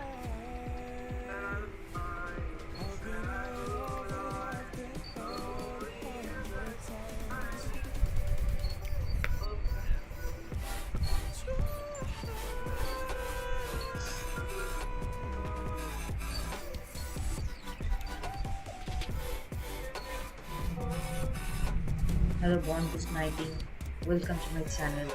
Hello, born to sniping. Welcome to my channel.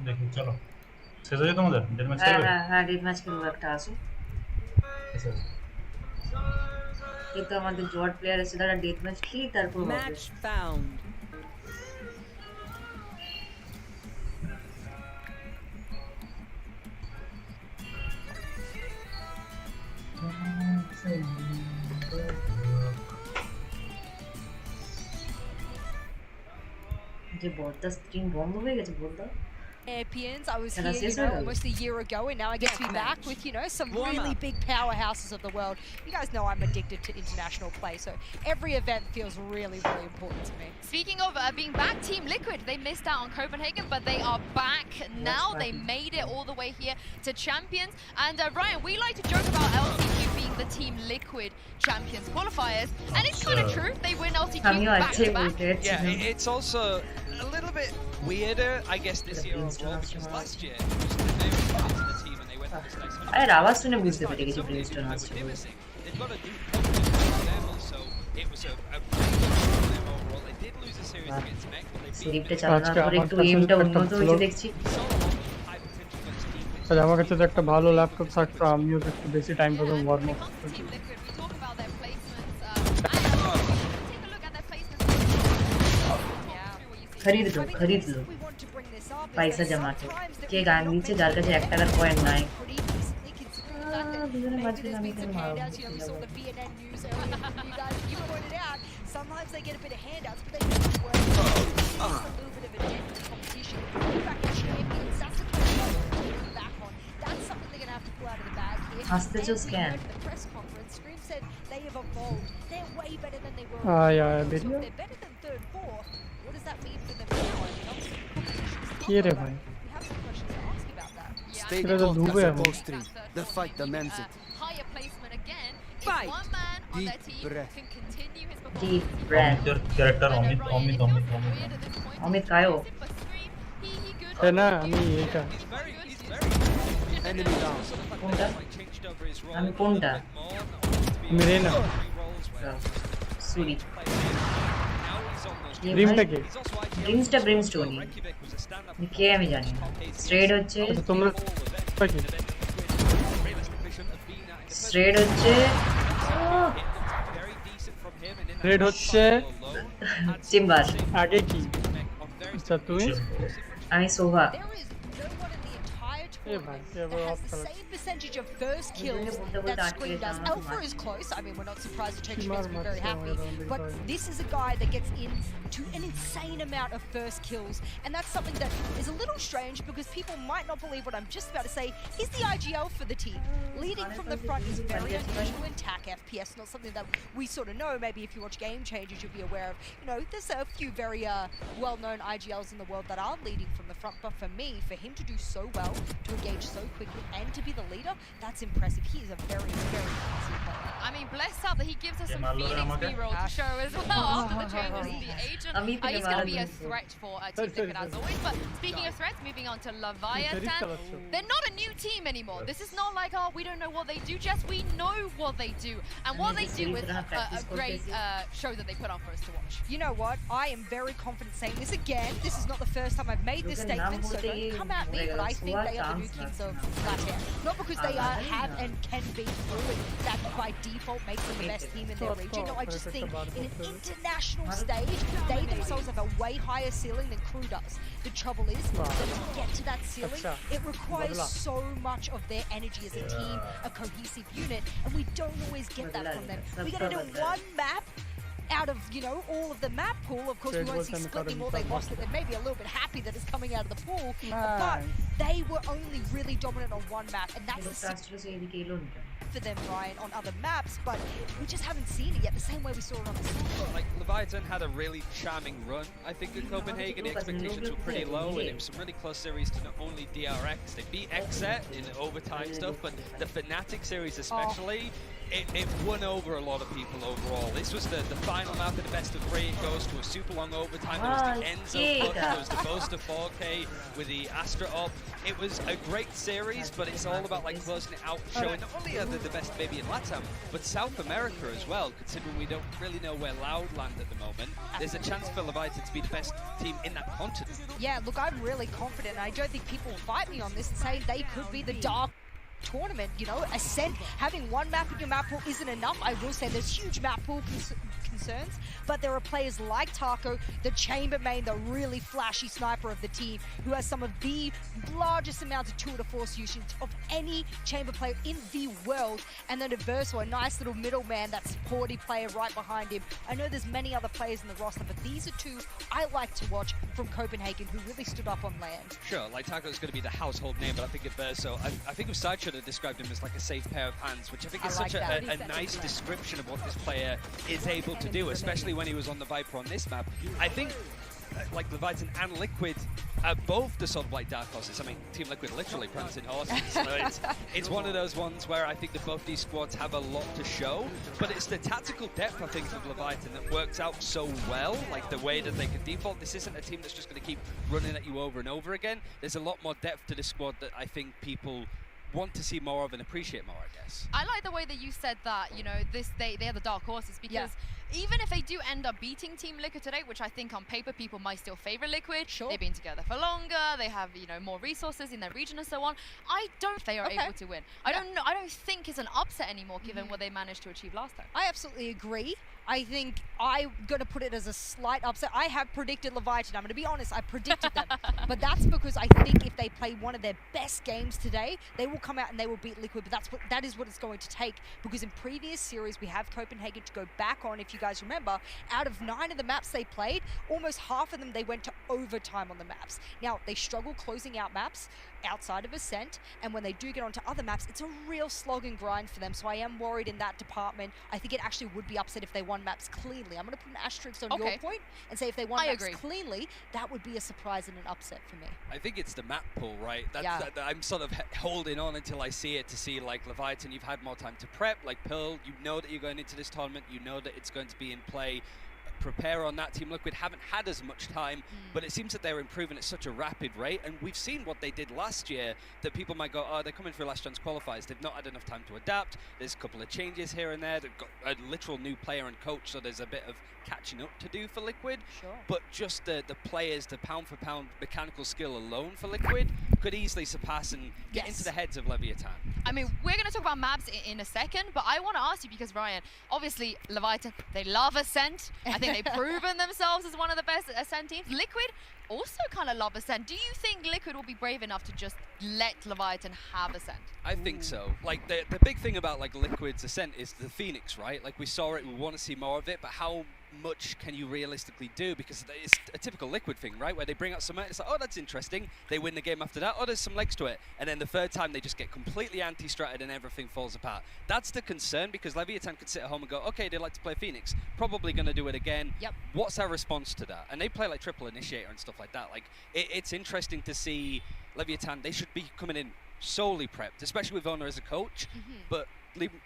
দেখি চলো শেষ হয়ে তোমাদের ডেট ম্যাচ খেলবে হ্যাঁ ডেট ম্যাচ খেলবো একটা আসো এই তো আমাদের জট প্লেয়ার আছে তারা ডেট ম্যাচ খেলি তারপর ম্যাচ ফাউন্ড যে বড়টা স্ট্রিম বন্ধ হয়ে গেছে বড়টা Champions. I was here, almost a year ago, and now I get to be back with, some really big powerhouses of the world. You guys know I'm addicted to international play, so every event feels really, really important to me. Speaking of being back, Team Liquid, they missed out on Copenhagen, but they are back now. They made it all the way here to Champions. And Ryan, we like to joke about LCQ being the Team Liquid Champions qualifiers, and it's kind of true. They win LCQ back to back. Yeah, it's also a little bit weirder, I guess, this year overall, because last year it was the very part of the team and they went on this next one. আরে আওয়াজ শুনে বুঝতে পেরে গেছি brainstorm আসছে They've got a new coach for them also. It was a great game for them overall. They did lose a series against Mech, but they beat সিরিপটা চালানোর পরে একটু এমটা উন্নত হয়েছে দেখছি আচ্ছা আমার কাছে তো একটা ভালো ল্যাপটপ থাকতো আমিও একটু বেশি টাইম পেতাম ওয়ার্ম আপ खरीद लो पैसा जमा के के गान नीचे जार কাছে 1 টাকার কয়েন নাই দুজনে মাঝখানে আমি কেন মারব Sometimes they get a bit of handouts, but they don't work. It's a little bit of a dent to competition. Back in Champions, that's the kind of stuff they're back on. That's something they're going to have to pull out of the bag here. Hasta just can. The press conference, Scream said they have evolved. They're way better than they were. video. They're better than third, fourth. What does that mean for them now? I mean, obviously, competition's কি রে ভাই we have some questions to ask about that. Stay এটা তো ডুবে the fight demands it. Higher placement again. Fight. One man on their team breath. can continue his deep breath your character Amit Amit Caio না আমি এটা Enemy down. কোনটা আমি কোনটা আমি রেনা সুরি ড্রিমটা কে ড্রিমসটা ব্রিমস্টোনি কে আমি জানি না স্ট্রেড হচ্ছে তোমরা কি স্ট্রেড হচ্ছে রেড হচ্ছে চিম্বাস আগে কি আচ্ছা তুমি আমি Sobha That has the same percentage of first kills that Scream does. Alpha is close. I mean, we're not surprised. Detection makes me very happy. But this is a guy that gets into an insane amount of first kills. And that's something that is a little strange because people might not believe what I'm just about to say. He's the IGL for the team. Leading from the front is very unusual in TAC FPS, not something that we sort of know. Maybe if you watch Game Changers, you'll be aware of. You know, there's a few very well-known IGLs in the world that are leading from the front. But for me, for him to do so well, to engage so quickly and to be the leader, that's impressive. He is a very, very impressive player. I mean, bless up that he gives us some Phoenix B-roll to show as well after the changes in the agent. He's going to be a threat for Team Liquid as always. But speaking of threats, moving on to Leviathan, they're not a new team anymore. This is not like, oh, we don't know what they do, Jess. We know what they do. And what they do is a great show that they put on for us to watch. You know what? I am very confident saying this again. This is not the first time I've made this statement, so don't come at me, but I think they are the new kings of Latin. Not because they have and can be fluid, that by default makes them the best team in their region. No, I just think in an international stage, they themselves have a way higher ceiling than Crew does. The trouble is that to get to that ceiling, it requires so much of their energy as a team, a cohesive unit, and we don't always get that from them. We get to do one map out of, you know, all of the map pool. Of course, we won't see split anymore. They lost it. They may be a little bit happy that it's coming out of the pool, but they were only really dominant on one map, and that's the for them, Ryan, on other maps, but we just haven't seen it yet the same way we saw it on the side. Like, Leviathan had a really charming run, I think, at Copenhagen. The expectations were pretty low, and it was some really close series to not only DRX, they beat XZ in overtime stuff, but the Fnatic series especially, it won over a lot of people overall. This was the final map of the best of 3. It goes to a super long overtime. There was the Enzo push, there was the Boast of 4K with the Astra up. It was a great series, but it's all about like closing it out, showing not only are they the best maybe in LATAM, but South America as well, considering we don't really know where Loud land at the moment. There's a chance for Leviathan to be the best team in that continent. Yeah, look, I'm really confident. I don't think people will fight me on this and say they could be the dark tournament, you know. Ascent, having one map in your map pool isn't enough. I will say there's huge map pool concerns, but there are players like Taco, the Chambermain, the really flashy sniper of the team, who has some of the largest amounts of tour de force usage of any chamber player in the world, and then Adverso, a nice little middleman, that supporty player right behind him. I know there's many other players in the roster, but these are two I like to watch from Copenhagen who really stood up on land. Sure, like Taco is going to be the household name, but I think Adverso, I think Usai should have described him as like a safe pair of hands, which I think is such a nice description of what this player is able to do, especially when he was on the Viper on this map. I think like Leviathan and Liquid are both the sort of like dark horses. I mean, Team Liquid literally prancing horses. So it's one of those ones where I think that both these squads have a lot to show, but it's the tactical depth, I think, of Leviathan that works out so well, like the way that they can default. This isn't a team that's just going to keep running at you over and over again. There's a lot more depth to the squad that I think people want to see more of and appreciate more, I guess. I like the way that you said that, you know, they are the dark horses, because even if they do end up beating Team Liquid today, which I think on paper people might still favor Liquid, they've been together for longer, they have, you know, more resources in their region and so on, I don't think they are able to win. I don't think it's an upset anymore given what they managed to achieve last time. I absolutely agree. I think I'm going to put it as a slight upset. I have predicted Leviathan. I'm going to be honest, I predicted them. But that's because I think if they play one of their best games today, they will come out and they will beat Liquid. But that is what it's going to take, because in previous series we have Copenhagen to go back on. If you guys remember, out of 9 of the maps they played, almost half of them they went to overtime on the maps. Now, they struggle closing out maps outside of Ascent, and when they do get onto other maps, it's a real slog and grind for them. So I am worried in that department. I think it actually would be upset if they won maps cleanly. I'm going to put an asterisk on your point and say if they won maps cleanly, that would be a surprise and an upset for me. I think it's the map pool, right? That I'm sort of holding on until I see it, to see like Leviathan, you've had more time to prep, like Pearl, you know that you're going into this tournament, you know that it's going to be in play prepare on that. Team Liquid haven't had as much time, but it seems that they're improving at such a rapid rate, and we've seen what they did last year, that people might go, oh, they're coming through last chance qualifiers. They've not had enough time to adapt. There's a couple of changes here and there. They've got a literal new player and coach, so there's a bit of catching up to do for Liquid. Sure. But just the players, the pound-for-pound mechanical skill alone for Liquid could easily surpass and get into the heads of Leviathan. I mean, we're going to talk about maps in a second, but I want to ask you because, Ryan, obviously, Leviathan, they love Ascent. I think they've proven themselves as one of the best Ascent teams. Liquid also kind of love Ascent. Do you think Liquid will be brave enough to just let Leviathan have Ascent? I think so. Like, the big thing about, like, Liquid's Ascent is the Phoenix, right? Like, we saw it, we want to see more of it, but how much can you realistically do? Because it's a typical Liquid thing, right? Where they bring out some, it's like, oh, that's interesting. They win the game after that. Oh, there's some legs to it. And then the third time, they just get completely anti-stratted and everything falls apart. That's the concern, because Leviathan could sit at home and go, okay, they like to play Phoenix. Probably going to do it again. Yep. What's our response to that? And they play like triple initiator and stuff like that. Like, it's interesting to see Leviathan. They should be coming in solely prepped, especially with Owner as a coach. But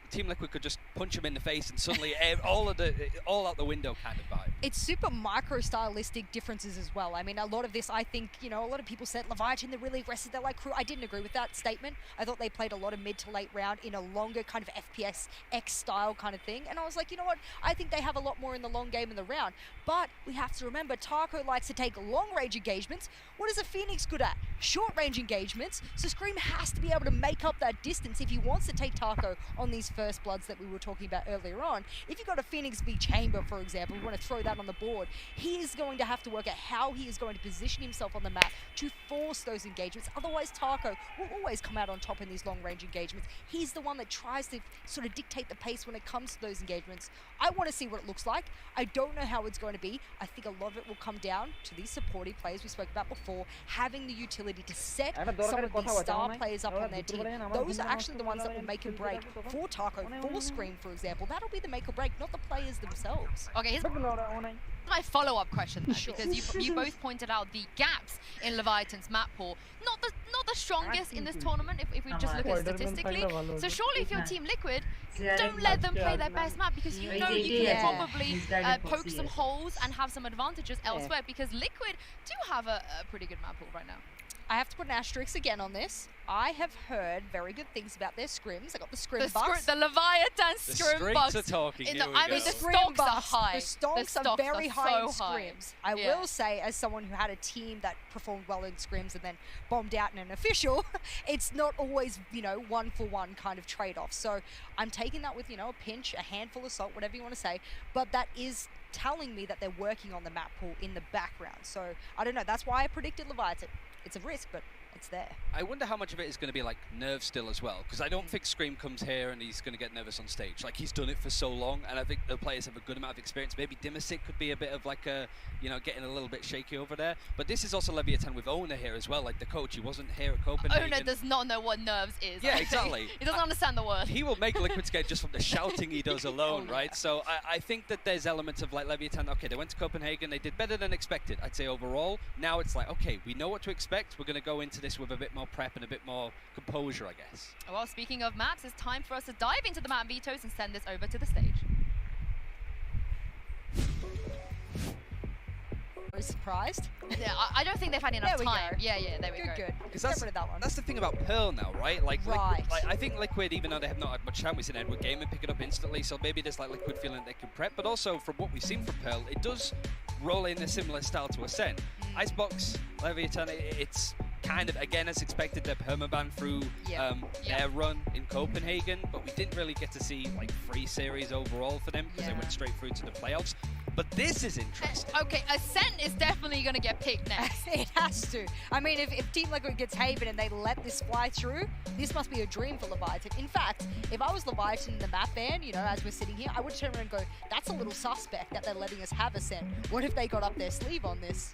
Team Liquid could just punch him in the face and suddenly all out the window kind of vibe. It's super micro-stylistic differences as well. I mean, a lot of this, I think, you know, a lot of people said Leviathan, they're really aggressive, they're like crew. I didn't agree with that statement. I thought they played a lot of mid to late round in a longer kind of FPS X style kind of thing. And I was like, you know what? I think they have a lot more in the long game in the round. But we have to remember, Taco likes to take long-range engagements. What is a Phoenix good at? Short-range engagements. So Scream has to be able to make up that distance if he wants to take Taco on these first bloods that we were talking about earlier on. If you've got a Phoenix v Chamber, for example, we want to throw that on the board, he is going to have to work out how he is going to position himself on the map to force those engagements. Otherwise, Taco will always come out on top in these long-range engagements. He's the one that tries to sort of dictate the pace when it comes to those engagements. I want to see what it looks like. I don't know how it's going to be. I think a lot of it will come down to these supportive players we spoke about before, having the utility to set some of these star players up on their team. Those are actually the ones that will make and break for Taco, for Scream, for example. That'll be the make or break, not the players themselves. Okay, here's my follow-up question then, because you both pointed out the gaps in Leviathan's map pool. Not the strongest in this tournament if we just look at statistically. So surely if you're Team Liquid, don't let them play their best map, because you know you can probably poke some holes and have some advantages elsewhere, because Liquid do have a pretty good map pool right now. I have to put an asterisk again on this. I have heard very good things about their scrims. I got the scrim bucks. The Leviathan scrim bucks. The are talking. I mean, the stocks are high. The stocks are very high in so high. scrims. I will say, as someone who had a team that performed well in scrims and then bombed out in an official, it's not always, you know, one-for-one kind of trade-off. So I'm taking that with, you know, a pinch, a handful of salt, whatever you want to say. But that is telling me that they're working on the map pool in the background. So I don't know. That's why I predicted Leviathan. It's a risk, but it's there. I wonder how much of it is going to be like nerves still as well, because I don't think Scream comes here and he's going to get nervous on stage. Like, he's done it for so long, and I think the players have a good amount of experience. Maybe Dimasic could be a bit of like a, you know, getting a little bit shaky over there. But this is also Leviathan with Owner here as well, like the coach. He wasn't here at Copenhagen. Owner does not know what nerves is. Yeah, exactly. He doesn't understand the word. He will make Liquid scared just from the shouting he does alone, right? So I think that there's elements of like Leviathan, okay, they went to Copenhagen, they did better than expected, I'd say overall. Now it's like, okay, we know what to expect. We're going to go into this with a bit more prep and a bit more composure, I guess. Well, speaking of maps, it's time for us to dive into the map vetoes and send this over to the stage. Very surprised. Yeah, I don't think they've had enough There we time. go. Yeah, there we go. Good. Because Get rid of that one. that's the thing about Pearl now, right? Like, Right. I think Liquid, even though they have not had much time, we seen Edward Game and pick it up instantly, so maybe there's like Liquid feeling they can prep, but also from what we've seen from Pearl, it does roll in a similar style to Ascent. Icebox, Leviathan, it's kind of, again, as expected, they're permaban through their run in Copenhagen, but we didn't really get to see like 3 series overall for them because they went straight through to the playoffs. But this is interesting. Okay, Ascent is definitely going to get picked next. It has to. I mean, if Team Liquid gets Haven and they let this fly through, this must be a dream for Leviathan. In fact, if I was Leviathan in the map ban, you know, as we're sitting here, I would turn around and go, that's a little suspect that they're letting us have Ascent. What if they got up their sleeve on this?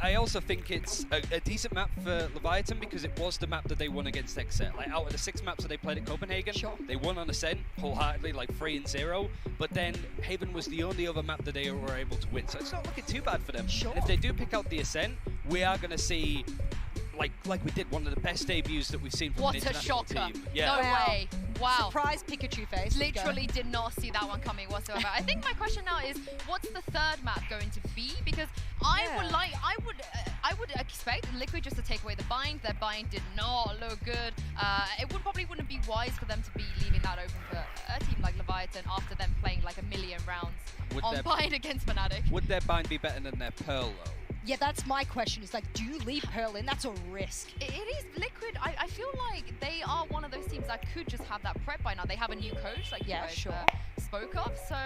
I also think it's a decent map for Leviathan because it was the map that they won against XSET. Like, out of the 6 maps that they played at Copenhagen, they won on Ascent wholeheartedly, like 3-0. But then Haven was the only other map that they were able to win, so it's not looking too bad for them. And if they do pick out the Ascent, we are going to see, like we did, one of the best debuts that we've seen from an international team. No way. Wow. Surprise Pikachu face. Literally did not see that one coming whatsoever. I think my question now is, what's the third map going to be? Because I would expect Liquid just to take away the bind. Their bind did not look good. It probably wouldn't be wise for them to be leaving that open for a team like Leviathan after them playing like a million rounds on bind against Fnatic. Would their bind be better than their Pearl though? Yeah, that's my question. It's like, do you leave Pearl in? That's a risk. It is Liquid. I feel like they are one of those teams that could just have that prep by now. They have a new coach, like you guys spoke of. So,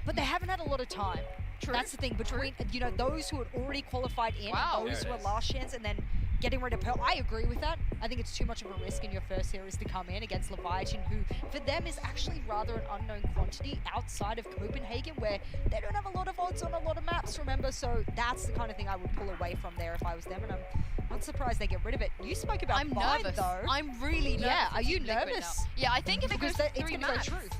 but they haven't had a lot of time. True. That's the thing between those who had already qualified in and those who are last chance, and then getting rid of Pearl. I agree with that. I think it's too much of a risk in your first series to come in against Leviathan, who for them is actually rather an unknown quantity outside of Copenhagen, where they don't have a lot of odds on a lot of maps, remember? So that's the kind of thing I would pull away from there if I was them, and I'm not surprised they get rid of it. You spoke about I'm bind, nervous. though. I'm really nervous. Yeah, are you nervous? Yeah, I think if it goes to it's 3 gonna maps. go through.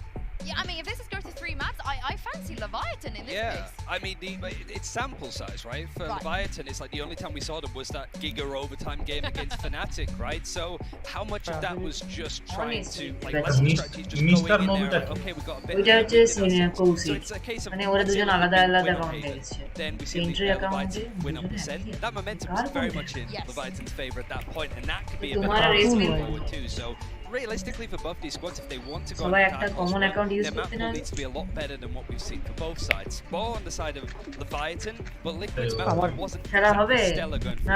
Yeah, I mean, if this goes to 3 maps, I fancy Leviathan in this case. I mean, it's sample size, right? For Leviathan, it's like the only time we saw them was that Giga overtime game against Fnatic, right? So how much of that was just trying to, like, what's the strategy, just going in there, okay, we got a bit of so it's a case of then we see Leviathan win on percent. That momentum was very much in Leviathan's favor at that point, and that could be a bit forward too. So realistically, for both these squads, if they want to go on attack, their map pool needs to be a lot better than what we've seen for both sides. More on the side of Leviathan, but Liquid's map pool wasn't exactly stellar going for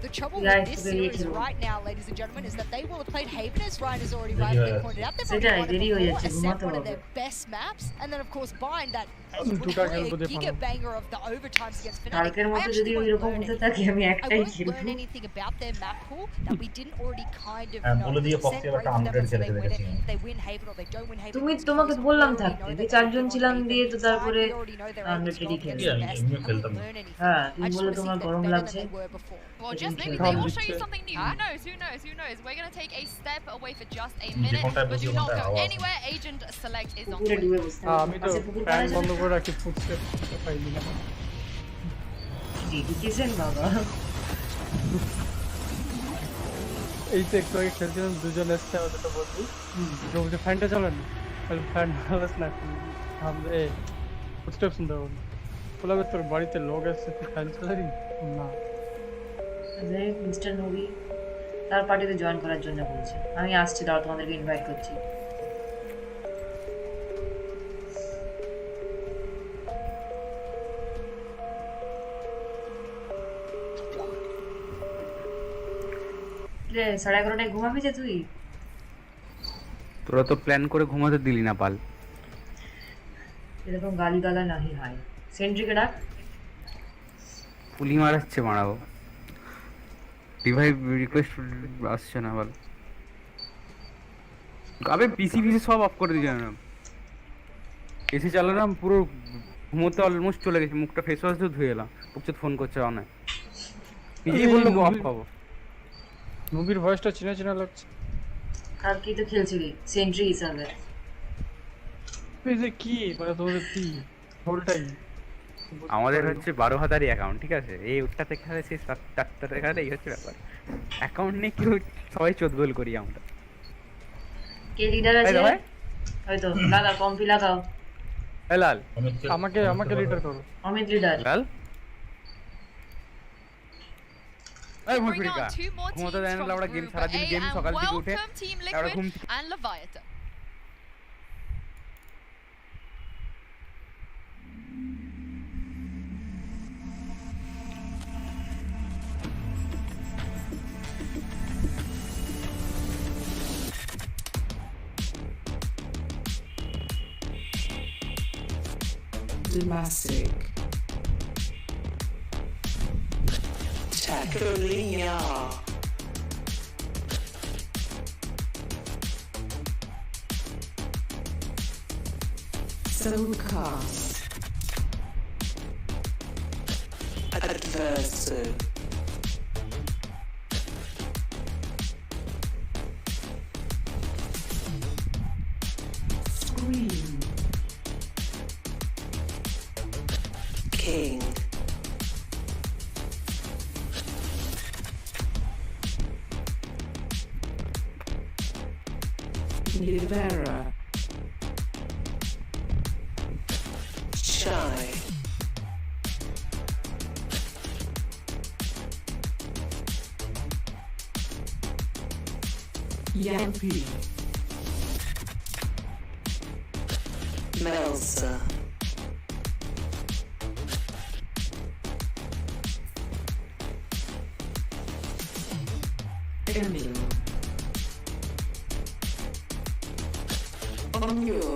the trouble with this series right now, ladies and gentlemen, is that they will have played Haven, as Ryan has already rightly pointed out. They've probably won it before, one of their best maps, and then of course Bind, that would play a giga banger of the overtimes against Fnatic. I actually won't learn anything about their map pool that we didn't already kind of know. Set right for them until they win it. If they win Haven or they don't win Haven. তুমি তোমাকে বললাম থাকতে যে চারজন ছিলাম দিয়ে তো তারপরে আমরা টেডি খেলি হ্যাঁ তুমি বলে তোমার গরম লাগছে Well, just maybe they will show you something new. Who knows? Who knows? Who knows? We're going to take a step away for just a minute, but do not go anywhere. Agent Select is on. আমি তো fan বন্ধ করে রাখি footstep পাইনি না dedication বাবা এই তো একটু আগে খেলছিলাম দুজন এসছে আমাদের তো বলছি যে ফ্যানটা চালান তাহলে ফ্যান ভালোস না আমরা ফুটস্টেপ শুনতে পাবো বলবে তোর বাড়িতে লোক এসছে তুই ফ্যান চালাবি না মিস্টার নবী তার পার্টিতে জয়েন করার জন্য বলছে আমি আসছি দাও তোমাদেরকে ইনভাইট করছি রে 11:30টায় ঘুমাবি যে তুই তোরা তো প্ল্যান করে ঘুমাতে দিলি না পাল এরকম গালি গালা নাহি হয় সেন্ট্রিকে ডাক পুলি মারাচ্ছে মারাবো রিভাইভ রিকোয়েস্ট আসছে না বল গাবে পিসি সব অফ করে দিয়েছে না এসি চালালাম পুরো ঘুমোতে অলমোস্ট চলে গেছে মুখটা ফেস ওয়াশ দিয়ে ধুয়ে এলাম ওকে ফোন করছে অনেক পিসি বললো অফ পাবো মুভির ভয়েসটা চিনা চিনা লাগছে কার কি তো খেলছিলি সেন্ট্রি হিসাবে তুই যে কি মানে তোদের কি হোলটাই আমাদের হচ্ছে 12,000 অ্যাকাউন্ট ঠিক আছে এই উঠটা থেকে আছে 7 টাকা এই হচ্ছে ব্যাপার অ্যাকাউন্ট নিয়ে কি সবাই চোদগোল করি আমরা কে লিডার আছে হয়তো লাগাও কম্পি লাগাও লাল আমাকে লিডার করো অমিত লিডার লাল এই Bring on 2 more teams from আমরা গেম সারা দিন গেম সকাল থেকে উঠে welcome Team Liquid and Leviathan. Domestic. Tacolinha. Zotac. Adversive. Scream. King. Nivera. Shy. Yampy. Melsa. Emil. Onyo.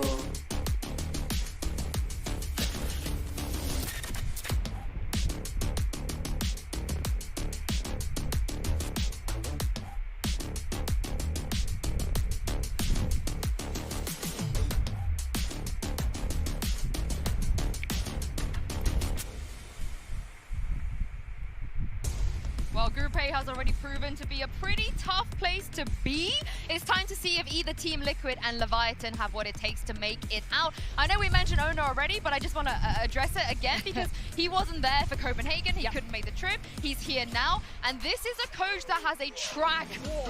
Well, Group A has already proven to be a pretty tough place to be. It's time to see if either Team Liquid and Leviathan have what it takes to make it out. I know we mentioned Ono already, but I just want to address it again because he wasn't there for Copenhagen. He couldn't make the trip. He's here now. And this is a coach that has a track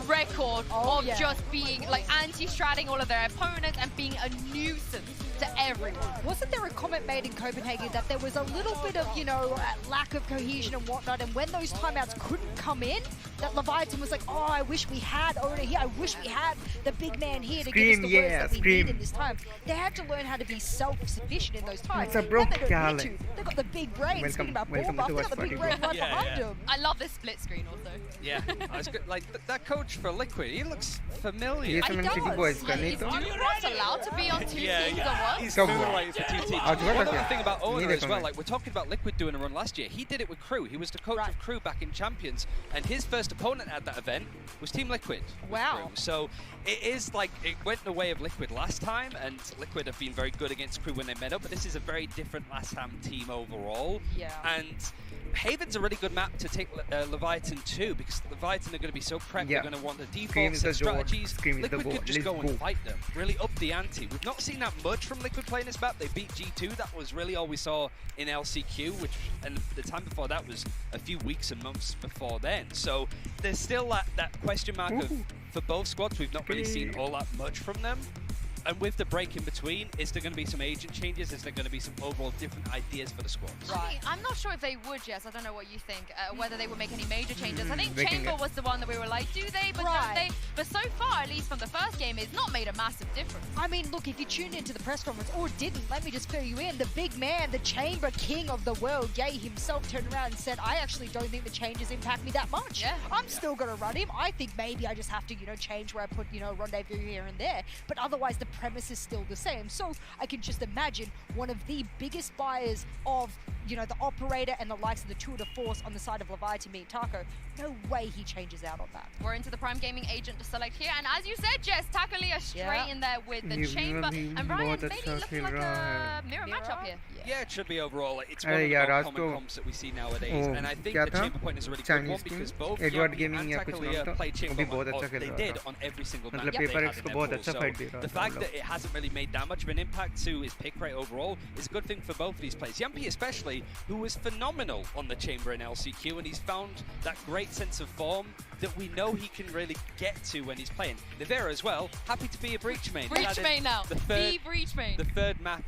record of just being like anti-stratting all of their opponents and being a nuisance to everyone. Wasn't there a comment made in Copenhagen that there was a little bit of, you know, lack of cohesion and whatnot, and when those timeouts couldn't come in, that Leviathan was like, oh, I wish we had Ono here, I wish we had the big man here to give us the words that we need in this time. They had to learn how to be self-sufficient in those times. It's a broke they don't gal. need to. They've got the big brain, speaking about ball buff, they've got the big brain right behind them. I love this split screen also. Yeah, I was good. Like that coach for Liquid, he looks familiar. Yes, I'm City Boys. Are you not allowed to be on two teams at once? He's formulated for two teams. One other thing about Ono as well, like we're talking about Liquid doing a run last year. He did it with Crew. He was the coach of Crew back in Champions, and his first opponent at that event was Team Liquid. Wow. So it is like, it went the way of Liquid last time, and Liquid have been very good against Crew when they met up, but this is a very different last time team overall. Yeah. And Haven's a really good map to take Leviathan too, because Leviathan are going to be so prepped, they're going to want the defaults and strategies. Liquid could just go and fight them, really up the ante. We've not seen that much from Liquid playing this map. They beat G2, that was really all we saw in LCQ, which, and the time before that was a few weeks and months before then. So there's still that question mark of, for both squads, we've not really seen all that much from them. And with the break in between, is there going to be some agent changes? Is there going to be some overall different ideas for the squads? Right. I'm not sure if they would, Jess. I don't know what you think. Whether they would make any major changes. I think Chamber was the one that we were like, do they? But don't they? But so far, at least from the first game, it's not made a massive difference. I mean, look, if you tuned into the press conference or didn't, let me just fill you in. The big man, the Chamber king of the world, Yay himself turned around and said, I actually don't think the changes impact me that much. Yeah. I'm still going to run him. I think maybe I just have to, you know, change where I put, you know, rendezvous here and there. But otherwise, the premise is still the same. So I can just imagine one of the biggest buyers of, you know, the operator and the likes of the Tour de Force on the side of Leviathan being Taco. No way he changes out on that. We're into the Prime Gaming agent to select here, and as you said, Jess, Tacolia straight in there with the Chamber, and Ryan maybe looking like a mirror matchup here. Yeah, it should be overall. It's one of the more common comps that we see nowadays, and I think the Chamber point is a really good one because both Yampy and Tacolia play Chamber, or they did on every single match they had in their pool. So the fact that it hasn't really made that much of an impact to his pick rate overall is a good thing for both of these players. Yampy especially, who was phenomenal on the Chamber in LCQ, and he's found that great sense of form that we know he can really get to when he's playing. Nivera as well, happy to be a Breach main. Breach main now, the Breach main. The third map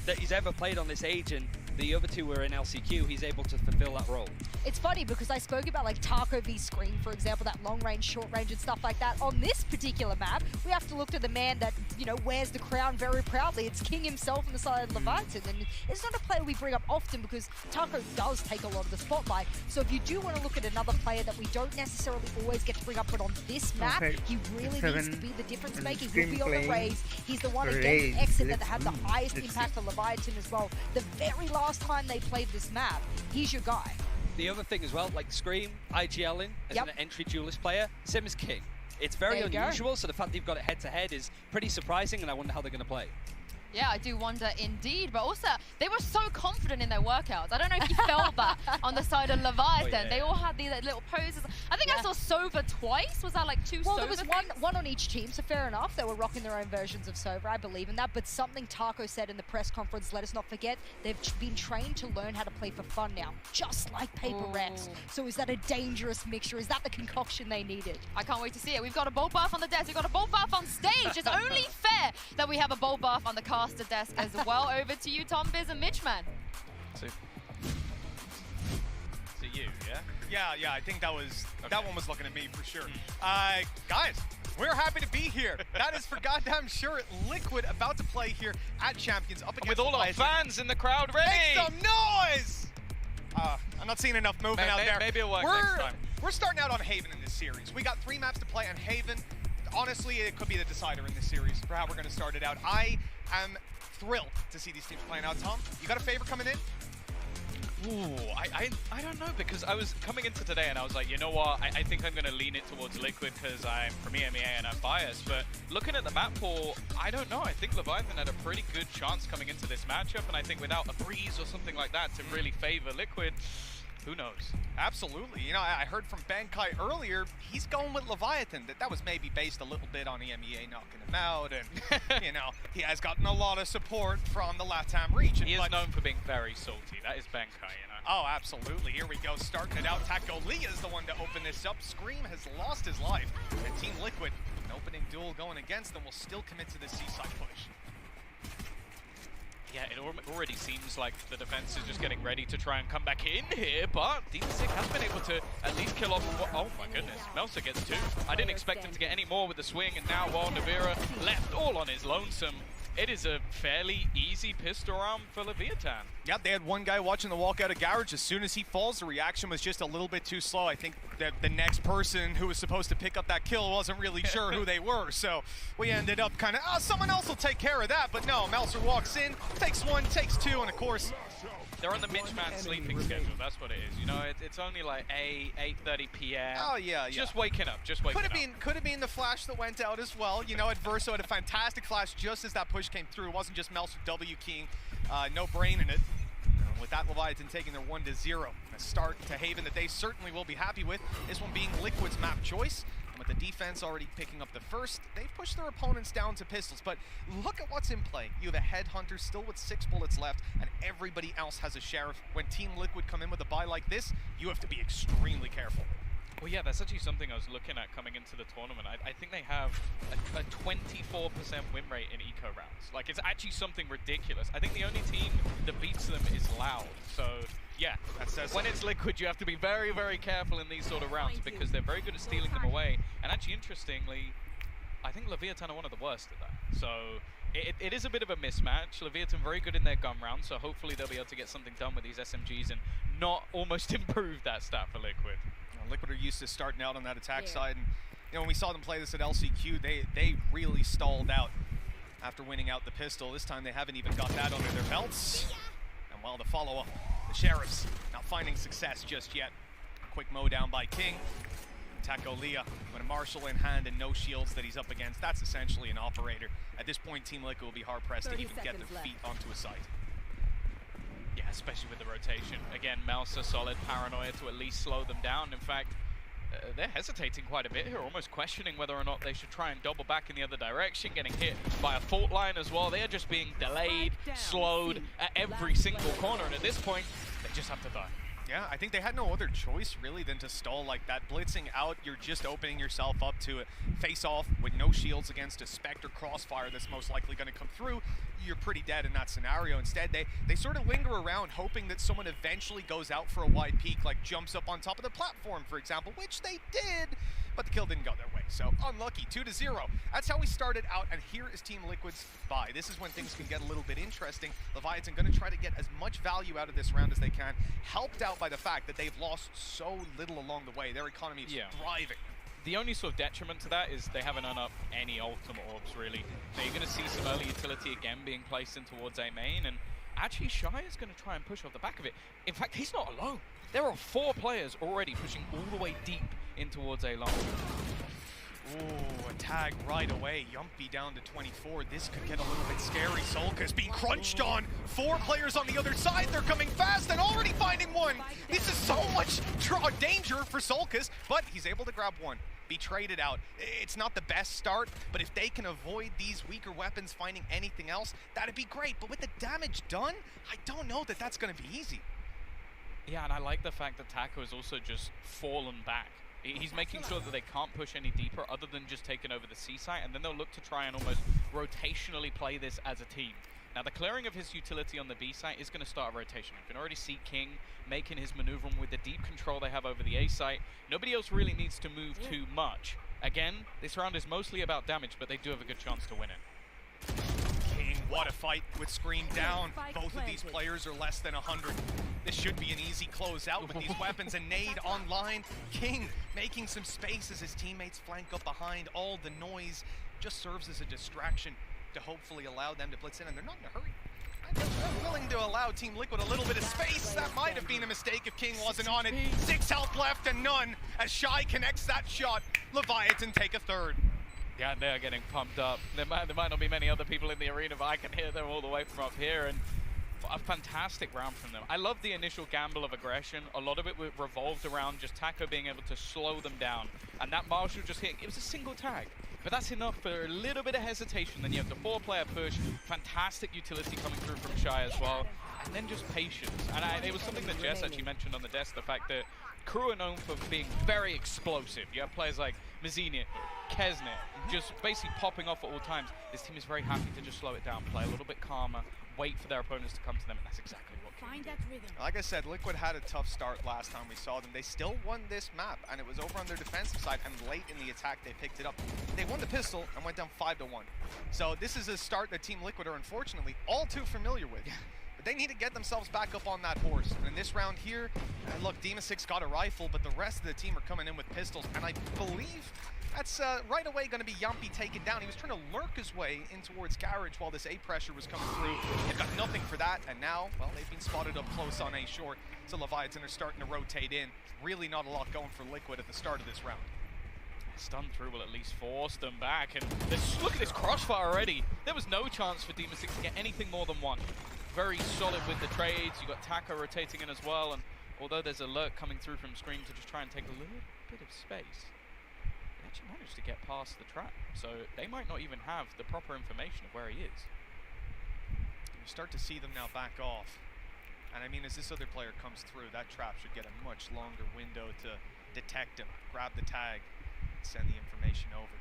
that he's ever played on this age, and the other two were in LCQ, he's able to fulfill that role. It's funny because I spoke about like Taco v Scream, for example, that long range, short range and stuff like that. On this particular map, we have to look to the man that, you know, wears the crown very proudly. It's King himself on the side of Leviathan, and it's not a player we bring up often because Taco does take a lot of the spotlight. So if you do want to look at another player that we don't necessarily always get to bring up, but on this map, he really needs to be the difference maker. He'll be on the Raze. He's the one against Exit that had the highest impact for Leviathan as well. The very last time they played this map, he's your guy. The other thing as well, like Scream, IGLing as an entry duelist player, same as King. It's very unusual, so the fact that you've got it head-to-head is pretty surprising, and I wonder how they're going to play. Yeah, I do wonder indeed, but also they were so confident confident in their workouts. I don't know if you felt that on the side of Leviathan. Oh, yeah. They all had these little poses. I think I saw Sova twice. Was that like two Well, Sova there was things? one on each team, so fair enough. They were rocking their own versions of Sova. I believe in that. But something Taco said in the press conference, let us not forget, they've been trained to learn how to play for fun now, just like Paper Rex. So is that a dangerous mixture? Is that the concoction they needed? I can't wait to see it. We've got a bolt buff on the desk. We've got a bolt buff on stage. It's only fair that we have a bolt buff on the caster desk as well. Over to you, Tom Biz and Mitchman. To you, yeah? Yeah, I think that was that one was looking at me for sure. Guys, we're happy to be here. That is for goddamn sure. Liquid about to play here at Champions up against With all our fans in the crowd ready. Make some noise! I'm not seeing enough movement out there. Maybe it'll work next time. We're starting out on Haven in this series. We got 3 maps to play on Haven. Honestly, it could be the decider in this series for how we're going to start it out. I am thrilled to see these teams playing out. Tom, you got a favor coming in? Ooh, I don't know, because I was coming into today and I was like, you know what, I think I'm going to lean it towards Liquid because I'm from EMEA and I'm biased, but looking at the map pool, I don't know. I think Leviathan had a pretty good chance coming into this matchup, and I think without a breeze or something like that to really favor Liquid, who knows? Absolutely. You know, I heard from Bankai earlier, he's going with Leviathan. That was maybe based a little bit on EMEA knocking him out, and, you know, he has gotten a lot of support from the LATAM region. He is known for being very salty. That is Bankai, you know? Oh, absolutely. Here we go, starting it out. Taco Lee is the one to open this up. Scream has lost his life. And Team Liquid, an opening duel going against them, will still commit to the seaside push. Yeah, it already seems like the defense is just getting ready to try and come back in here, but DemonSick has been able to at least kill off. Oh my goodness, Melsa gets 2. I didn't expect him to get any more with the swing, and now while Navira left all on his lonesome, it is a fairly easy pistol round for Leviathan. Yeah, they had one guy watching the walk out of garage. As soon as he falls, the reaction was just a little bit too slow. I think that the next person who was supposed to pick up that kill wasn't really sure who they were. So we ended up kind of, someone else will take care of that. But no, Melser walks in, takes 1, takes 2, and of course, they're on the Mitchman sleeping schedule. That's what it is. You know, it's only like 8:30 p.m. Oh yeah, Just waking up. Just waking up. Could have been the flash that went out as well. You know, Adverso had a fantastic flash just as that push came through. It wasn't just Melser W keying, no brain in it. With that, Leviathan taking their 1-0. A start to Haven that they certainly will be happy with. This one being Liquid's map choice. And with the defense already picking up the first, they've pushed their opponents down to pistols. But look at what's in play. You have a Headhunter still with 6 bullets left, and everybody else has a Sheriff. When Team Liquid come in with a buy like this, you have to be extremely careful. Well, yeah, that's actually something I was looking at coming into the tournament. I think they have a 24% win rate in eco rounds. Like, it's actually something ridiculous. I think the only team that beats them is Loud. So, yeah, when it's Liquid, you have to be very, very careful in these sort of rounds because they're very good at stealing them away. And actually, interestingly, I think Leviathan are one of the worst at that. So, it is a bit of a mismatch. Leviathan very good in their gun round, so hopefully they'll be able to get something done with these SMGs and not almost improve that stat for Liquid. Liquid are used to starting out on that attack side, and you know, when we saw them play this at LCQ, they really stalled out after winning out the pistol. This time they haven't even got that under their belts. And while the follow-up, the Sheriffs not finding success just yet. Quick mow down by King. Taco Leah with a Marshall in hand and no shields that he's up against. That's essentially an operator. At this point, Team Liquid will be hard-pressed to even get their feet onto a site. Yeah, especially with the rotation. Again, Melsa solid paranoia to at least slow them down. In fact, they're hesitating quite a bit here, almost questioning whether or not they should try and double back in the other direction, getting hit by a fault line as well. They are just being delayed, slowed at every single corner, and at this point, they just have to die. Yeah, I think they had no other choice really than to stall like that. Blitzing out, you're just opening yourself up to a face-off with no shields against a Spectre crossfire that's most likely going to come through. You're pretty dead in that scenario. Instead, they sort of linger around hoping that someone eventually goes out for a wide peek, like jumps up on top of the platform, for example, which they did, but the kill didn't go their way. So unlucky, 2-0. That's how we started out, and here is Team Liquid's buy. This is when things can get a little bit interesting. Leviathan going to try to get as much value out of this round as they can, helped out by the fact that they've lost so little along the way. Their economy is thriving. The only sort of detriment to that is they haven't done up any ultimate orbs, really. So you're going to see some early utility again being placed in towards A main, and actually Shy is going to try and push off the back of it. In fact, he's not alone. There are 4 players already pushing all the way deep in towards A long. Ooh, a tag right away. Yumpy down to 24. This could get a little bit scary. Solka's being crunched on. 4 players on the other side. They're coming fast and already finding one. This is so much danger for Solkas, but he's able to grab one. Be traded out. It's not the best start, but if they can avoid these weaker weapons finding anything else, that'd be great. But with the damage done, I don't know that that's going to be easy. Yeah, and I like the fact that Taco has also just fallen back. He's making sure that they can't push any deeper other than just taking over the C site, and then they'll look to try and almost rotationally play this as a team. Now, the clearing of his utility on the B site is going to start a rotation. You can already see King making his maneuver with the deep control they have over the A site. Nobody else really needs to move too much. Again, this round is mostly about damage, but they do have a good chance to win it. King, what a fight with Scream down. Both of these players are less than 100. This should be an easy closeout with these weapons and nade online. King making some space as his teammates flank up behind. All the noise just serves as a distraction to hopefully allow them to blitz in, and they're not in a hurry. They're willing to allow Team Liquid a little bit of space. That might have been a mistake if King wasn't on it. 6 health left and none as Shy connects that shot. Leviathan take a third. Yeah, they're getting pumped up. There might not be many other people in the arena, but I can hear them all the way from up here, and a fantastic round from them. I love the initial gamble of aggression. A lot of it revolved around just Taco being able to slow them down, and that Marshall just hitting. It was a single tag, but that's enough for a little bit of hesitation. Then you have the 4-player push, fantastic utility coming through from Shy as well, and then just patience. And it was something that Jess actually mentioned on the desk, the fact that crew are known for being very explosive. You have players like Mazini, Kesnet, just basically popping off at all times. This team is very happy to just slow it down, play a little bit calmer, wait for their opponents to come to them, and that's exactly what King did. Like I said, Liquid had a tough start last time we saw them. They still won this map, and it was over on their defensive side, and late in the attack they picked it up. They won the pistol and went down 5-1. So this is a start that Team Liquid are unfortunately all too familiar with. But they need to get themselves back up on that horse. And in this round here, look, Demon6 got a rifle, but the rest of the team are coming in with pistols, and I believe that's right away going to be Yumpy taken down. He was trying to lurk his way in towards Garage while this A pressure was coming through. They've got nothing for that, and now, well, they've been spotted up close on A short. So Leviathan are starting to rotate in. Really not a lot going for Liquid at the start of this round. Stun through will at least force them back, and look at this crossfire already. There was no chance for Demon6 to get anything more than one. Very solid with the trades. You got Taco rotating in as well, and although there's a lurk coming through from Scream to just try and take a little bit of space, they actually managed to get past the trap, so they might not even have the proper information of where he is. You start to see them now back off, and I mean, as this other player comes through, that trap should get a much longer window to detect him, grab the tag, and send the information over.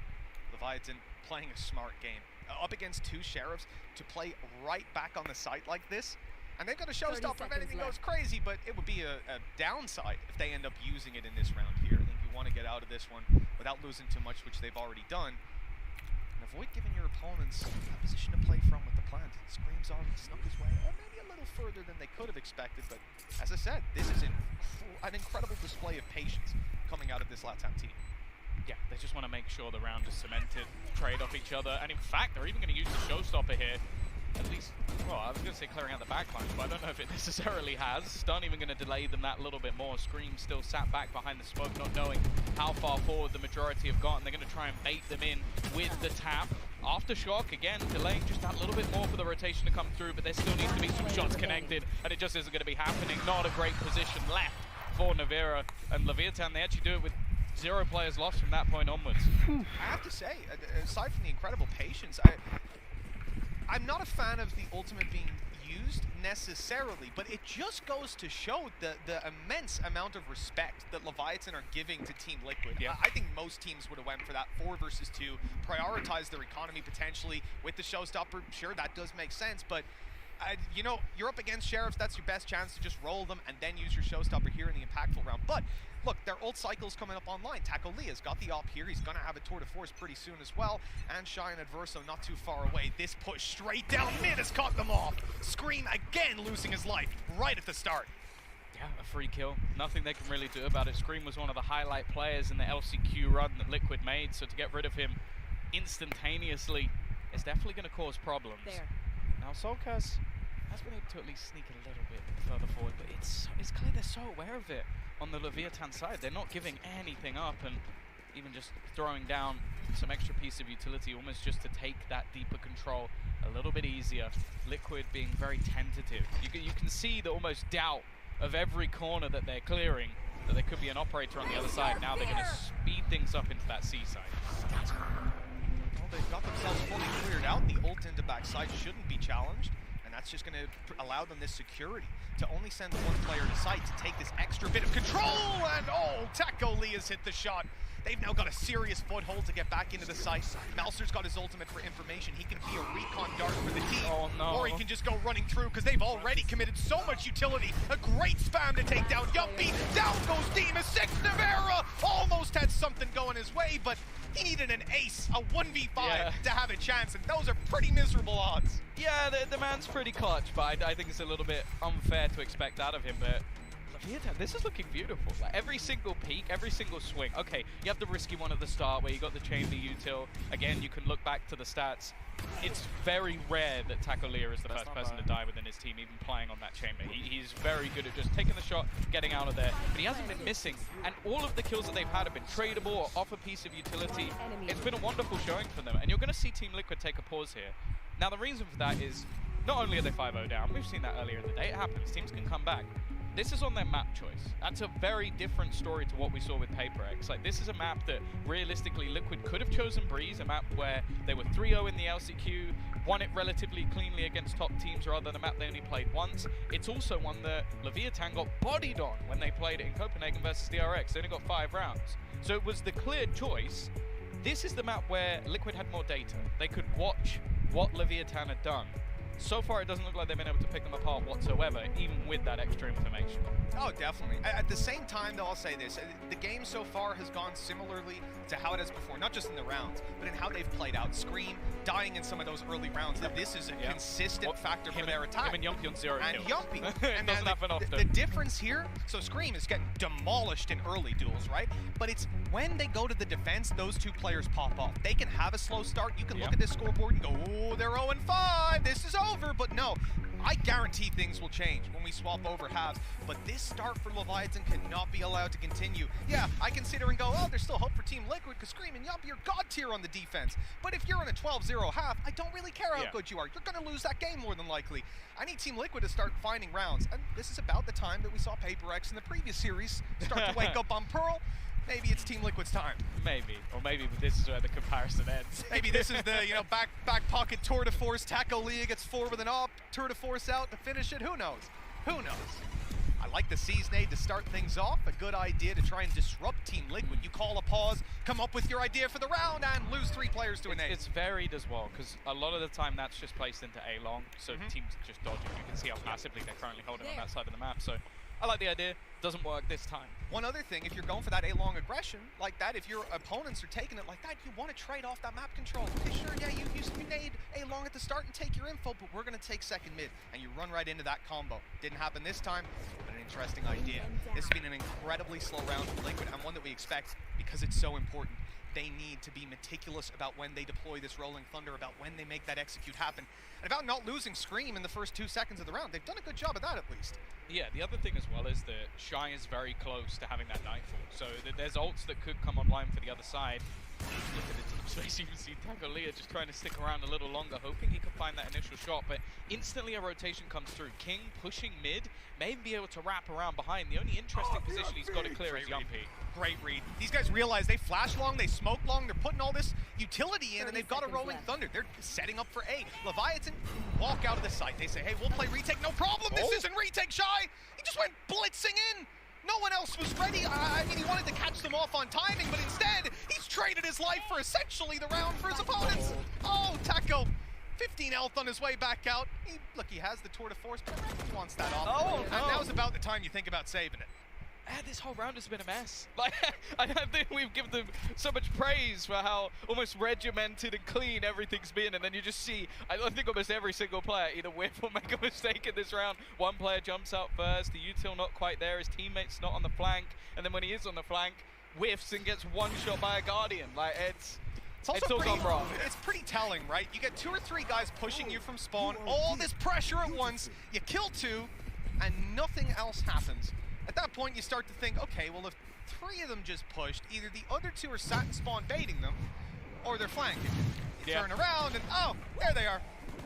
Leviathan playing a smart game. Up against 2 Sheriffs to play right back on the site like this, and they've got a showstopper if anything goes crazy, but it would be a downside if they end up using it in this round here. I think you want to get out of this one without losing too much, which they've already done, and avoid giving your opponents a position to play from with the plant. Scream's already snuck his way, or maybe a little further than they could have expected, but as I said, this is an incredible display of patience coming out of this LATAM team. Yeah, they just want to make sure the round is cemented, trade off each other, and in fact, they're even going to use the showstopper here. At least, well, I was going to say clearing out the backlines, but I don't know if it necessarily has. Stun even going to delay them that little bit more. Scream still sat back behind the smoke, not knowing how far forward the majority have gotten. They're going to try and bait them in with the tap. Aftershock, again, delaying just that little bit more for the rotation to come through, but there still needs to be some shots connected, and it just isn't going to be happening. Not a great position left for Navira and Leviathan. They actually do it with 0 players lost from that point onwards. I have to say, aside from the incredible patience, I'm not a fan of the ultimate being used necessarily, but it just goes to show the immense amount of respect that Leviathan are giving to Team Liquid. Yeah. I think most teams would have went for that 4 versus 2, prioritize their economy potentially with the showstopper. Sure, that does make sense, but you know, you're up against Sheriffs, that's your best chance to just roll them and then use your showstopper here in the impactful round. But look, their old cycle's coming up online. Taco Lea's got the op here. He's going to have a tour de force pretty soon as well. And Shy and Adverso not too far away. This push straight down mid has caught them off. Scream again losing his life right at the start. Yeah, a free kill. Nothing they can really do about it. Scream was one of the highlight players in the LCQ run that Liquid made, so to get rid of him instantaneously is definitely going to cause problems. Now Solkas has been able to at least sneak a little bit further forward, but it's clear they're so aware of it on the Leviathan side. They're not giving anything up, and even just throwing down some extra piece of utility, almost just to take that deeper control a little bit easier. Liquid being very tentative. You can see the almost doubt of every corner that they're clearing, that there could be an operator on the other side. Now they're going to speed things up into that C side. Well, they've got themselves fully cleared out. The ult into backside shouldn't be challenged, and that's just going to allow them this security to only send one player to site to take this extra bit of control. And oh, Taco Lee has hit the shot. They've now got a serious foothold to get back into the site. Mouser's got his ultimate for information. He can be a recon dart for the team. Oh, no. Or he can just go running through because they've already committed so much utility. A great spam to take down Yumpy. Down goes Demus. 6 Navera almost had something going his way, but he needed an ace, a 1v5 to have a chance, and those are pretty miserable odds. Yeah, the man's pretty clutch, but I think it's a little bit unfair to expect out of him. But Leviathan, this is looking beautiful. Like every single peak, every single swing. Okay, you have the risky one at the start where you got the chamber util. Again, you can look back to the stats. It's very rare that Tacolia is the first person to die within his team, even playing on that chamber. He's very good at just taking the shot, getting out of there, but he hasn't been missing. And all of the kills that they've had have been tradable or off a piece of utility. It's been a wonderful showing for them, and you're going to see Team Liquid take a pause here. Now, the reason for that is not only are they 5-0 down, we've seen that earlier in the day, it happens, teams can come back. This is on their map choice. That's a very different story to what we saw with PaperX. Like, this is a map that realistically Liquid could have chosen Breeze, a map where they were 3-0 in the LCQ, won it relatively cleanly against top teams rather than a map they only played once. It's also one that Leviathan got bodied on when they played it in Copenhagen versus DRX. They only got 5 rounds. So it was the clear choice. This is the map where Liquid had more data. They could watch what Leviathan had done. So far, it doesn't look like they've been able to pick them apart whatsoever, even with that extra information. Oh, definitely. At the same time, though, I'll say this. The game so far has gone similarly to how it has before, not just in the rounds, but in how they've played out. Scream, dying in some of those early rounds. This is a consistent factor for their attack. Him and Yumpy on 0 kills. Yumpy. It doesn't happen often. The difference here, so Scream is getting demolished in early duels, right? But it's when they go to the defense, those two players pop off. They can have a slow start. You can look at this scoreboard and go, oh, they're 0-5. This is over. But no, I guarantee things will change when we swap over halves. But this start for Leviathan cannot be allowed to continue. Yeah, I can sit here and go, oh, there's still hope for Team Liquid because Scream and Yumpy are god tier on the defense. But if you're in a 12-0 half, I don't really care how good you are. You're going to lose that game more than likely. I need Team Liquid to start finding rounds. And this is about the time that we saw PaperX in the previous series start to wake up on Pearl. Maybe it's Team Liquid's time. Maybe, or maybe this is where the comparison ends. Maybe this is the back pocket tour de force. Taco Lee gets 4 with an op, tour de force out to finish it. Who knows? Who knows? I like the C's nade to start things off. A good idea to try and disrupt Team Liquid. You call a pause, come up with your idea for the round, and lose 3 players to a nade. It's varied as well, because a lot of the time that's just placed into A long, so teams just dodge it. You can see how passively they're currently holding on that side of the map. So I like the idea. Doesn't work this time. One other thing, if you're going for that A-long aggression like that, if your opponents are taking it like that, you want to trade off that map control. Okay, sure, yeah, you nade A-long at the start and take your info, but we're going to take second mid, and you run right into that combo. Didn't happen this time, but an interesting idea. This has been an incredibly slow round for Liquid, and one that we expect because it's so important. They need to be meticulous about when they deploy this Rolling Thunder, about when they make that execute happen, and about not losing Scream in the first 2 seconds of the round. They've done a good job of that, at least. Yeah, the other thing as well is that Shy is very close to having that Nightfall, so there's ults that could come online for the other side. Look at the deep space, you can see Tagolia just trying to stick around a little longer, hoping he could find that initial shot, but instantly a rotation comes through. King pushing mid, may be able to wrap around behind. The only interesting position he's got to clear is Yumpy. Great read. These guys realize they flash long, they smoke long, they're putting all this utility in, and they've got a Rolling Thunder. They're setting up for A. Leviathan walk out of the site. They say, hey, we'll play retake, no problem. This isn't retake, Shy. He just went blitzing in. No one else was ready. I mean, he wanted to catch them off on timing, but instead, he's traded his life for essentially the round for his opponents. Oh, Taco. 15 health on his way back out. Look, he has the tour de force, but he wants that off. Oh, no. And now's about the time you think about saving it. This whole round has been a mess. Like, I don't think we've given them so much praise for how almost regimented and clean everything's been, and then you just see, I think almost every single player either whiff or make a mistake in this round. One player jumps out first, the util not quite there, his teammate's not on the flank, and then when he is on the flank, whiffs and gets one shot by a Guardian. Like, it's all gone wrong. It's pretty telling, right? You get 2 or 3 guys pushing you from spawn, all this pressure at once, you kill 2, and nothing else happens. at that point you start to think, okay, well if 3 of them just pushed, either the other 2 are sat and spawn baiting them, or they're flanking. You turn around and oh, there they are.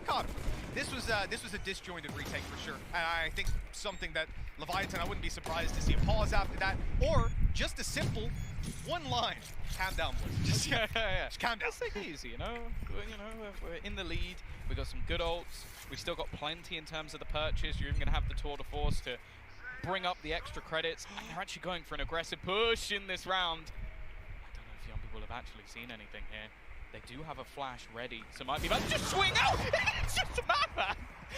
Caught him. This was a disjointed retake for sure. And I think something that Leviathan, I wouldn't be surprised to see a pause after that, or just a simple one line. Calm down, boys. Just calm down. Just take it easy, you know. We're in the lead. We got some good ults. We still got plenty in terms of the purchase. You're even going to have the tour de force to bring up the extra credits. And they're actually going for an aggressive push in this round. I don't know if young people have actually seen anything here. They do have a flash ready, so it might be about to just swing out. It's just a madman.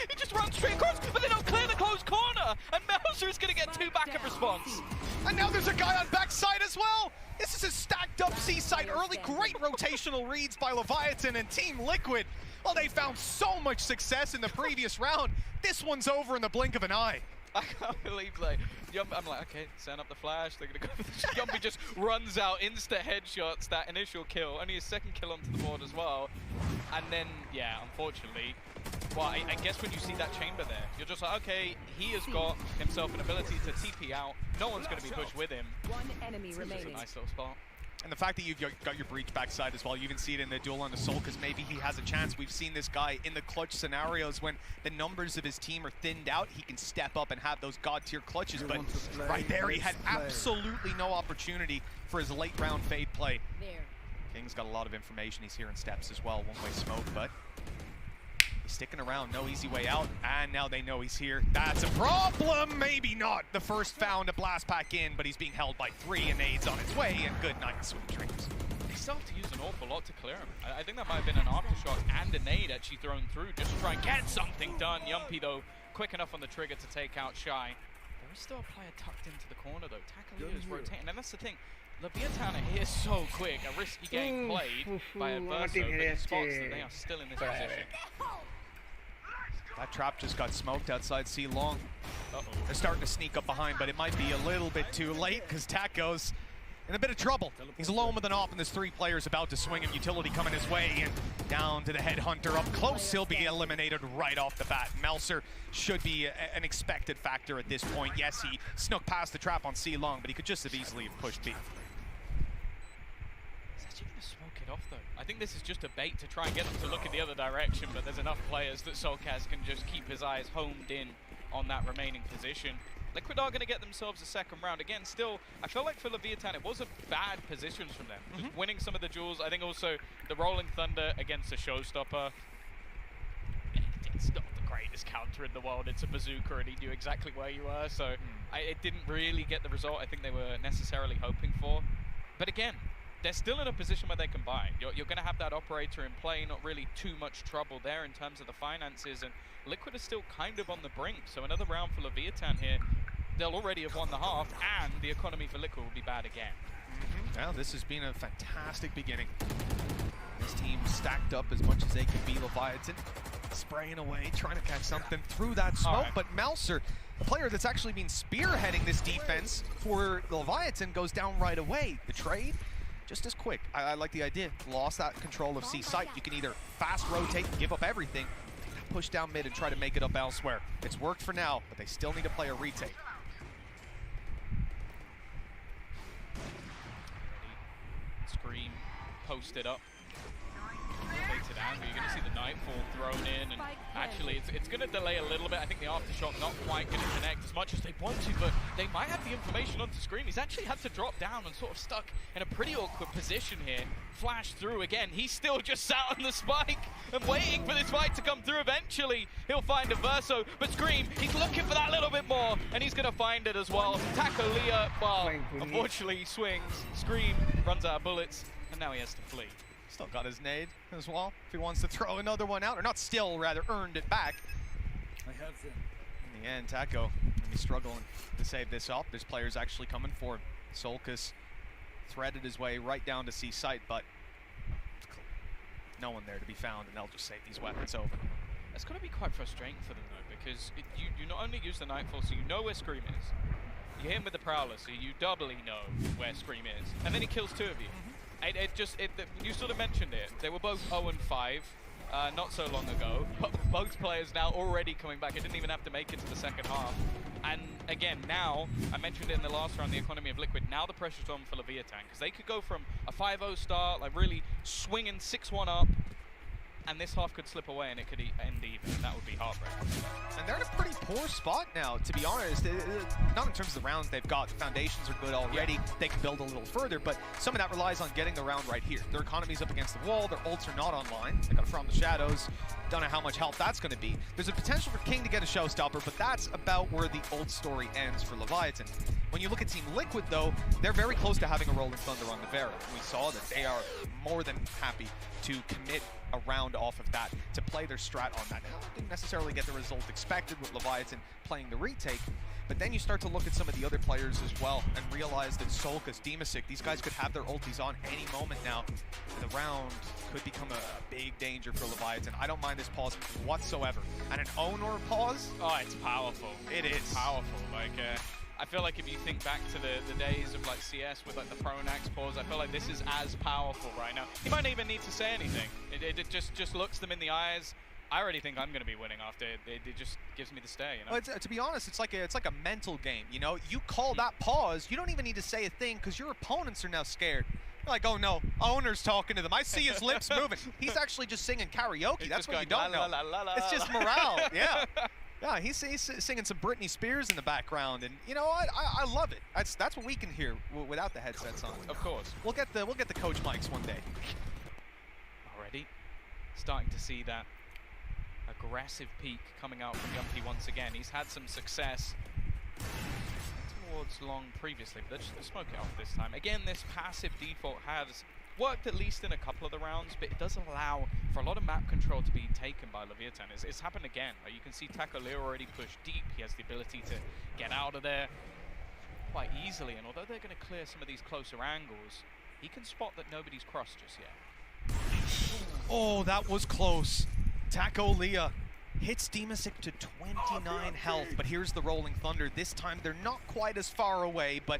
He just runs straight across, but they don't clear the closed corner, and Mauser is going to get 2 backup response. And now there's a guy on backside as well. This is a stacked up C-side early. Great rotational reads by Leviathan and Team Liquid. Well, they found so much success in the previous round. This one's over in the blink of an eye. I can't believe, like, I'm like, okay, send up the flash. They're gonna go. Yumpy just runs out, insta headshots that initial kill. Only his 2nd kill onto the board as well. And then, yeah, unfortunately, well, I guess when you see that chamber there, you're just like, okay, he has got himself an ability to TP out. No one's gonna be pushed with him. 1 enemy remaining. It's a nice little spot. And the fact that you've got your breach backside as well, you even see it in the duel on the Soul, because maybe he has a chance. We've seen this guy in the clutch scenarios when the numbers of his team are thinned out, he can step up and have those god tier clutches, but right there he had absolutely no opportunity for his late round fade play. King's got a lot of information, he's hearing steps as well, one-way smoke, but he's sticking around, no easy way out, and now they know he's here. That's a problem, maybe not. The first found a blast pack in, but he's being held by 3 and nades on its way, and good night, sweet dreams. They still have to use an awful lot to clear him. I think that might have been an aftershock and a nade actually thrown through just to try and get something done. Yumpy, though, quick enough on the trigger to take out Shy. There is still a player tucked into the corner, though. Takalea is rotating, and that's the thing. Leviathan is so quick, a risky game played by a Verso, but he spots that they are still in this position. That trap just got smoked outside C long. They're starting to sneak up behind, but it might be a little bit too late because Taco's in a bit of trouble. He's alone with an off, and there's 3 players about to swing him. Utility coming his way, and down to the headhunter up close. He'll be eliminated right off the bat. Mauser should be an expected factor at this point. Yes, he snuck past the trap on C long, but he could just have easily have pushed B. Smoke it off though. I think this is just a bait to try and get them to look in the other direction, but there's enough players that Solkaz can just keep his eyes homed in on that remaining position. Liquid are going to get themselves a 2nd round. Again, still, I feel like for Leviathan, it wasn't bad positions from them. Just winning some of the duels. I think also the Rolling Thunder against the Showstopper. It's not the greatest counter in the world. It's a bazooka and he knew exactly where you were, so it didn't really get the result I think they were necessarily hoping for. But again, they're still in a position where they can buy. You're going to have that operator in play, not really too much trouble there in terms of the finances, and Liquid is still kind of on the brink, so another round for Leviathan here. They'll already have won the half, and the economy for Liquid will be bad again. Well, this has been a fantastic beginning. This team stacked up as much as they can be. Leviathan spraying away, trying to catch something through that smoke, but Mauser, a player that's actually been spearheading this defense for Leviathan, goes down right away. The trade, just as quick. I like the idea. Lost that control of C site. You can either fast rotate, give up everything, push down mid and try to make it up elsewhere. It's worked for now, but they still need to play a retake. Scream posted up. Rotated angle. You're going to see the Nightfall thrown in, and actually it's going to delay a little bit. I think the Aftershock not quite going to connect as much as they want to, but they might have the information onto Scream. He's actually had to drop down and sort of stuck in a pretty awkward position here. Flash through again. He's still just sat on the spike and waiting for this fight to come through. Eventually, he'll find a Verso, but Scream, he's looking for that little bit more, and he's going to find it as well. Takalea, well, unfortunately, he swings. Scream runs out of bullets, and now he has to flee. Still got his nade as well, if he wants to throw another one out, or not still, rather earned it back. I have them. In the end, Taco will be struggling to save this up. There's players actually coming for him. Solkaz threaded his way right down to C site, but no one there to be found, and they'll just save these weapons over. It's going to be quite frustrating for them though, because you not only use the Nightfall, so you know where Scream is. You hit him with the Prowler, so you doubly know where Scream is, and then he kills 2 of you. You sort of mentioned it. They were both 0 and 5 not so long ago. Both players now already coming back. It didn't even have to make it to the 2nd half. And again, now, I mentioned it in the last round, the economy of Liquid, now the pressure's on for Leviathan, because they could go from a 5-0 start, like really swinging 6-1 up, and this half could slip away and it could end even, and that would be heartbreaking. And they're in a pretty poor spot now, to be honest. Not in terms of the rounds they've got. The foundations are good already. Yeah. They can build a little further, but some of that relies on getting the round right here. Their economy's up against the wall. Their ults are not online. They got From the Shadows. Don't know how much help that's going to be. There's a potential for King to get a showstopper, but that's about where the ult story ends for Leviathan. When you look at Team Liquid, though, they're very close to having a Rolling Thunder on Navera. We saw that they are more than happy to commit a round off of that, to play their strat on that. Now, didn't necessarily get the result expected with Leviathan playing the retake, but then you start to look at some of the other players as well and realize that Solkas, Demasic, these guys could have their ultis on any moment now. And the round could become a big danger for Leviathan. I don't mind this pause whatsoever. And an Honor pause? Oh, it's powerful. It is. It's powerful. Like, I feel like if you think back to the days of like CS with like the Pronax pause, I feel like this is as powerful right now. You might not even need to say anything. It just looks them in the eyes. I already think I'm going to be winning after it just gives me the stare, you know? Well, to be honest, it's like a mental game, you know? You call that pause, you don't even need to say a thing because your opponents are now scared. They're like, oh no, Owner's talking to them. I see his lips moving. He's actually just singing karaoke. That's what you don't know. It's just morale, yeah. Yeah, he's singing some Britney Spears in the background, and you know what? I love it. That's what we can hear without the headsets on. Of course. We'll get the coach mics one day. Already starting to see that aggressive peak coming out from Yumpy once again. He's had some success towards long previously, but let's smoke it off this time. Again, this passive default has worked at least in a couple of the rounds, but it does allow for a lot of map control to be taken by Leviathan. It's happened again. You can see Takoleo already pushed deep. He has the ability to get out of there quite easily, and although they're going to clear some of these closer angles, he can spot that nobody's crossed just yet. Oh, that was close. Takoleo hits Demasic to 29 health, but here's the Rolling Thunder. This time they're not quite as far away, but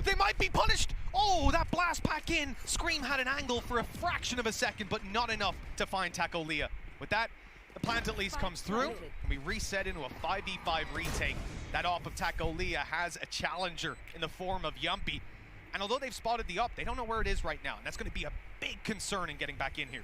they might be punished! Oh, that blast back in! Scream had an angle for a fraction of a second, but not enough to find Takoleo. With that, the plant at least comes through, and we reset into a 5v5 retake. That op of Takoleo has a challenger in the form of Yumpy. And although they've spotted the up, they don't know where it is right now, and that's going to be a big concern in getting back in here.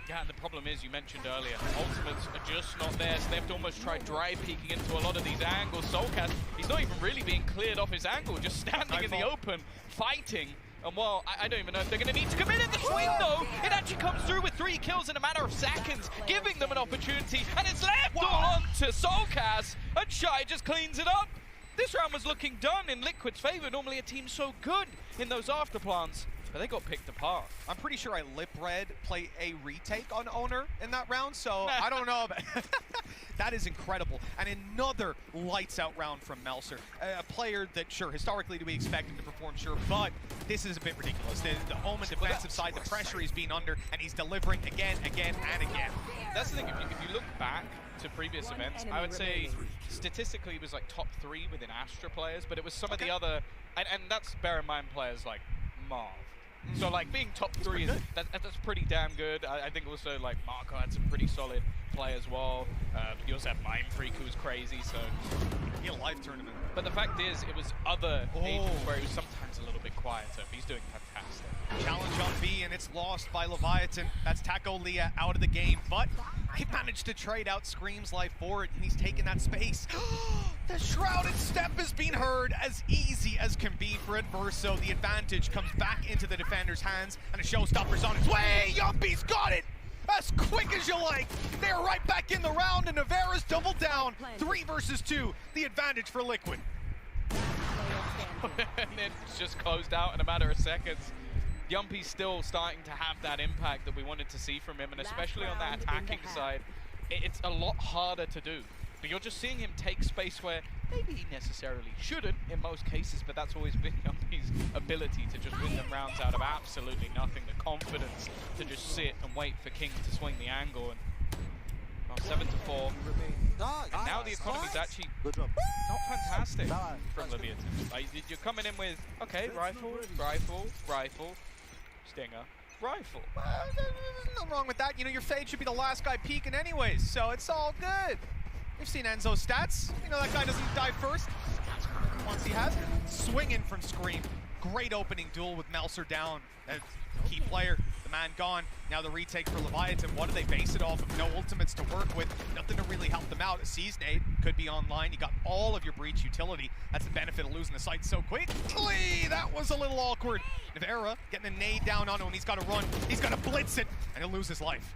Yeah, and the problem is, you mentioned earlier, ultimates are just not there, so they have to almost try dry peeking into a lot of these angles. Solkas, he's not even really being cleared off his angle, just standing in the open, fighting. And well, I don't even know if they're going to need to commit in the swing, though. It actually comes through with 3 kills in a matter of seconds, giving them an opportunity, and it's left all on to Solkas, and Shy just cleans it up. This round was looking done in Liquid's favor. Normally a team so good in those afterplants, but they got picked apart. I'm pretty sure I lip-read play a retake on Owner in that round, so I don't know. That is incredible. And another lights-out round from Melser. A player that, sure, historically we expect him to perform, sure, but this is a bit ridiculous. The Omen defensive side, the pressure he's been under, and he's delivering again, and again. That's the thing, if you look back to previous events, I would say statistically it was like top 3 within Astra players, but it was some of the other, and that's bear in mind players like Marv. So like being top 3 is that's pretty damn good. I think also like Marco had some pretty solid play as well. You also have Mind Freak, who was crazy. So he had a live tournament. But the fact is, it was other agents where he was sometimes a little bit quieter. He's doing fantastic. Challenge on B, and it's lost by Leviathan. That's Takoleo out of the game, but he managed to trade out Scream's life for it, and he's taken that space. The Shrouded Step has been heard as easy as can be for Adverso. The advantage comes back into the defender's hands, and a showstopper's on its way. Yumpy's got it! As quick as you like. They're right back in the round, and Navera's doubled down. 3 versus 2, the advantage for Liquid. And it just closed out in a matter of seconds. Yumpy's still starting to have that impact that we wanted to see from him, and especially on that attacking side, it's a lot harder to do. But you're just seeing him take space where maybe he necessarily shouldn't in most cases, but that's always been Yumpy's ability to just win them rounds out of absolutely nothing. The confidence to just sit and wait for King to swing the angle. And well, 7-4. And now the economy's actually not fantastic from Leviathan. Like, you're coming in with, okay, rifle, stinger, rifle. There's nothing wrong with that. You know, your Fade should be the last guy peeking anyways, so it's all good. We've seen Enzo's stats. You know, that guy doesn't die first. Once he has, swinging from Scream. Great opening duel with Melser down. Key player, the man gone. Now the retake for Leviathan. What do they base it off of? No ultimates to work with. Nothing to really help them out. Seized nade could be online. You got all of your breach utility. That's the benefit of losing the site so quickly. That was a little awkward. Navera getting a nade down on him. He's got to run. He's got to blitz it, and he'll lose his life.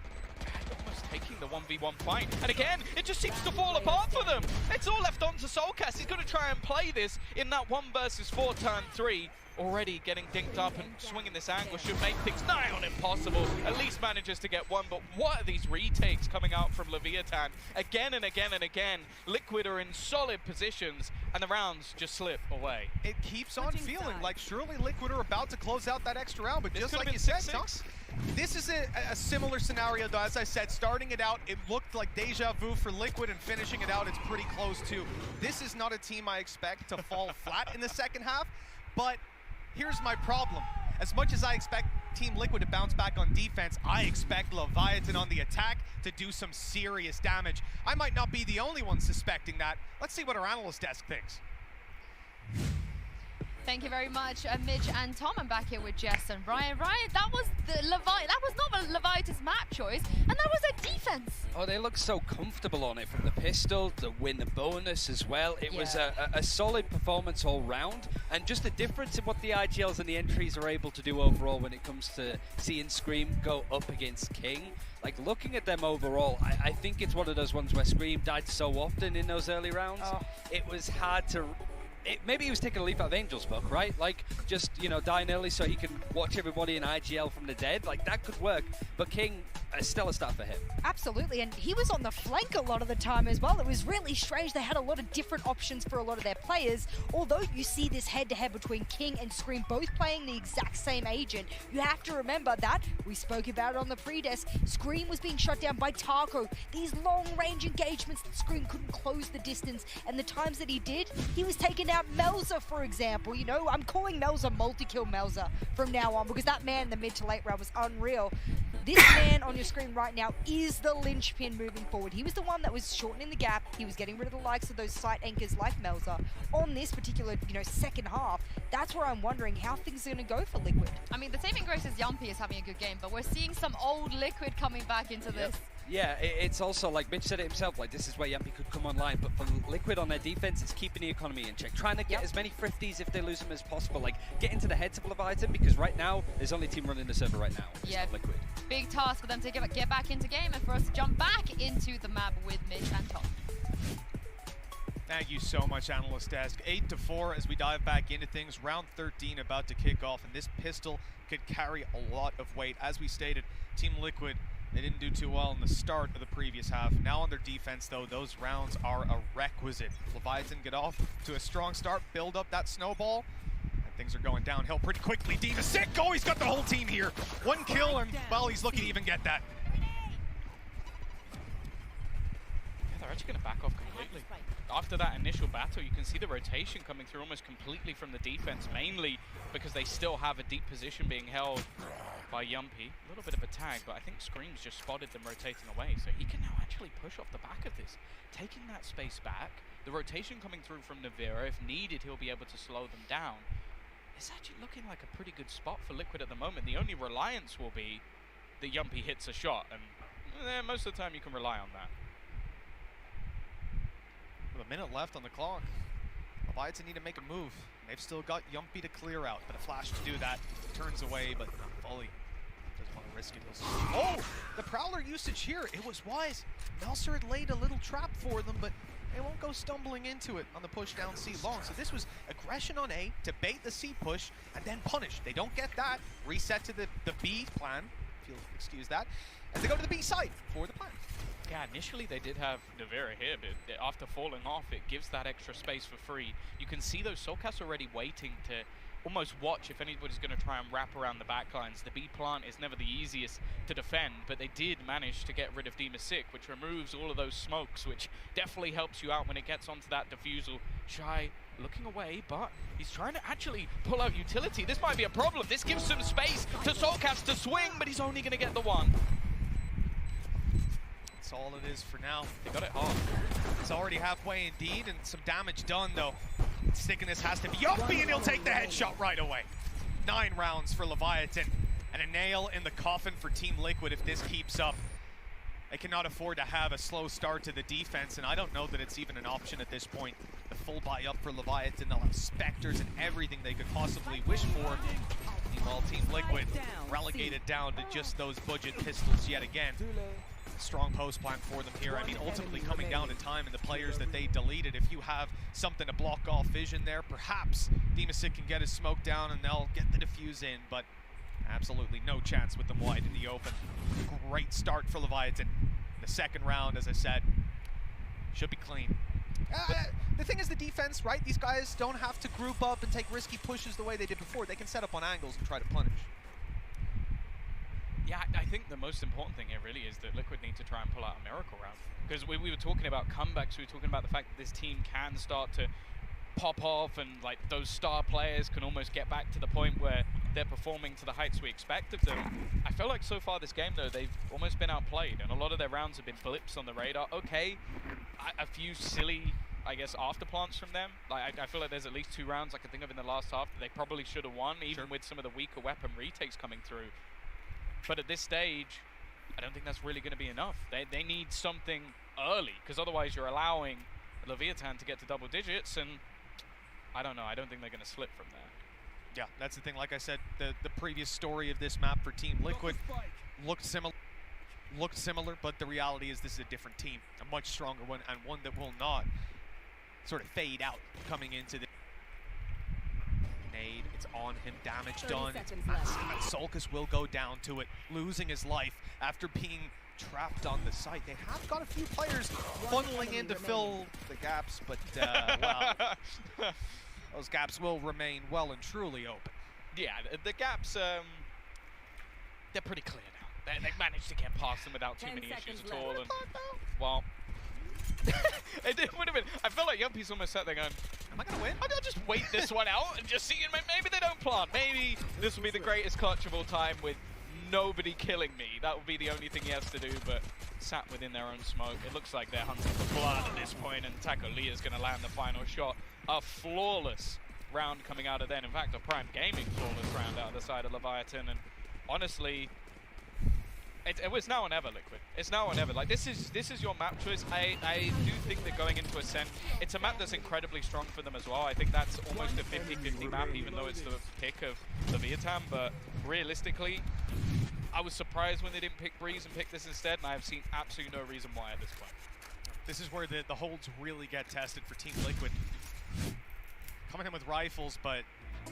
Almost taking the 1v1 fight. And again, it just seems to fall apart for them. It's all left on to Soulcast. He's going to try and play this in that 1 versus 4 turn 3. Already getting dinked up and swinging this angle should make things nigh on impossible. At least manages to get one, but what are these retakes coming out from Leviathan? Again and again and again, Liquid are in solid positions, and the rounds just slip away. It keeps on feeling like surely Liquid are about to close out that extra round, but just like you said, this is a similar scenario, though. As I said, starting it out, it looked like deja vu for Liquid, and finishing it out, it's pretty close too. This is not a team I expect to fall flat in the second half, but here's my problem. As much as I expect Team Liquid to bounce back on defense, I expect Leviathan on the attack to do some serious damage. I might not be the only one suspecting that. Let's see what our analyst desk thinks. Thank you very much, Midge and Tom. I'm back here with Jess and Ryan. Ryan, that was not Leviathan's map choice, and that was their defense. Oh, they look so comfortable on it, from the pistol, the win bonus as well. It was a solid performance all round, and just the difference in what the IGLs and the entries are able to do overall when it comes to seeing Scream go up against King. Like, looking at them overall, I think it's one of those ones where Scream died so often in those early rounds. It was hard to... maybe he was taking a leaf out of Angel's book, right? Like, just, you know, dying early so he can watch everybody in IGL from the dead. Like, that could work. But King, a stellar start for him. Absolutely, and he was on the flank a lot of the time as well. It was really strange. They had a lot of different options for a lot of their players. Although you see this head-to-head between King and Scream both playing the exact same agent, you have to remember that, we spoke about it on the pre-desk, Scream was being shut down by Taco. These long-range engagements that Scream couldn't close the distance, and the times that he did, he was taken out Melzer, for example. You know, I'm calling Melzer multi-kill Melzer from now on, because that man in the mid to late round was unreal. This man on your screen right now is the linchpin moving forward. He was the one that was shortening the gap. He was getting rid of the likes of those site anchors like Melzer. On this particular, you know, second half, that's where I'm wondering how things are going to go for Liquid. I mean, the saving grace is Yumpy is having a good game, but we're seeing some old Liquid coming back into this. Yeah, it's also, like Mitch said it himself, like, this is where Yumpy could come online, but for Liquid on their defense, it's keeping the economy in check. Trying to get as many thrifties if they lose them as possible. Like, get into the heads of Leviathan, because right now, there's only a team running the server right now. It's not Liquid. Big task for them to get back into game and for us to jump back into the map with Mitch and Tom. Thank you so much, Analyst Desk. 8-4 as we dive back into things. Round 13 about to kick off, and this pistol could carry a lot of weight. As we stated, Team Liquid, they didn't do too well in the start of the previous half. Now on their defense, though, those rounds are a requisite. Leviathan get off to a strong start, build up that snowball, and things are going downhill pretty quickly. Deem is sick. Oh, he's got the whole team here. 1 kill, and, well, he's lucky to even get that. Yeah, they're actually going to back off completely. After that initial battle, you can see the rotation coming through almost completely from the defense, mainly because they still have a deep position being held by Yumpy. A little bit of a tag, but I think Scream's just spotted them rotating away, so he can now actually push off the back of this, taking that space back. The rotation coming through from Navera, if needed, he'll be able to slow them down. It's actually looking like a pretty good spot for Liquid at the moment. The only reliance will be that Yumpy hits a shot, and most of the time you can rely on that. With a minute left on the clock, Leviathan need to make a move. They've still got Yumpy to clear out, but a flash to do that. Turns away, but fully doesn't want to risk it. Oh, the Prowler usage here. It was wise. Melser had laid a little trap for them, but they won't go stumbling into it on the push down C long. So this was aggression on A to bait the C push and then punish. They don't get that. Reset to the B plan, if you'll excuse that. And they go to the B side for the plan. Yeah, initially they did have Navera here, but after falling off, it gives that extra space for free. You can see those Soulcasts already waiting to almost watch if anybody's going to try and wrap around the backlines. The B plant is never the easiest to defend, but they did manage to get rid of Dima Sick, which removes all of those smokes, which definitely helps you out when it gets onto that defusal. Shy looking away, but he's trying to actually pull out utility. This might be a problem. This gives some space to Soulcast to swing, but he's only going to get the one. That's all it is for now. They got it hard. It's already halfway indeed, and some damage done though. Stickiness has to be Yuppie, and he'll take the headshot right away. 9 rounds for Leviathan, and a nail in the coffin for Team Liquid if this keeps up. They cannot afford to have a slow start to the defense, and I don't know that it's even an option at this point. The full buy up for Leviathan, they'll have Spectres and everything they could possibly wish for. Meanwhile, Team Liquid relegated down to just those budget pistols yet again. Strong post plan for them here. I mean, ultimately coming down to time and the players that they deleted. If you have something to block off vision there, perhaps Demasik can get his smoke down and they'll get the defuse in, but absolutely no chance with them wide in the open. Great start for Leviathan. The second round, as I said, should be clean. The thing is the defense, right? These guys don't have to group up and take risky pushes the way they did before. They can set up on angles and try to punish. Yeah, I think the most important thing here really is that Liquid need to try and pull out a miracle round. Because we were talking about comebacks, we were talking about the fact that this team can start to pop off and like those star players can almost get back to the point where they're performing to the heights we expect of them. I feel like so far this game though, they've almost been outplayed and a lot of their rounds have been blips on the radar. Okay, a few silly, I guess, afterplants from them. Like I feel like there's at least 2 rounds I can think of in the last half that they probably should have won, even with some of the weaker weapon retakes coming through. But at this stage, I don't think that's really going to be enough. They need something early, because otherwise you're allowing Leviathan to get to double digits, and I don't know. I don't think they're going to slip from there. Yeah, that's the thing. Like I said, the previous story of this map for Team Liquid looked similar, but the reality is this is a different team, a much stronger one, and one that will not sort of fade out coming into the nade. It's on him, damage done. Solkis will go down to it, losing his life after being trapped on the site. They have got a few players funneling in to fill the gaps, but well, those gaps will remain well and truly open. Yeah, the gaps, they're pretty clear now. They've managed to get past them without too many issues at all. And, well, it would have been. I feel like Yuppie's almost sat there going, am I going to win? I'll just wait this one out and just see. Maybe they don't plant. Maybe this will be the greatest clutch of all time with nobody killing me. That would be the only thing he has to do, but sat within their own smoke. It looks like they're hunting for blood at this point, and Taco Lee is going to land the final shot. A flawless round coming out of them. In fact, a Prime Gaming flawless round out of the side of Leviathan, and honestly, it was now or never, Liquid. It's now or never. Like, this is your map choice. I do think that going into Ascent, it's a map that's incredibly strong for them as well. I think that's almost a 50-50 map, even though it's the pick of Leviathan. But realistically, I was surprised when they didn't pick Breeze and pick this instead, and I have seen absolutely no reason why at this point. This is where the holds really get tested for Team Liquid. Coming in with rifles, but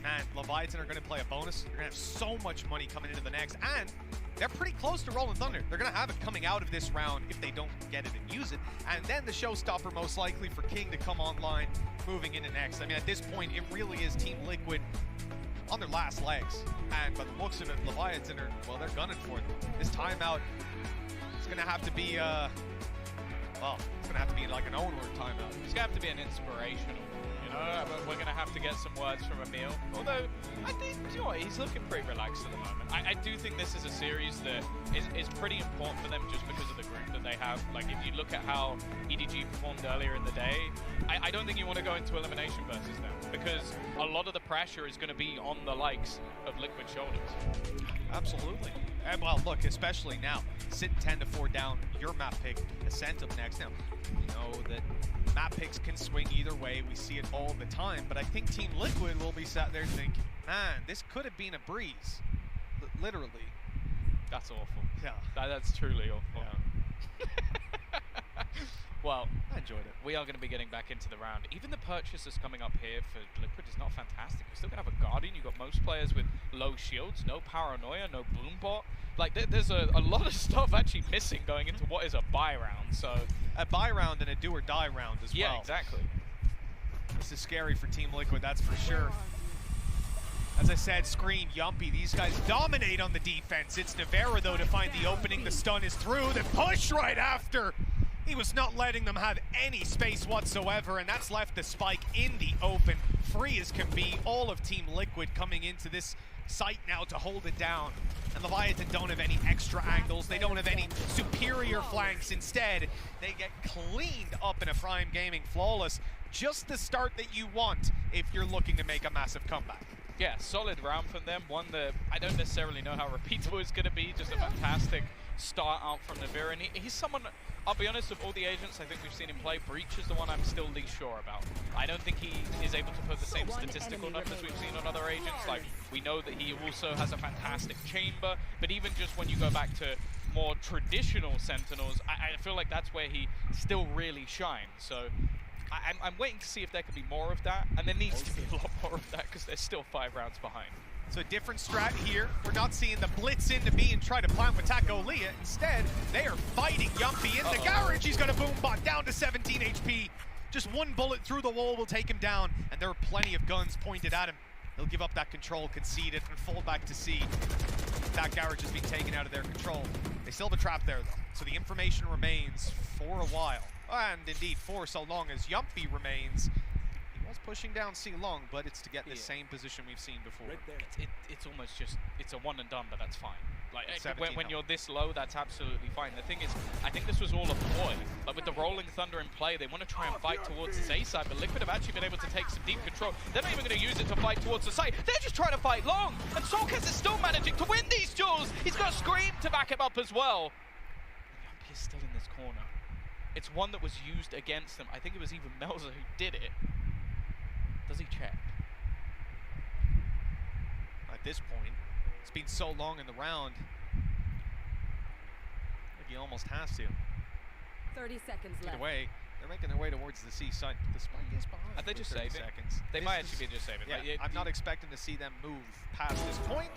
man, Leviathan are going to play a bonus. They're going to have so much money coming into the next, and they're pretty close to Rolling Thunder. They're going to have it coming out of this round if they don't get it and use it, and then the showstopper most likely for King to come online moving into next. I mean, at this point, it really is Team Liquid on their last legs, and by the looks of it, Leviathan are, well, they're gunning for it. This timeout is going to have to be, well, it's going to have to be like an onward timeout. It's going to have to be an inspirational. We're going to have to get some words from Emil. Although, I think, you know what, he's looking pretty relaxed at the moment. I do think this is a series that is pretty important for them just because of the group that they have. Like, if you look at how EDG performed earlier in the day, I don't think you want to go into elimination versus them, because a lot of the pressure is going to be on the likes of Liquid shoulders. Absolutely. And well, look, especially now, sitting 10-4 down, your map pick, Ascent up next. Now, you know that map picks can swing either way. We see it all the time, but I think Team Liquid will be sat there thinking, man, this could have been a breeze. Literally. That's awful. Yeah. That's truly awful. Yeah. Well, I enjoyed it. We are going to be getting back into the round. Even the purchase that's coming up here for Liquid is not fantastic. You're still going to have a Guardian. You've got most players with low shields, no Paranoia, no Boombot. Like, there's a lot of stuff actually missing going into what is a buy round. So a buy round and a do or die round as well. Yeah, exactly. This is scary for Team Liquid, that's for sure. As I said, Screen, Yumpy, these guys dominate on the defense. It's Navarra, though, to find the opening. The stun is through. The push right after. He was not letting them have any space whatsoever, and that's left the spike in the open. Free as can be. All of Team Liquid coming into this site now to hold it down. And Leviathan don't have any extra angles. They don't have any superior flanks. Instead, they get cleaned up in a Prime Gaming flawless. Just the start that you want if you're looking to make a massive comeback. Yeah, solid round from them. One that I don't necessarily know how repeatable it's going to be. Just a fantastic start out from Navira. And he's someone, I'll be honest, of all the agents I think we've seen him play, Breach is the one I'm still least sure about. I don't think he is able to put the same statistical numbers we've seen on other agents. Like, we know that he also has a fantastic chamber, but even just when you go back to more traditional Sentinels, I feel like that's where he still really shines. So I'm waiting to see if there could be more of that, and there needs to be a lot more of that because they're still 5 rounds behind. So a different strat here. We're not seeing the blitz into B and try to plant with Taco Leah. Instead, they are fighting Yumpy in the garage. He's got a boom bot down to 17 HP. Just one bullet through the wall will take him down, and there are plenty of guns pointed at him. He'll give up that control, concede it, and fall back to C. That garage has been taken out of their control. They still have a trap there, though, so the information remains for a while. And indeed, for so long as Yumpy remains. He was pushing down C long, but it's to get the same position we've seen before. It's almost just, it's a one and done, but that's fine. Like, when you're this low, that's absolutely fine. The thing is, I think this was all a ploy. Like, with the Rolling Thunder in play, they want to try and fight towards this A side, but Liquid have actually been able to take some deep control. They're not even going to use it to fight towards the side. They're just trying to fight long, and Solkes is still managing to win these duels. He's got a Scream to back him up as well. And Yumpy is still in this corner. It's one that was used against them. I think it was even Melza who did it. Does he check? At this point, it's been so long in the round. I think he almost has to. 30 seconds Get left. away. They're making their way towards the C side. The spike is behind. Are they just saving? Seconds. They might actually be just saving. Yeah, Like, I'm not expecting to see them move past this point.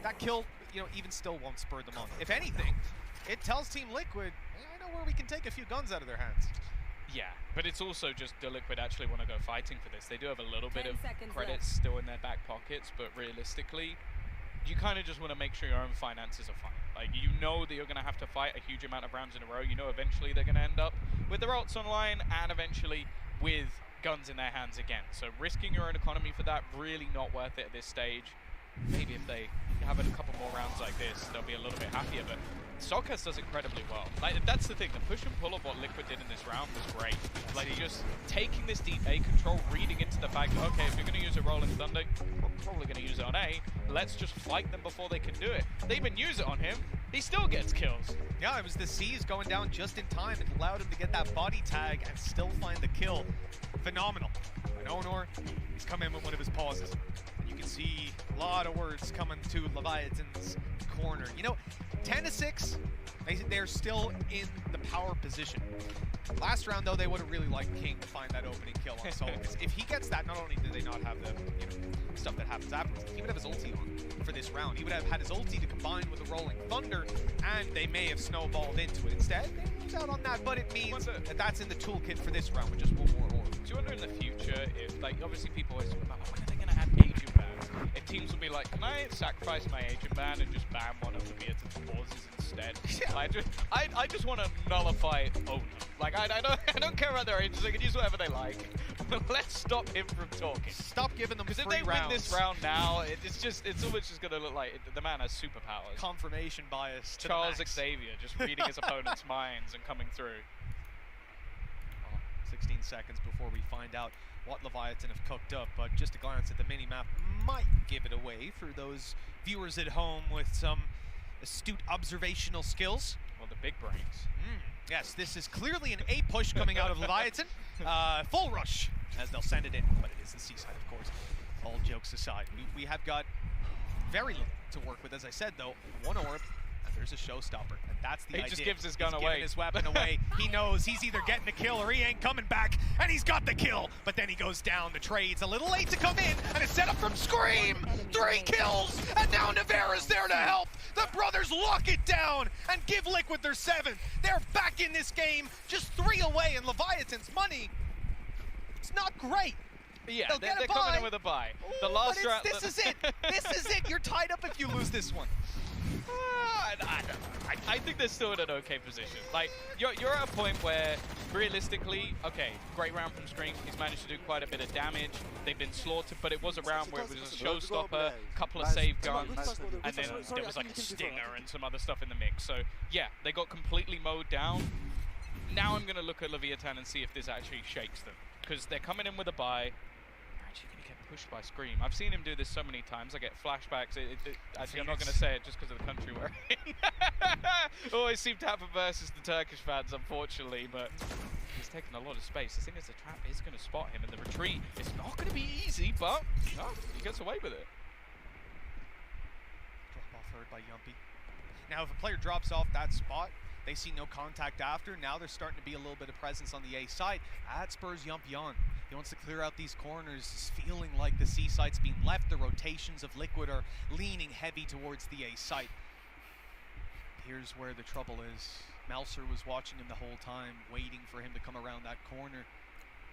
That kill, you know, even still won't spur them on. If anything, it tells Team Liquid, hey, I know where we can take a few guns out of their hands. Yeah, but it's also just the Liquid actually want to go fighting for this. They do have a little bit of 10 seconds credits left. still in their back pockets, but realistically, you kind of just want to make sure your own finances are fine. Like, you know that you're going to have to fight a huge amount of rounds in a row. You know eventually they're going to end up with their ults online and eventually with guns in their hands again. So risking your own economy for that, really not worth it at this stage. Maybe if they have a couple more rounds like this, they'll be a little bit happier, but Solkes does incredibly well. Like, that's the thing, the push and pull of what Liquid did in this round was great. Like, just taking this deep A control, reading into the fact that, okay, if you're going to use a Rolling Thunder, we're probably going to use it on A, let's just fight them before they can do it. They even use it on him, he still gets kills. Yeah, it was the C's going down just in time. It allowed him to get that body tag and still find the kill. Phenomenal. And Onor, he's come in with one of his pauses. You can see a lot of words coming to Leviathan's corner. You know, 10-6, they're still in the power position. Last round, though, they would have really liked King to find that opening kill on Solkes. If he gets that, not only do they not have the stuff that happens afterwards, he would have his ulti on for this round. He would have had his ulti to combine with the Rolling Thunder, and they may have snowballed into it. Instead, they lose out on that, but it means that that's in the toolkit for this round with just one more orb. Do you wonder in the future if, like, obviously people always talk about, when are they going to add agent bans? If teams will be like, can I sacrifice my agent ban and just ban one of the Beaton's pauses instead? I just want to nullify Owner. Like, I don't care about their agents, they can use whatever they like. Let's stop him from talking. Stop giving them free rounds. Because if they win this round now, it's almost just going to look like the man has superpowers. Confirmation bias to Charles the max. Xavier just reading his opponent's minds and coming through. 16 seconds before we find out what Leviathan have cooked up, but just a glance at the mini-map might give it away for those viewers at home with some astute observational skills. Well, the big brains. Yes, this is clearly an A push coming out of Leviathan. Full rush, as they'll send it in, but it is the C side, of course. All jokes aside, we have got very little to work with. As I said, though, one orb, and there's a showstopper, and that's the idea. He just gives his gun He's away. Giving his weapon away. He knows he's either getting a kill or he ain't coming back, and he's got the kill. But then he goes down. The trade's a little late to come in, and it's set up from Scream. 3 kills, and now Navera's there to help. The brothers lock it down and give Liquid their 7th. They're back in this game, just 3 away, and Leviathan's money, it's not great. Yeah, they're coming in with a bye. The last round. This is it. This is it. You're tied up if you lose this one. I think they're still in an okay position. Like, you're at a point where, realistically, okay, great round from Scream. He's managed to do quite a bit of damage. They've been slaughtered, but it was a round where it was a showstopper, couple of save guns, and then there was like a stinger and some other stuff in the mix. So, yeah, they got completely mowed down. Now I'm going to look at Leviathan and see if this actually shakes them. Because they're coming in with a buy. They're actually going to get pushed by Scream. I've seen him do this so many times. I get flashbacks. Actually, I'm not going to say it just because of the country we're in. Always seem to have a versus the Turkish fans, unfortunately. But he's taking a lot of space. The thing is, the trap is going to spot him in the retreat. It's not going to be easy, but no, he gets away with it. Drop off heard by Yumpy. Now, if a player drops off that spot, they see no contact after. Now they're starting to be a little bit of presence on the A side. That spurs Yumpy on. He wants to clear out these corners. He's feeling like the C site's being left. The rotations of Liquid are leaning heavy towards the A site. Here's where the trouble is. Melser was watching him the whole time, waiting for him to come around that corner.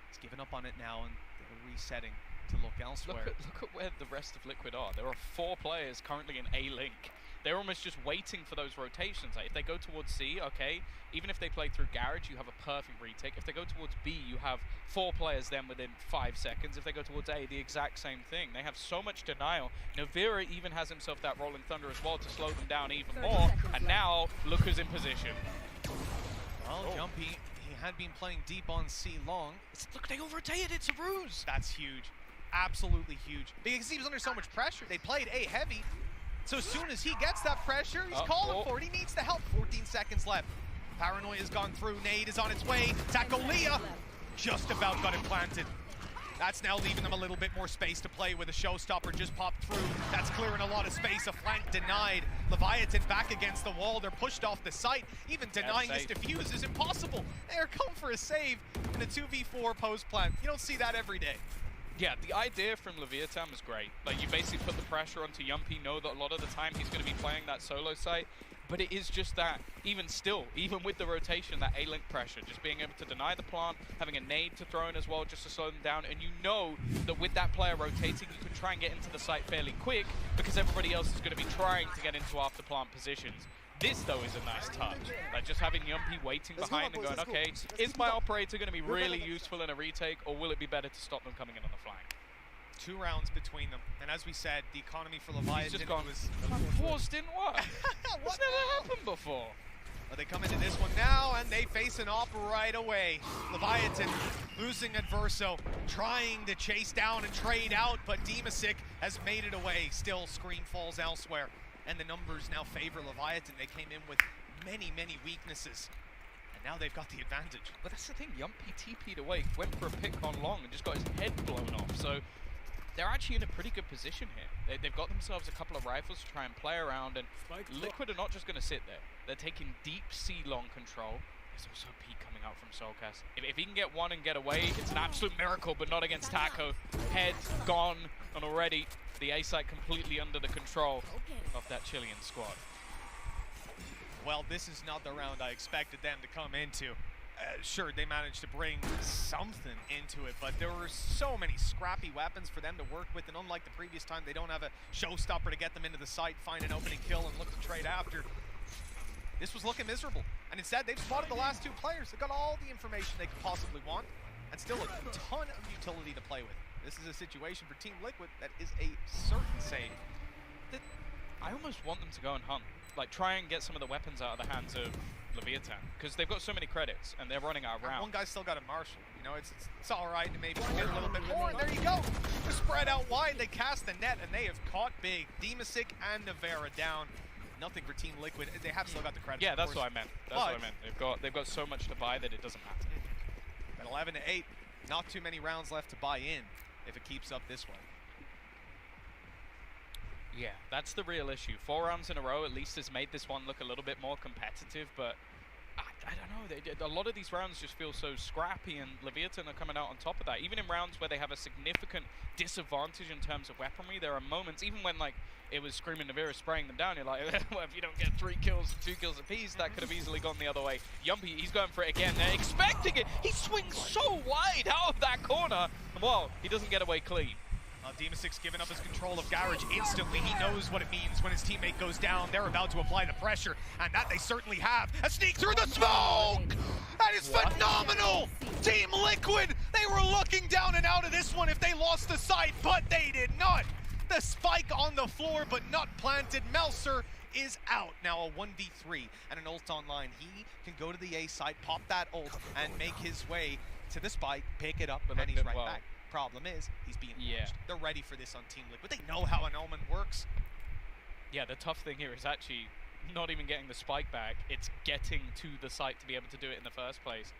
He's given up on it now, and they're resetting to look elsewhere. Look at where the rest of Liquid are. There are 4 players currently in A-Link. They're almost just waiting for those rotations. Like, if they go towards C, okay, even if they play through Garage, you have a perfect retake. If they go towards B, you have 4 players then within 5 seconds. If they go towards A, the exact same thing. They have so much denial. Novira even has himself that Rolling Thunder as well to slow them down even more. And now, look who's in position. Well, Jumpy, he had been playing deep on C long. Look, they over-rotated, it's a ruse. That's huge. Absolutely huge. Because he was under so much pressure. They played A heavy. So as soon as he gets that pressure, he's calling for it. He needs the help. 14 seconds left. Paranoia's gone through. Nade is on its way. Tacolia just about got it planted. That's now leaving them a little bit more space to play with. A showstopper just popped through. That's clearing a lot of space. A flank denied. Leviathan back against the wall. They're pushed off the site. Even denying this defuse is impossible. They're come for a save in a 2v4 post plant. You don't see that every day. Yeah, the idea from Leviathan was great. Like, you basically put the pressure onto Yumpy, know that a lot of the time he's going to be playing that solo site, but it is just that, even still, even with the rotation, that A-Link pressure, just being able to deny the plant, having a nade to throw in as well just to slow them down, and you know that with that player rotating, you can try and get into the site fairly quick, because everybody else is going to be trying to get into after plant positions. This, though, is a nice touch. Like, just having Yumpy waiting behind and going, okay, is my operator going to be really useful in a retake, or will it be better to stop them coming in on the flank? 2 rounds between them, and as we said, the economy for Leviathan just gone, was... Force didn't work. What's never happened before? Well, they come into this one now, and they face an op right away. Leviathan losing Adverso, trying to chase down and trade out, but Dimasic has made it away. Still, Screen falls elsewhere. And the numbers now favor Leviathan. They came in with many, many weaknesses. And now they've got the advantage. But that's the thing, Yumpy TP'd away, went for a pick on long and just got his head blown off. So they're actually in a pretty good position here. They've got themselves a couple of rifles to try and play around, and Liquid are not just going to sit there. They're taking deep C long control. There's also a peek coming out from Soulcast. If he can get one and get away, it's an absolute miracle, but not against Taco. Head gone, and already the A site completely under the control of that Chilean squad. Well, this is not the round I expected them to come into. Sure, they managed to bring something into it, but there were so many scrappy weapons for them to work with, and unlike the previous time, they don't have a showstopper to get them into the site, find an opening kill, and look to trade after. This was looking miserable, and instead they've spotted the last 2 players. They've got all the information they could possibly want, and still a ton of utility to play with. This is a situation for Team Liquid that is a certain save. I almost want them to go and hunt. Like, try and get some of the weapons out of the hands of Leviathan, because they've got so many credits, and they're running out of rounds. One guy's still got a Marshall. You know, it's all right to maybe get a little bit more, and there you go. They're spread out wide. They cast the net, and they have caught big. Dimasic and Navera down. Nothing for Team Liquid. They have still got the credits. Yeah, that's what I meant. That's what I meant. They've got so much to buy that it doesn't matter. At 11-8, not too many rounds left to buy in if it keeps up this way. Yeah, that's the real issue. 4 rounds in a row at least has made this one look a little bit more competitive, but I don't know. A lot of these rounds just feel so scrappy, and Leviathan are coming out on top of that. Even in rounds where they have a significant disadvantage in terms of weaponry, there are moments, even when like it was Screaming Navira spraying them down, you're like, well, if you don't get 3 kills and 2 kills apiece, that could have easily gone the other way. Yumpy, he's going for it again. They're expecting it. He swings so wide out of that corner. Well, he doesn't get away clean. Demasix giving up his control of Garage instantly. He knows what it means when his teammate goes down. They're about to apply the pressure, and that they certainly have. A sneak through the smoke! That is phenomenal! Team Liquid, they were looking down and out of this one if they lost the site, but they did not. The spike on the floor, but not planted. Melser is out. Now a 1v3 and an ult online. He can go to the A side, pop that ult, and make his way to the spike, pick it up, and he's right back. Problem is, he's being watched. They're ready for this on Team Liquid. They know how an Omen works. Yeah, the tough thing here is actually not even getting the spike back. It's getting to the site to be able to do it in the first place.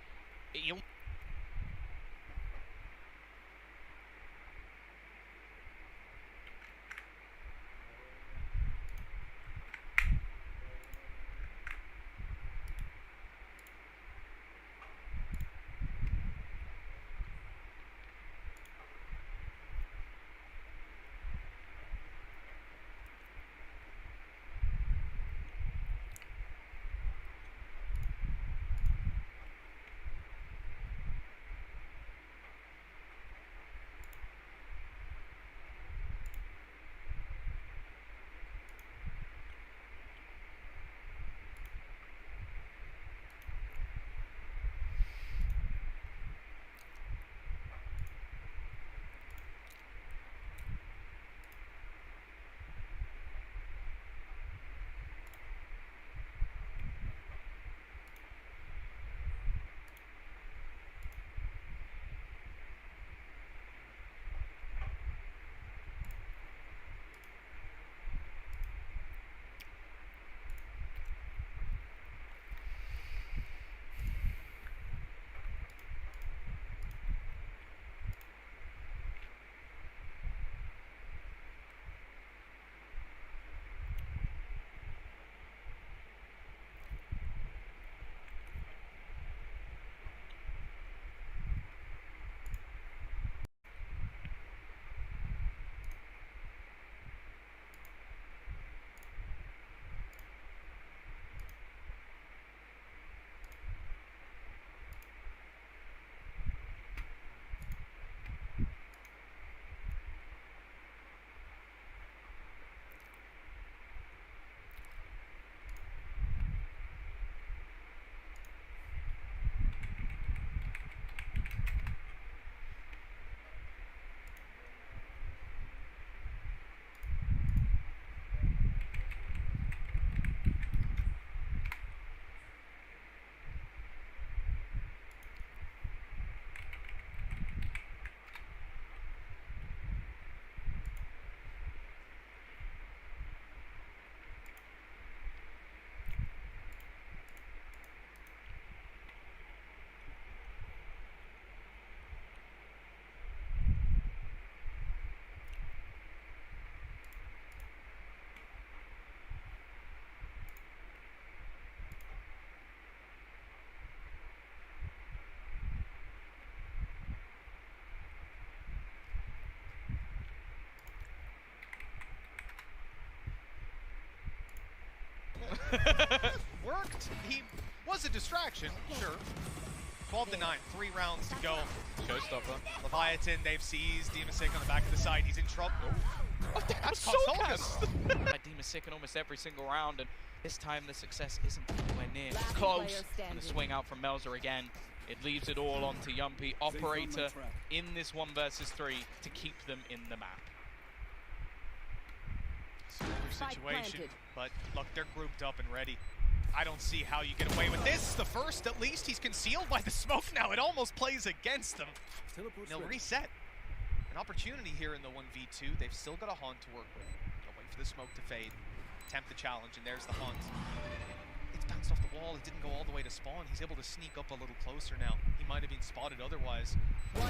Worked. He was a distraction, sure. 12-9, 3 rounds to go. Showstopper. Leviathan, they've seized Demasik on the back of the side. He's in trouble. Oh, that's so cast. By Demasik in almost every single round, and this time the success isn't anywhere near. It's close, and the swing out from Melzer again. It leaves it all onto Yumpy, operator in this 1 versus 3 to keep them in the map. Super situation, but look, they're grouped up and ready. I don't see how you get away with this. The first, at least, he's concealed by the smoke now. It almost plays against them. They'll reset. An opportunity here in the 1v2. They've still got a Haunt to work with. They'll wait for the smoke to fade. Attempt the challenge, and there's the Haunt. It's bounced off the wall. It didn't go all the way to spawn. He's able to sneak up a little closer now. He might have been spotted otherwise.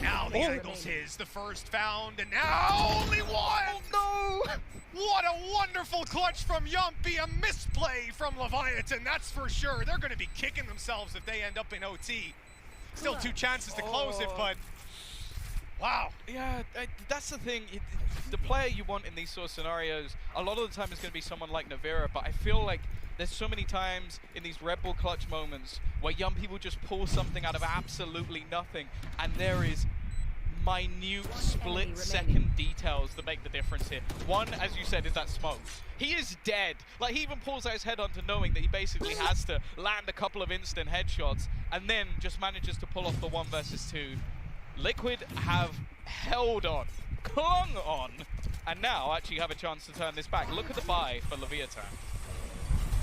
Now the angle's his. The first found, and now only one! Oh, no! What a wonderful clutch from Yumpy. A misplay from Leviathan, that's for sure. They're going to be kicking themselves if they end up in OT. Still 2 chances to close it, but wow. Yeah, that's the thing. The player you want in these sort of scenarios, a lot of the time is going to be someone like Navira, but I feel like there's so many times in these Red Bull clutch moments where young people just pull something out of absolutely nothing, and there is minute split-second details that make the difference here. One, as you said, is that smoke. He is dead. Like, he even pulls out his head onto knowing that he basically has to land a couple of instant headshots and then just manages to pull off the 1 versus 2. Liquid have held on, clung on, and now actually have a chance to turn this back. Look at the buy for Leviathan.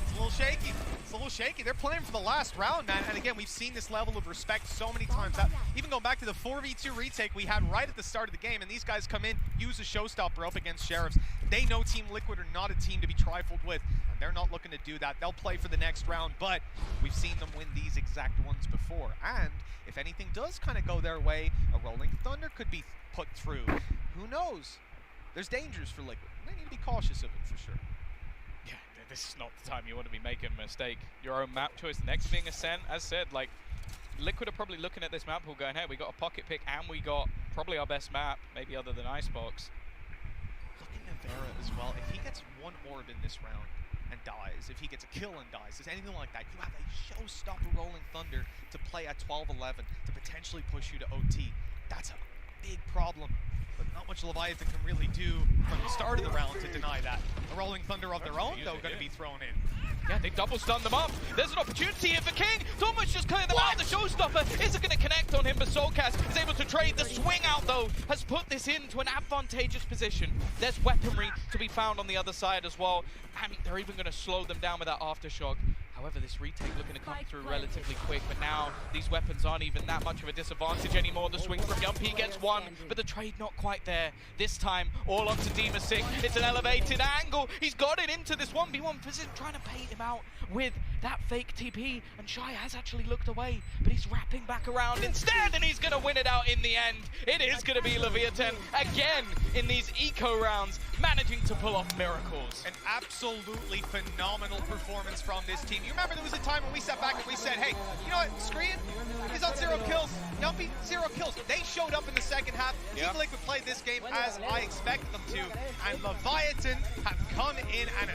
It's a little shaky. It's a little shaky. They're playing for the last round, man. And again, we've seen this level of respect so many times. Even going back to the 4v2 retake we had right at the start of the game, and these guys come in, use a showstopper up against Sheriffs. They know Team Liquid are not a team to be trifled with, and they're not looking to do that. They'll play for the next round, but we've seen them win these exact ones before. And if anything does kind of go their way, a Rolling Thunder could be put through. Who knows? There's dangers for Liquid. They need to be cautious of it for sure. Yeah, this is not the time you want to be making a mistake. Your own map choice, next being Ascent, as said, like, Liquid are probably looking at this map pool going, hey, we got a pocket pick and we got probably our best map, maybe other than Icebox. Look at Navera as well. If he gets one orb in this round and dies, if he gets a kill and dies, is anything like that, you have a showstopper Rolling Thunder to play at 12-11 to potentially push you to OT. That's a big problem. But not much Leviathan can really do from the start of the round to deny that. A Rolling Thunder of their own, though, going to be thrown in. Yeah, they double stun them up. There's an opportunity here for King. Thomas just cleared them out. The showstopper isn't going to connect on him, but Soulcast is able to trade. The swing out, though, has put this into an advantageous position. There's weaponry to be found on the other side as well, and they're even going to slow them down with that aftershock. However, this retake looking to come through relatively quick, but now these weapons aren't even that much of a disadvantage anymore. The swing from Yumpy gets one, but the trade not quite there. This time, all onto Demasig. It's an elevated angle. He's got it into this 1v1 position, trying to bait him out with that fake TP, and Shy has actually looked away, but he's wrapping back around instead, and he's going to win it out in the end. It is going to be Leviathan again in these eco rounds, managing to pull off miracles. An absolutely phenomenal performance from this team. You remember there was a time when we sat back and we said, hey, you know what, Screen, he's on 0 kills. Yumpy, 0 kills. They showed up in the second half. Team Liquid played this game as I expected them to, and Leviathan have come in and